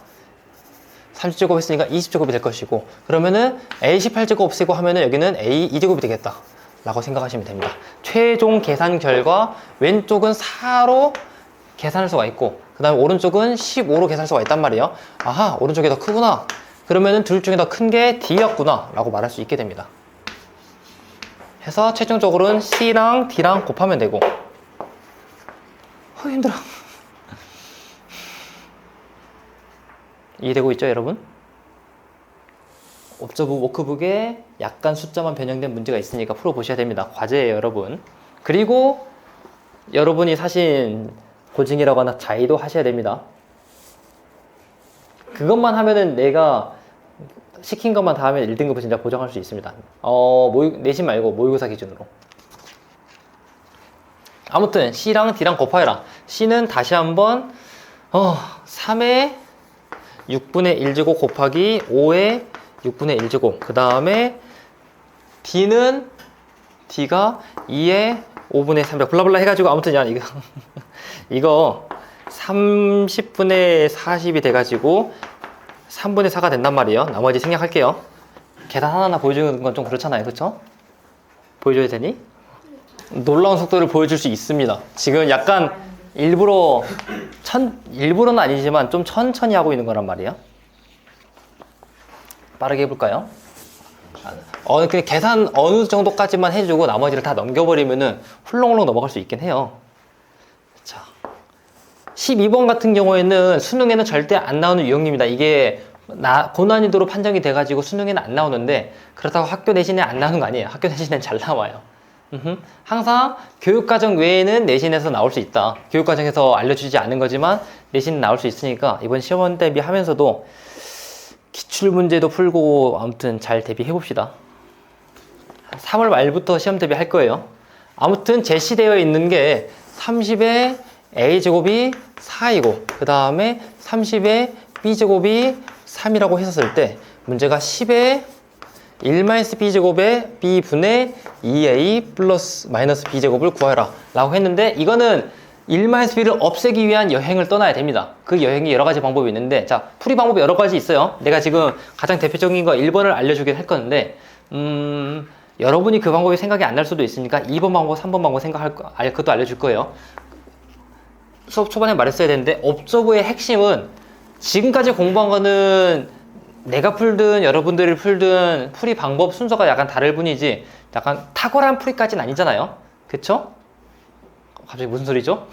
30제곱 했으니까 20제곱이 될 것이고, 그러면은 A 18제곱 없애고 하면은 여기는 A 2제곱이 되겠다 라고 생각하시면 됩니다. 최종 계산 결과 왼쪽은 4로 계산할 수가 있고 그 다음에 오른쪽은 15로 계산할 수가 있단 말이에요. 아하, 오른쪽이 더 크구나. 그러면은 둘 중에 더 큰 게 D였구나 라고 말할 수 있게 됩니다. 해서 최종적으로는 C랑 D랑 곱하면 되고, 힘들어. 이해되고 있죠, 여러분? 옵저브 워크북에 약간 숫자만 변형된 문제가 있으니까 풀어보셔야 됩니다. 과제예요, 여러분. 그리고 여러분이 사신 고증이라거나 자의도 하셔야 됩니다. 그것만 하면은 내가 시킨 것만 다 하면 1등급을 진짜 보장할 수 있습니다. 내신 말고 모의고사 기준으로. 아무튼 C랑 D랑 곱하여라. C는 다시 한번 3의 6분의 1제곱 곱하기 5의 6분의 1제곱, 그 다음에 D는 D가 2의 5분의 300 블라블라 해가지고, 아무튼 야 이거 30분의 40이 돼가지고 3분의 4가 된단 말이에요. 나머지 생략할게요. 계산 하나하나 보여주는 건 좀 그렇잖아요, 그쵸? 보여줘야 되니? 놀라운 속도를 보여줄 수 있습니다. 지금 약간 일부러는 아니지만 좀 천천히 하고 있는 거란 말이에요. 빠르게 해볼까요? 그냥 계산 어느 정도까지만 해주고 나머지를 다 넘겨버리면은 훌렁훌렁 넘어갈 수 있긴 해요. 자, 12번 같은 경우에는 수능에는 절대 안 나오는 유형입니다. 이게 고난이도로 판정이 돼가지고 수능에는 안 나오는데, 그렇다고 학교 내신에 안 나오는 거 아니에요. 학교 내신엔 잘 나와요. 항상 교육과정 외에는 내신에서 나올 수 있다. 교육과정에서 알려주지 않은 거지만 내신은 나올 수 있으니까 이번 시험 대비하면서도 기출문제도 풀고 아무튼 잘 대비해 봅시다. 3월 말부터 시험 대비할 거예요. 아무튼 제시되어 있는 게 30의 a제곱이 4이고 그 다음에 30의 b제곱이 3이라고 했었을 때 문제가 10의 1-b제곱의 b분의 2a 플러스 마이너스 b제곱을 구하라 라고 했는데 이거는 1-b를 없애기 위한 여행을 떠나야 됩니다. 그 여행이 여러 가지 방법이 있는데 자 풀이 방법이 여러 가지 있어요. 내가 지금 가장 대표적인 거 1번을 알려주긴 할 건데 여러분이 그 방법이 생각이 안 날 수도 있으니까 2번 방법, 3번 방법 그것도 알려줄 거예요. 수업 초반에 말했어야 되는데 옵저브의 핵심은 지금까지 공부한 거는 내가 풀든 여러분들이 풀든 풀이 방법 순서가 약간 다를 뿐이지 약간 탁월한 풀이까지는 아니잖아요. 그쵸? 갑자기 무슨 소리죠?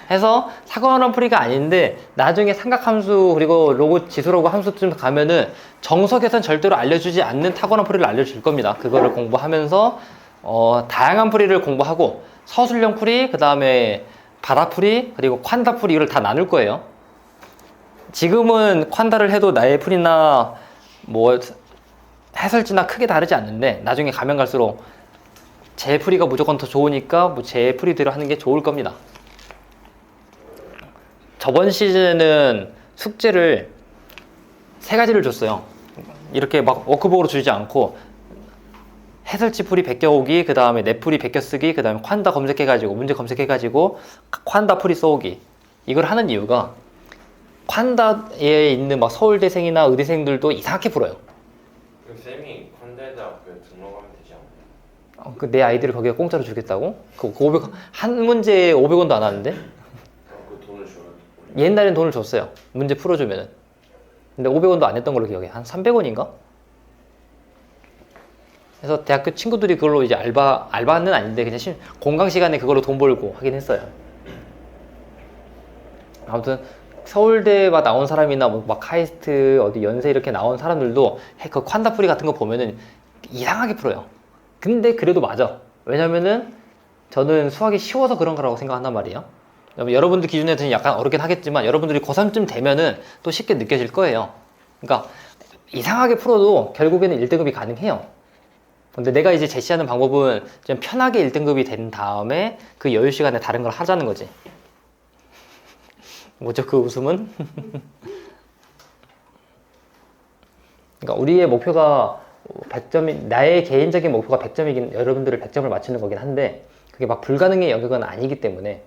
해서 탁월한 풀이가 아닌데 나중에 삼각함수 그리고 로그 지수로그 함수쯤 가면은 정석에선 절대로 알려주지 않는 탁월한 풀이를 알려줄 겁니다. 그거를 공부하면서 다양한 풀이를 공부하고 서술형 풀이, 그 다음에 바라풀이, 그리고 콴다 풀이 이걸 다 나눌 거예요. 지금은 콴다를 해도 나의 풀이나 뭐 해설지나 크게 다르지 않는데 나중에 가면 갈수록 제 풀이가 무조건 더 좋으니까 뭐 제 풀이대로 하는 게 좋을 겁니다. 저번 시즌에는 숙제를 3가지를 줬어요. 이렇게 막 워크북으로 주지 않고 해설지 풀이 베껴오기, 그 다음에 내 풀이 베껴 쓰기, 그 다음에 콴다 검색해가지고 문제 검색해가지고 콴다 풀이 써오기. 이걸 하는 이유가 콴다에 있는 막 서울대생이나 의대생들도 이상하게 풀어요. 그럼 쌤이 콴다대학교에 등록하면 되지 않나요? 내 아이들을 거기에 공짜로 주겠다고? 그 500, 한 문제에 500원도 안 하는데? 그 돈을 줘야 옛날엔 돈을 줬어요. 문제 풀어주면은. 근데 500원도 안 했던 걸로 기억해. 한 300원인가? 그래서 대학교 친구들이 그걸로 이제 알바는 아닌데 그냥 공강 시간에 그걸로 돈 벌고 하긴 했어요. 아무튼 서울대가 나온 사람이나 막 카이스트 어디 연세 이렇게 나온 사람들도 그 콴다 풀이 같은 거 보면은 이상하게 풀어요. 근데 그래도 맞아. 왜냐면은 저는 수학이 쉬워서 그런 거라고 생각한단 말이에요. 여러분들 기준에서는 약간 어렵긴 하겠지만 여러분들이 고3쯤 되면은 또 쉽게 느껴질 거예요. 그러니까 이상하게 풀어도 결국에는 1등급이 가능해요. 근데 내가 이제 제시하는 방법은 좀 편하게 1등급이 된 다음에 그 여유 시간에 다른 걸 하자는 거지. 뭐죠 그 웃음은? 그러니까 우리의 목표가 100점이 나의 개인적인 목표가 100점이긴 여러분들을 100점을 맞추는 거긴 한데 그게 막 불가능의 영역은 아니기 때문에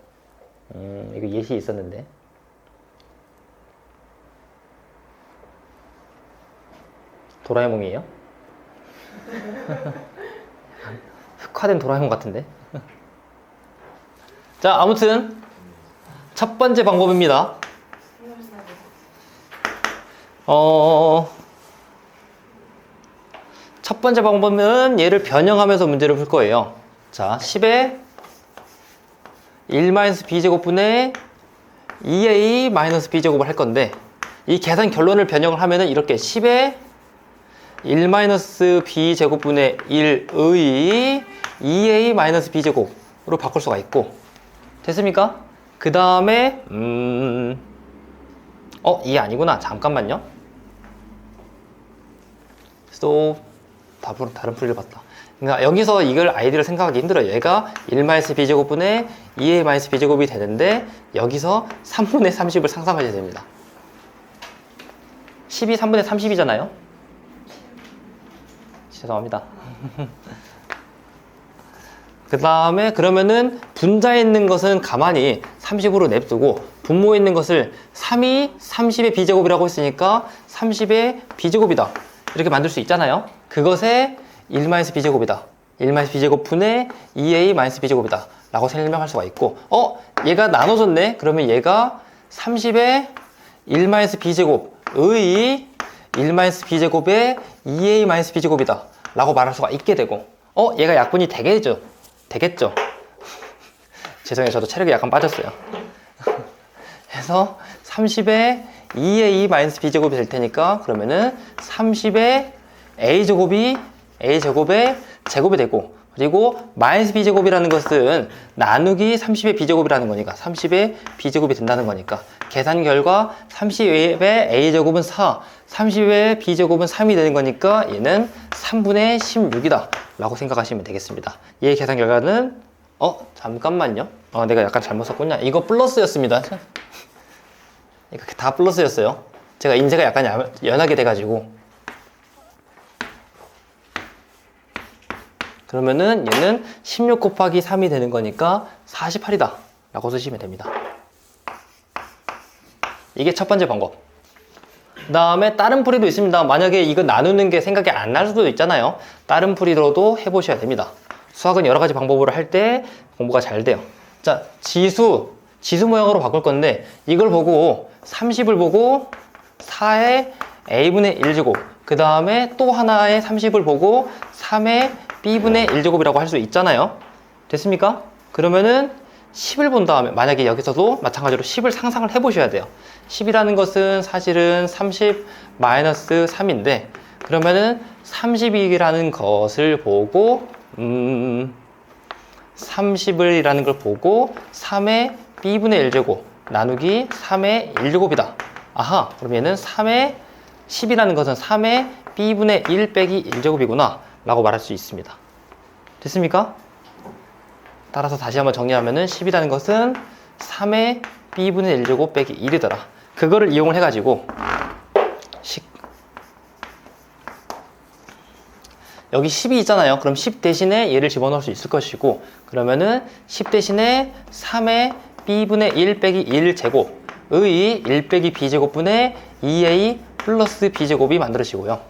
이거 예시 있었는데 도라에몽이에요? 흑화된 도라에몽 같은데? 자 아무튼 첫 번째 방법입니다. 첫 번째 방법은 얘를 변형하면서 문제를 풀 거예요. 자 10에 1-b제곱분의 2a-b제곱을 할 건데 이 계산 결론을 변형을 하면은 이렇게 10에 1-b제곱분의 1의 2a-b제곱으로 바꿀 수가 있고 됐습니까? 그 다음에 이게 아니구나. 잠깐만요. 또 다른 풀이를 봤다. 그러니까 여기서 이걸 아이디를 생각하기 힘들어요. 얘가 1-b제곱분의 2a-b제곱이 되는데 여기서 3분의 30을 상상하셔야 됩니다. 10이 3분의 30이잖아요. 죄송합니다. 그 다음에 그러면은 분자에 있는 것은 가만히 30으로 냅두고 분모에 있는 것을 3이 30의 b제곱이라고 했으니까 30의 b제곱이다. 이렇게 만들 수 있잖아요. 그것의 1-b제곱이다. 1-b제곱분의 2a-b제곱이다. 라고 설명할 수가 있고 얘가 나눠졌네. 그러면 얘가 30의 1-b제곱의 1-b제곱의 2a-b제곱이다. 라고 말할 수가 있게 되고 얘가 약분이 되겠죠. 죄송해요. 저도 체력이 약간 빠졌어요. 그래서 30의 2a 마이너스 b제곱이 될 테니까 그러면은 30의 a제곱이 a제곱의 제곱이 되고, 그리고 마이너스 b제곱이라는 것은 나누기 30의 b제곱이라는 거니까 30의 b제곱이 된다는 거니까 계산 결과 30의 a제곱은 4, 30의 b제곱은 3이 되는 거니까 얘는 3분의 16이다 라고 생각하시면 되겠습니다. 얘의 계산 결과는 잠깐만요. 내가 약간 잘못 썼군요. 이거 플러스였습니다. 이거 다 플러스였어요. 제가 인쇄가 약간 연하게 돼가지고. 그러면은 얘는 16 곱하기 3이 되는 거니까 48이다 라고 쓰시면 됩니다. 이게 첫 번째 방법. 그 다음에 다른 풀이도 있습니다. 만약에 이거 나누는 게 생각이 안 날 수도 있잖아요. 다른 풀이로도 해보셔야 됩니다. 수학은 여러 가지 방법으로 할 때 공부가 잘 돼요. 자, 지수 모양으로 바꿀 건데 이걸 보고 30을 보고 4의 a분의 1제곱, 그 다음에 또 하나의 30을 보고 3의 b분의 1제곱이라고 할 수 있잖아요. 됐습니까? 그러면은 10을 본 다음에 만약에 여기서도 마찬가지로 10을 상상을 해 보셔야 돼요. 10이라는 것은 사실은 30 마이너스 3인데 그러면은 30이라는 것을 보고 30이라는 걸 보고 3의 b분의 1제곱 나누기 3의 1제곱이다. 아하, 그럼 얘는 3의 10이라는 것은 3의 b분의 1 빼기 1제곱이구나 라고 말할 수 있습니다. 됐습니까? 따라서 다시 한번 정리하면은 10이라는 것은 3의 b분의 1제곱 빼기 1이더라. 그거를 이용을 해가지고 여기 10이 있잖아요. 그럼 10 대신에 얘를 집어넣을 수 있을 것이고, 그러면은 10 대신에 3의 b분의 1 빼기 1제곱의 1 빼기 b제곱분의 2a 플러스 b제곱이 만들어지고요.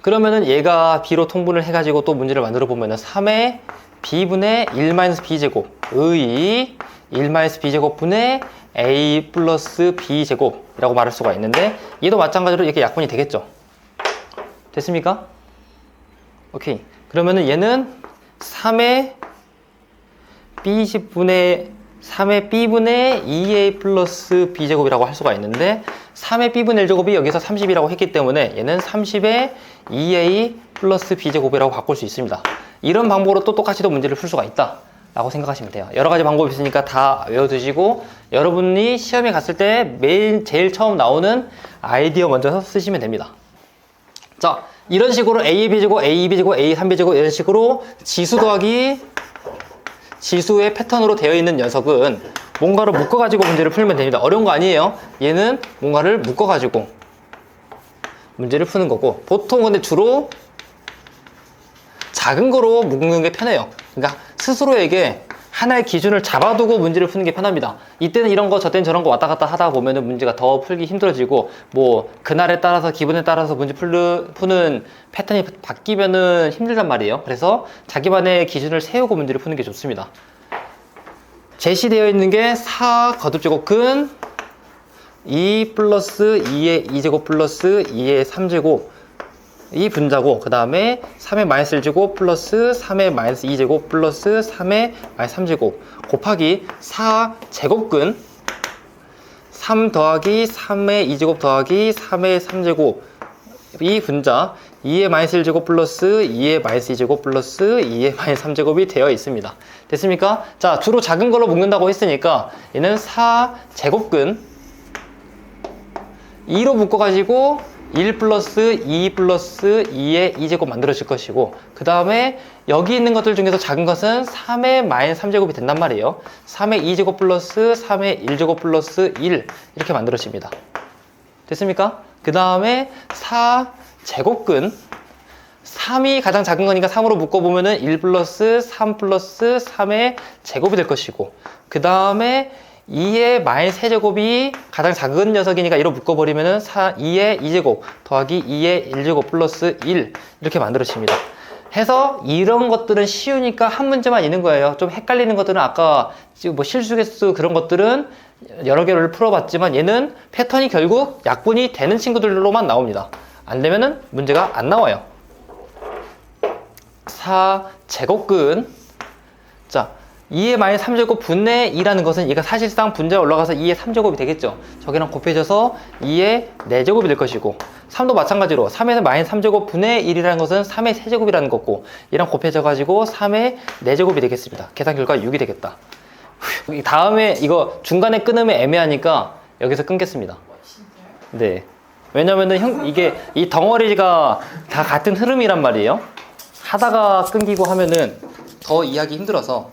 그러면은 얘가 b로 통분을 해가지고 또 문제를 만들어 보면은 3의 b분의 1 마이너스 b제곱의 1 마이너스 b제곱분의 a 플러스 b제곱이라고 말할 수가 있는데 얘도 마찬가지로 이렇게 약분이 되겠죠. 됐습니까? 오케이. 그러면은 얘는 3의 b분의 2a 플러스 b제곱이라고 할 수가 있는데 3의 b분의 1제곱이 여기서 30이라고 했기 때문에 얘는 30의 2a 플러스 b제곱이라고 바꿀 수 있습니다. 이런 방법으로 또 똑같이 또 문제를 풀 수가 있다 라고 생각하시면 돼요. 여러 가지 방법이 있으니까 다 외워두시고 여러분이 시험에 갔을 때 제일 처음 나오는 아이디어 먼저 쓰시면 됩니다. 자, 이런 식으로 a의 b제곱, a 2b제곱, a 3b제곱 이런 식으로 지수 더하기 지수의 패턴으로 되어 있는 녀석은 뭔가를 묶어가지고 문제를 풀면 됩니다. 어려운 거 아니에요. 얘는 뭔가를 묶어가지고 문제를 푸는 거고, 보통 근데 주로 작은 거로 묶는 게 편해요. 그러니까 스스로에게 하나의 기준을 잡아두고 문제를 푸는 게 편합니다. 이때는 이런 거, 저때는 저런 거 왔다 갔다 하다 보면은 문제가 더 풀기 힘들어지고, 뭐 그날에 따라서 기분에 따라서 문제 푸는 패턴이 바뀌면은 힘들단 말이에요. 그래서 자기만의 기준을 세우고 문제를 푸는 게 좋습니다. 제시되어 있는 게 4 거듭제곱근 2 플러스 2의 2제곱 플러스 2의 3제곱 이 분자고, 그 다음에 3의 마이너스 1제곱 플러스 3의 마이너스 2제곱 플러스 3의 마이너스 3제곱 곱하기 4제곱근 3 더하기 3의 2제곱 더하기 3의 3제곱 이 분자 2의 마이너스 1제곱 플러스 2의 마이너스 2제곱 플러스 2의 마이너스 3제곱이 되어 있습니다. 됐습니까? 자, 주로 작은 걸로 묶는다고 했으니까 얘는 4제곱근 2로 묶어가지고 1 플러스 2 플러스 2의 2제곱 만들어질 것이고, 그 다음에 여기 있는 것들 중에서 작은 것은 3의 마이너스 3제곱이 된단 말이에요. 3의 2제곱 플러스 3의 1제곱 플러스 1 이렇게 만들어집니다. 됐습니까? 그 다음에 4제곱근 3이 가장 작은 거니까 3으로 묶어보면은 1 플러스 3 플러스 3의 제곱이 될 것이고, 그 다음에 2의 마이너스 세제곱이 가장 작은 녀석이니까 1로 묶어버리면은 2의 2제곱 더하기 2의 1제곱 플러스 1 이렇게 만들어집니다. 해서 이런 것들은 쉬우니까 한 문제만 있는 거예요. 좀 헷갈리는 것들은 아까 뭐 실수개수 그런 것들은 여러 개를 풀어봤지만 얘는 패턴이 결국 약분이 되는 친구들로만 나옵니다. 안 되면은 문제가 안 나와요. 4제곱근 자, 2의 마이너스 3제곱 분의 2라는 것은 얘가 사실상 분자에 올라가서 2의 3제곱이 되겠죠. 저기랑 곱해져서 2의 4제곱이 될 것이고 3도 마찬가지로 3에서 마이너스 3제곱 분의 1이라는 것은 3의 세제곱이라는 거고 얘랑 곱해져 가지고 3의 4제곱이 되겠습니다. 계산 결과 6이 되겠다. 다음에 이거 중간에 끊으면 애매하니까 여기서 끊겠습니다. 진짜요? 네. 왜냐면은 이게 이 덩어리가 다 같은 흐름이란 말이에요. 하다가 끊기고 하면은 더 이해하기 힘들어서